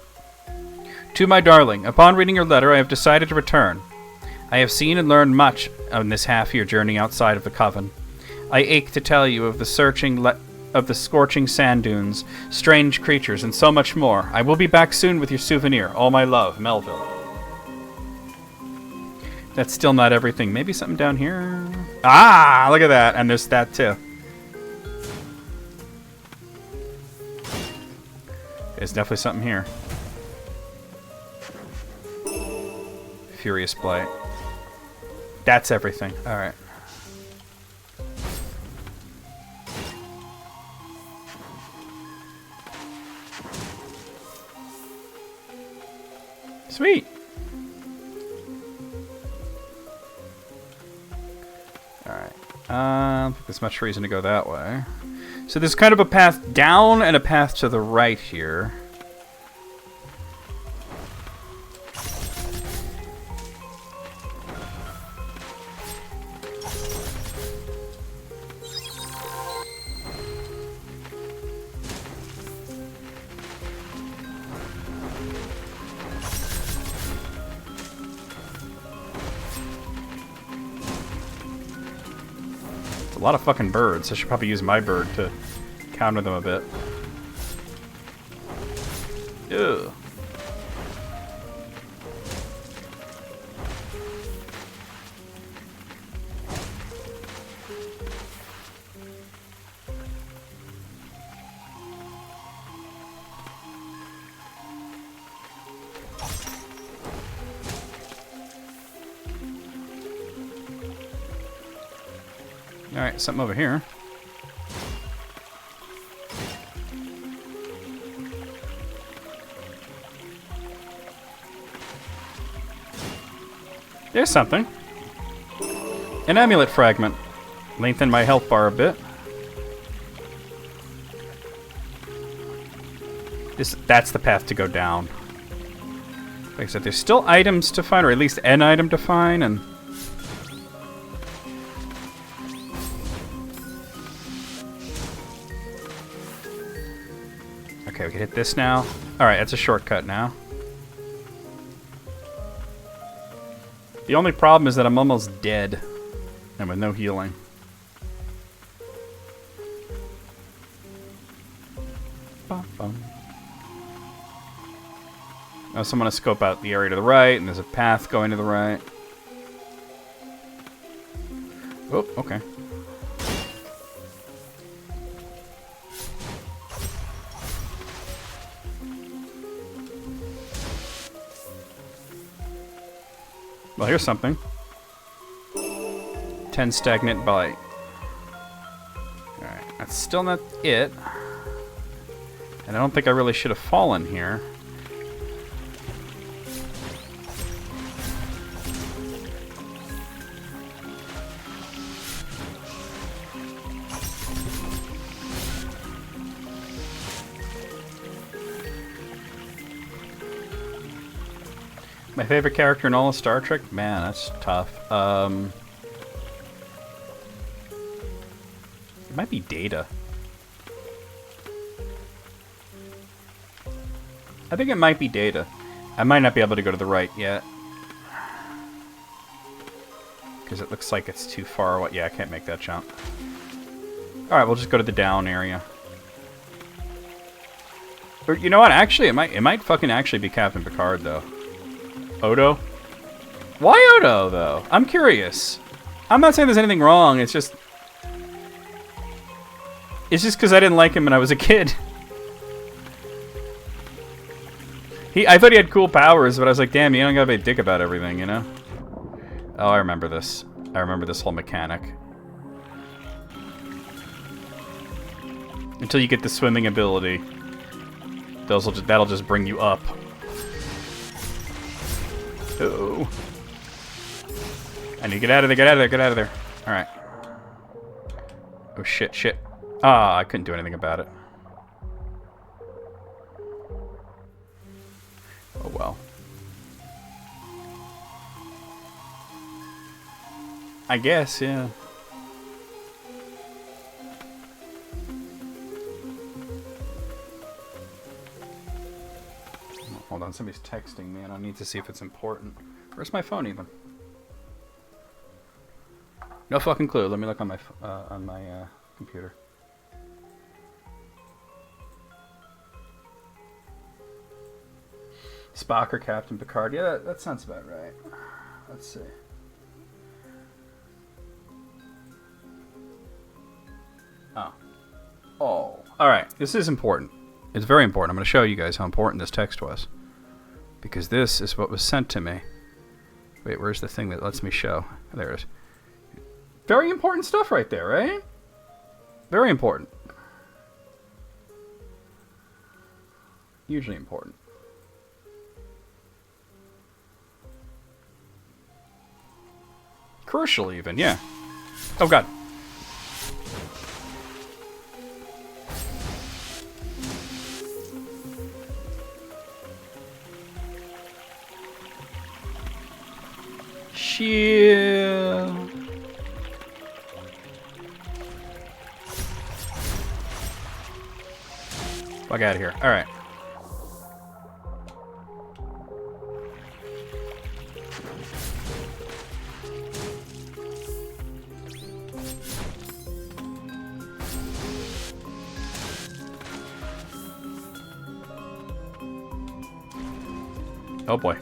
To my darling, upon reading your letter, I have decided to return. I have seen and learned much on this half-year journey outside of the Coven. I ache to tell you of the scorching sand dunes, strange creatures, and so much more. I will be back soon with your souvenir. All my love, Melville. That's still not everything. Maybe something down here? Ah, look at that. And there's that too. There's definitely something here. Furious Blight. That's everything. Alright. Sweet. Alright. I don't think there's much reason to go that way. So there's kind of a path down and a path to the right here. A lot of fucking birds. I should probably use my bird to counter them a bit. Ew. Alright, something over here. There's something. An amulet fragment. Lengthen my health bar a bit. That's the path to go down. Like I said, there's still items to find, or at least an item to find, and... Okay, we can hit this now. Alright, that's a shortcut now. The only problem is that I'm almost dead. And with no healing. Bum. Now so I'm going to scope out the area to the right, and there's a path going to the right. Oh, okay. Well, here's something. 10 stagnant bite. Alright, that's still not it. And I don't think I really should have fallen here. My favorite character in all of Star Trek? Man, that's tough. It might be Data. I think it might be Data. I might not be able to go to the right yet. Because it looks like it's too far away. Yeah, I can't make that jump. Alright, we'll just go to the down area. Or, you know what? Actually, it might fucking actually be Captain Picard, though. Odo? Why Odo, though? I'm curious. I'm not saying there's anything wrong. It's just because I didn't like him when I was a kid. I thought he had cool powers, but I was like, damn, you don't gotta be a dick about everything, you know? Oh, I remember this. I remember this whole mechanic. Until you get the swimming ability. That'll just bring you up. Uh-oh. I need to get out of there, get out of there, get out of there. Alright. Oh, shit, shit. Ah, I couldn't do anything about it. Oh, well. I guess, yeah. Hold on, somebody's texting me and I need to see if it's important. Where's my phone even? No fucking clue. Let me look on my computer. Spock or Captain Picard? Yeah, that sounds about right. Let's see. Oh. Oh. Alright, this is important. It's very important. I'm going to show you guys how important this text was. Because this is what was sent to me. Wait, where's the thing that lets me show? There it is. Very important stuff right there, right? Very important. Hugely important. Crucial even, yeah. Oh god. Chill. Fuck out of here. Alright. Oh boy.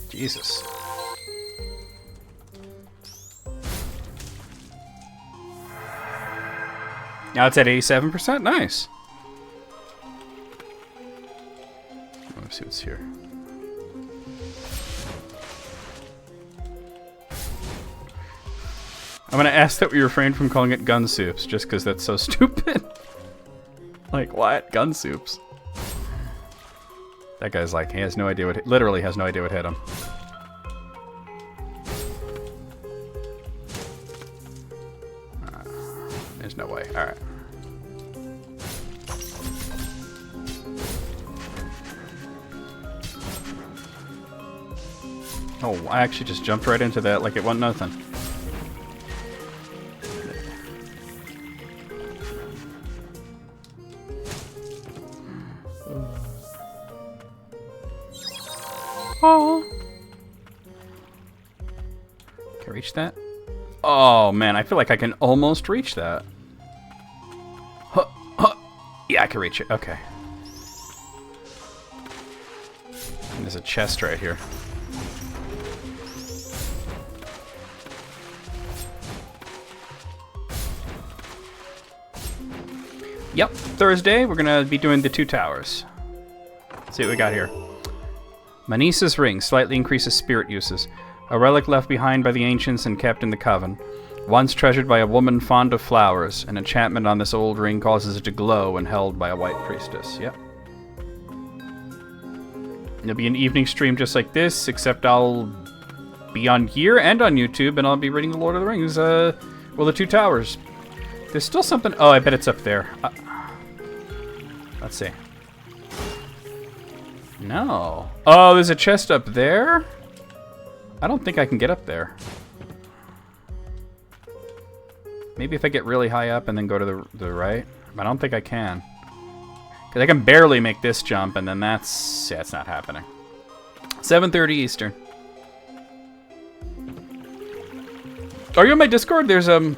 Jesus. Now it's at 87%? Nice. Let me see what's here. I'm gonna ask that we refrain from calling it gun soups, just because that's so stupid. Like, what? Gun soups? That guy's like, he has no idea what... Literally has no idea what hit him. There's no way. Alright. Oh, I actually just jumped right into that like it wasn't nothing. Oh. Can I reach that? Oh man, I feel like I can almost reach that. Huh, huh. Yeah, I can reach it. Okay. And there's a chest right here. Yep, Thursday we're gonna be doing the 2 towers. Let's see what we got here. Manisa's ring slightly increases spirit uses. A relic left behind by the ancients and kept in the coven. Once treasured by a woman fond of flowers. An enchantment on this old ring causes it to glow when held by a white priestess. Yep. There'll be an evening stream just like this, except I'll be on here and on YouTube, and I'll be reading The Lord of the Rings. Well, the 2 towers. There's still something... Oh, I bet it's up there. Let's see. No. Oh, there's a chest up there? I don't think I can get up there. Maybe if I get really high up and then go to the right. I don't think I can. Because I can barely make this jump, and then that's... Yeah, it's not happening. 7:30 Eastern. Are you on my Discord? There's a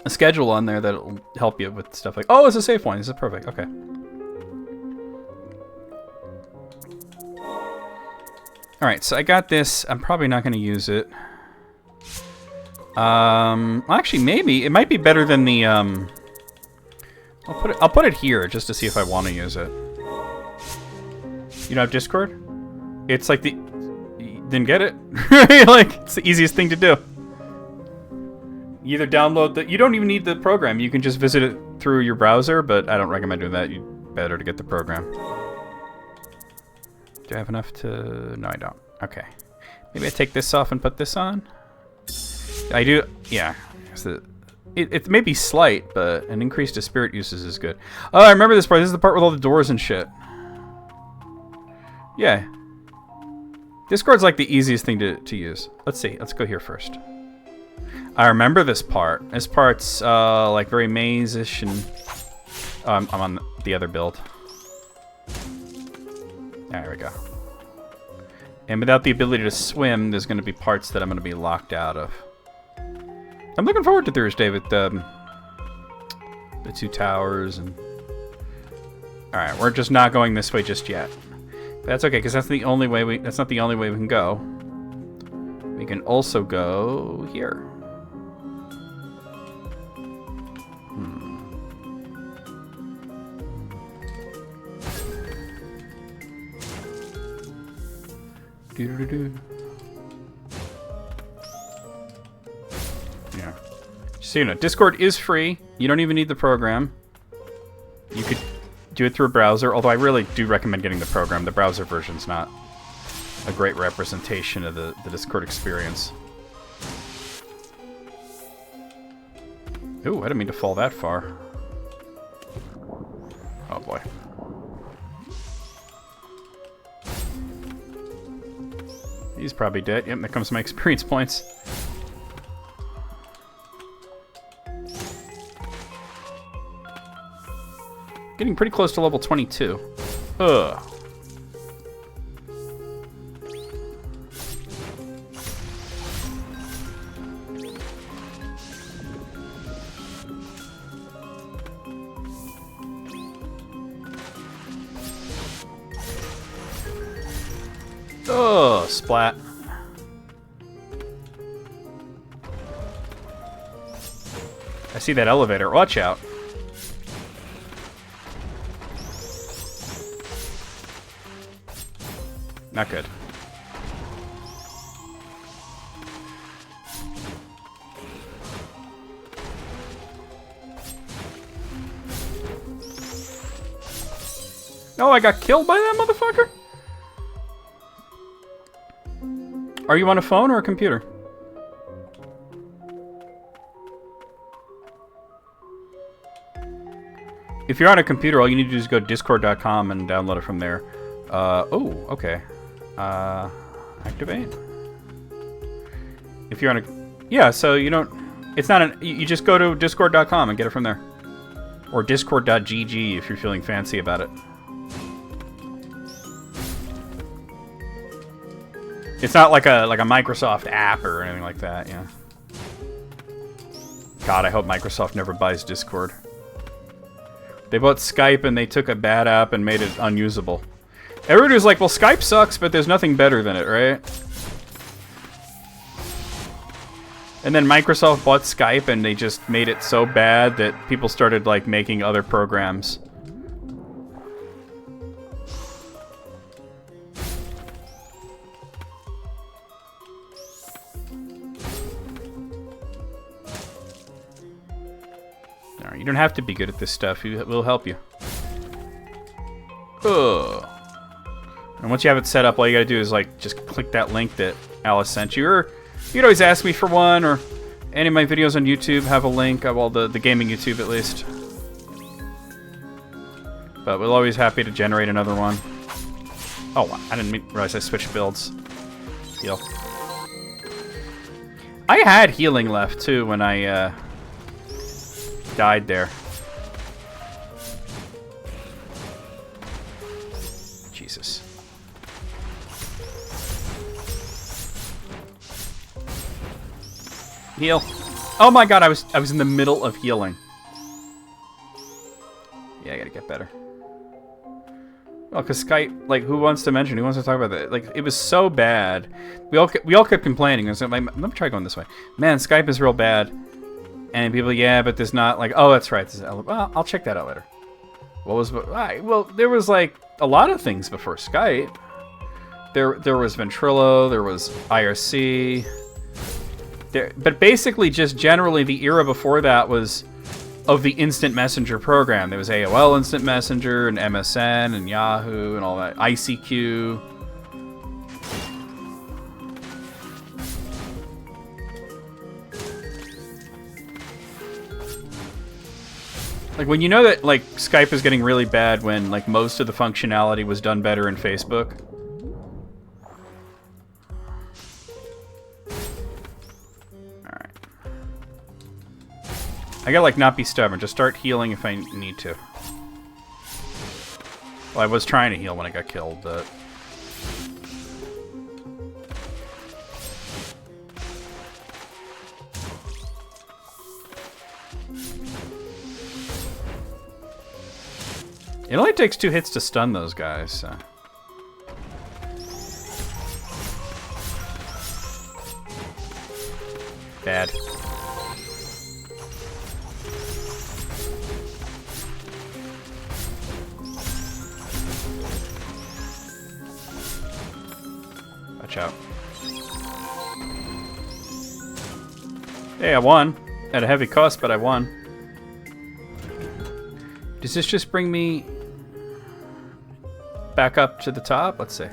schedule on there that'll help you with stuff like... Oh, it's a safe one. This is perfect. Okay. Alright, so I got this. I'm probably not going to use it. Actually, maybe. It might be better than the... I'll put it here just to see if I want to use it. You don't have Discord? It's like the... You didn't get it? Like, it's the easiest thing to do. You either download the... You don't even need the program. You can just visit it through your browser, but I don't recommend doing that. Better to get the program. Do I have enough to... No, I don't. Okay. Maybe I take this off and put this on? I do... Yeah. It may be slight, but an increase to spirit uses is good. Oh, I remember this part. This is the part with all the doors and shit. Yeah. Discord's like the easiest thing to use. Let's see. Let's go here first. I remember this part. This part's like very maze-ish, and I'm on the other build. There we go. And without the ability to swim, there's going to be parts that I'm going to be locked out of. I'm looking forward to Thursday with the 2 towers and... Alright, we're just not going this way just yet. But that's okay, because that's the only way that's not the only way we can go. We can also go here. Yeah. So you know, Discord is free. You don't even need the program. You could do it through a browser, although I really do recommend getting the program. The browser version's not a great representation of the Discord experience. Ooh, I didn't mean to fall that far. Oh boy. He's probably dead. Yep, there comes my experience points. Getting pretty close to level 22. Ugh. Oh, splat. I see that elevator. Watch out. Not good. Oh, I got killed by that motherfucker? Are you on a phone or a computer? If you're on a computer, all you need to do is go to discord.com and download it from there. Oh, okay. Activate? If you're on a... Yeah, so you don't... It's not an... You just go to discord.com and get it from there. Or discord.gg if you're feeling fancy about it. It's not like a Microsoft app or anything like that, yeah. God, I hope Microsoft never buys Discord. They bought Skype and they took a bad app and made it unusable. Everybody was like, well, Skype sucks, but there's nothing better than it, right? And then Microsoft bought Skype and they just made it so bad that people started, like, making other programs. You don't have to be good at this stuff. We'll help you. Ugh. And once you have it set up, all you gotta do is like just click that link that Alice sent you. Or you'd always ask me for one, or any of my videos on YouTube have a link. Well, the gaming YouTube at least. But we're always happy to generate another one. Oh, I didn't realize I switched builds. Heal. I had healing left too when I died there. Jesus. Heal. Oh my god, I was in the middle of healing. Yeah, I gotta get better. Well, because Skype, like, who wants to talk about that? Like, it was so bad. We all kept complaining. So let me try going this way. Man, Skype is real bad. And people, yeah, but there's not, like, oh, that's right. Well, I'll check that out later. Well, there was, like, a lot of things before Skype. There was Ventrilo, there was IRC. But basically, just generally, the era before that was of the instant messenger program. There was AOL Instant Messenger and MSN and Yahoo and all that. ICQ. Like, when you know that, like, Skype is getting really bad when, like, most of the functionality was done better in Facebook. I gotta, like, not be stubborn. Just start healing if I need to. Well, I was trying to heal when I got killed, but... It only takes 2 hits to stun those guys, so... Bad. Watch out. Hey, I won. At a heavy cost, but I won. Does this just bring me back up to the top? Let's see.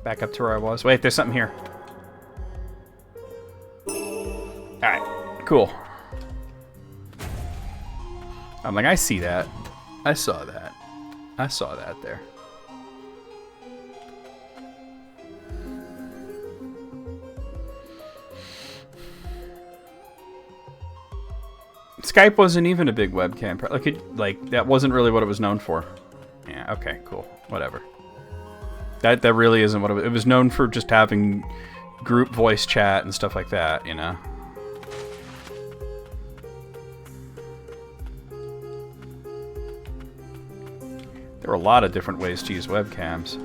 Back up to where I was. Wait, there's something here. Alright, cool. I'm like, I see that. I saw that. I saw that there. Skype wasn't even a big webcam. Like that wasn't really what it was known for. Yeah, okay, cool. Whatever. That really isn't what it was known for, just having group voice chat and stuff like that, you know? There were a lot of different ways to use webcams.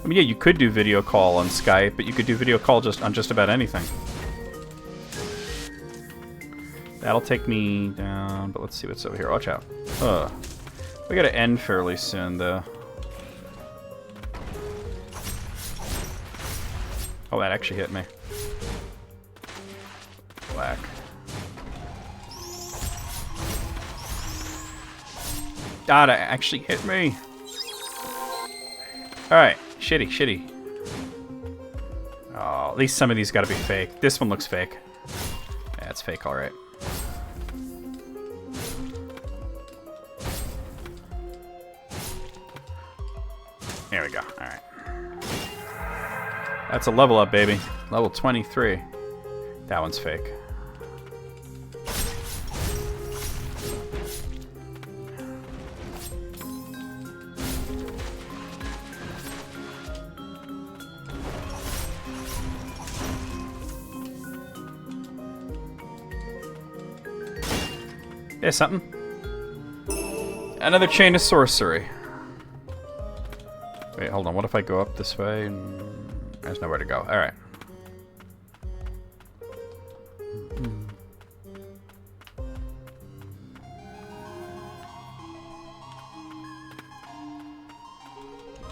I mean, yeah, you could do video call on Skype, but you could do video call on just about anything. That'll take me down, but let's see what's over here. Watch out. We gotta end fairly soon, though. Oh, that actually hit me. Whack. God, it actually hit me. Alright, shitty. Oh, at least some of these gotta be fake. This one looks fake. Yeah, it's fake, alright. There we go. Alright. That's a level up, baby. Level 23. That one's fake. There's something. Another chain of sorcery. Wait, hold on. What if I go up this way? There's nowhere to go. Alright.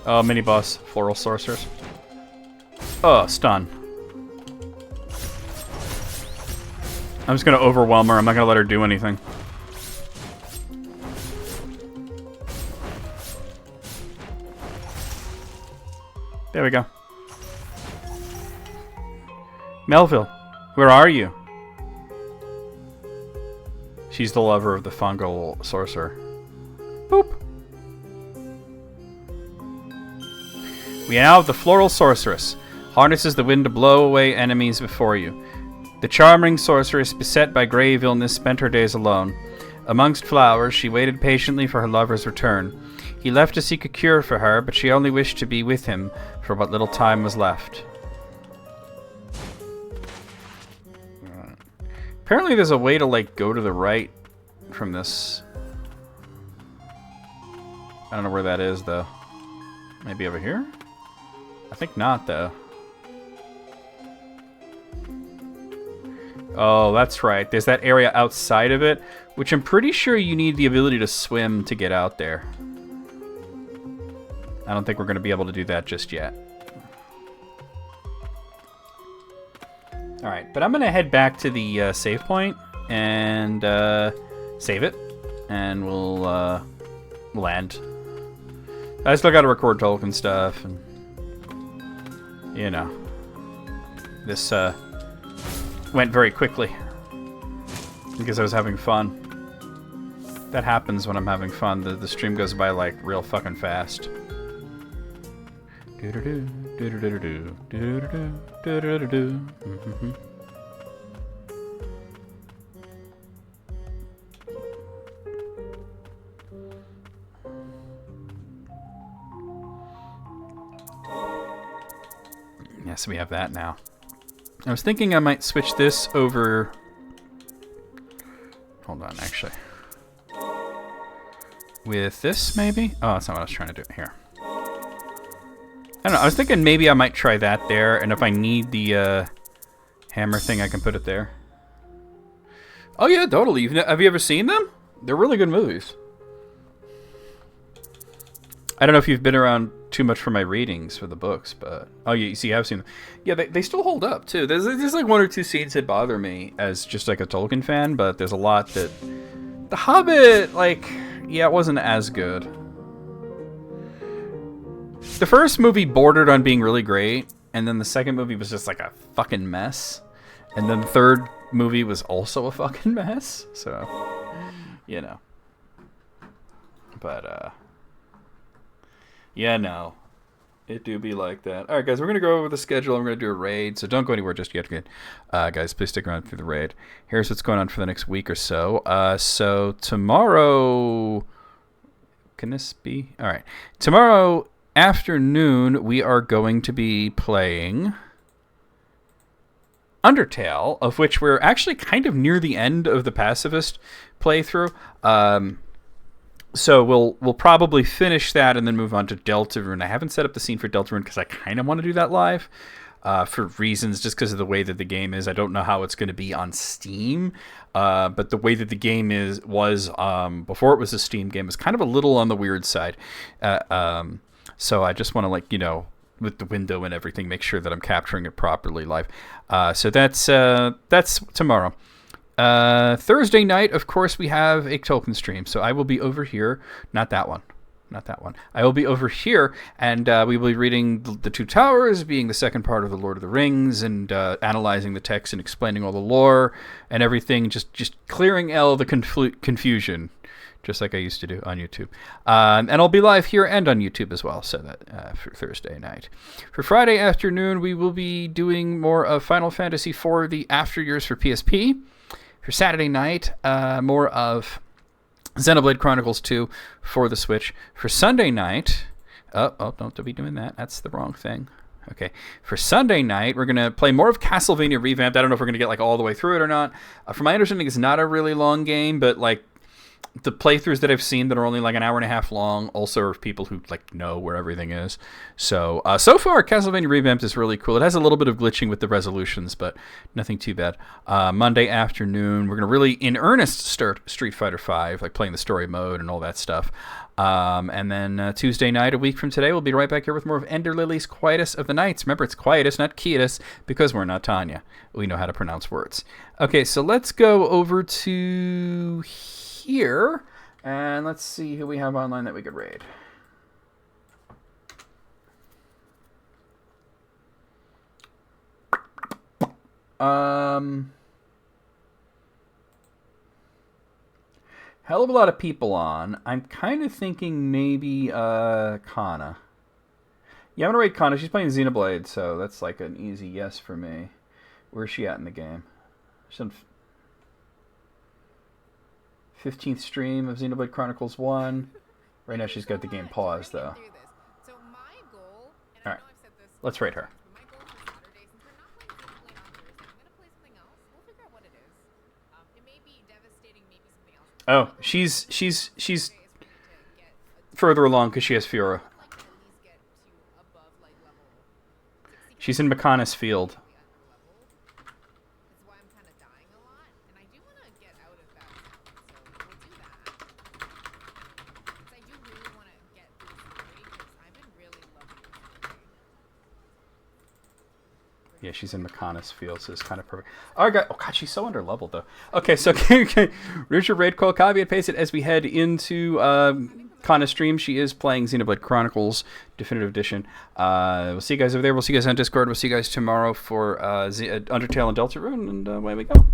Oh, mini boss. Floral sorcerers. Oh, stun. I'm just gonna overwhelm her. I'm not gonna let her do anything. There we go. Melville, where are you? She's the lover of the fungal sorcerer. Boop. We now have the floral sorceress. Harnesses the wind to blow away enemies before you. The charming sorceress, beset by grave illness, spent her days alone. Amongst flowers, she waited patiently for her lover's return. He left to seek a cure for her, but she only wished to be with him for what little time was left. Apparently there's a way to, like, go to the right from this. I don't know where that is, though. Maybe over here? I think not, though. Oh, that's right. There's that area outside of it, which I'm pretty sure you need the ability to swim to get out there. I don't think we're going to be able to do that just yet. Alright, but I'm going to head back to the save point and save it, and we'll land. I still got to record Tolkien stuff, and you know, this went very quickly because I was having fun. That happens when I'm having fun. The stream goes by like real fucking fast. Yes, we have that now. I was thinking I might switch this over. Hold on, actually. With this, maybe? Oh, that's not what I was trying to do. Here. I don't know. I was thinking maybe I might try that there, and if I need the hammer thing, I can put it there. Oh yeah, totally. Have you ever seen them? They're really good movies. I don't know if you've been around too much for my readings for the books, but oh, you see, I've seen them. Yeah, they still hold up too. There's like one or two scenes that bother me as just like a Tolkien fan, but there's a lot that The Hobbit, like, yeah, it wasn't as good. The first movie bordered on being really great, and then the second movie was just like a fucking mess, and then the third movie was also a fucking mess. So, you know, but yeah, no, it do be like that. All right, guys, we're gonna go over the schedule. I'm gonna do a raid, so don't go anywhere just yet. Good, guys, please stick around through the raid. Here's what's going on for the next week or so. So tomorrow, can this be all right? Tomorrow afternoon, we are going to be playing Undertale, of which we're actually kind of near the end of the pacifist playthrough. So we'll probably finish that and then move on to Deltarune. I haven't set up the scene for Deltarune because I kind of want to do that live for reasons, just because of the way that the game is. I don't know how it's going to be on Steam, but the way that the game was before it was a Steam game is kind of a little on the weird side. So I just want to, like, you know, with the window and everything, make sure that I'm capturing it properly live. So that's tomorrow. Thursday night, of course, we have a Tolkien stream. So I will be over here. Not that one. I will be over here, and we will be reading the Two Towers, being the second part of the Lord of the Rings, and analyzing the text and explaining all the lore and everything, just clearing all the confusion, just like I used to do on YouTube. And I'll be live here and on YouTube as well, so that for Thursday night. For Friday afternoon, we will be doing more of Final Fantasy IV, the After Years for PSP. For Saturday night, more of Xenoblade Chronicles 2 for the Switch. For Sunday night, don't be doing that. That's the wrong thing. Okay. For Sunday night, we're going to play more of Castlevania Revamped. I don't know if we're going to get like all the way through it or not. From my understanding, it's not a really long game, but like the playthroughs that I've seen that are only like an hour and a half long also are people who like know where everything is. So so far, Castlevania Revamped is really cool. It has a little bit of glitching with the resolutions, but nothing too bad. Monday afternoon, we're going to really in earnest start Street Fighter V, like playing the story mode and all that stuff. And then Tuesday night, a week from today, we'll be right back here with more of Ender Lilies' Quietus of the Nights. Remember, it's Quietus, not Quietus, because we're not Tanya. We know how to pronounce words. Okay, so let's go over to here, and let's see who we have online that we could raid. Hell of a lot of people on. I'm kind of thinking maybe Kana. Yeah, I'm gonna raid Kana. She's playing Xenoblade, so that's like an easy yes for me. Where's she at in the game? She's on 15th stream of Xenoblade Chronicles 1. Right now she's got the game paused, though. Alright, let's rate her. Oh, she's further along because she has Fiora. She's in Mechonis Field. Yeah, she's in Mechonis Field, so it's kind of perfect. Oh god, she's so under-leveled, though. Okay, so Richard Raid Call, copy and paste it as we head into Kana stream. She is playing Xenoblade Chronicles Definitive Edition. We'll see you guys over there. We'll see you guys on Discord. We'll see you guys tomorrow for Undertale and Deltarune, and away we go.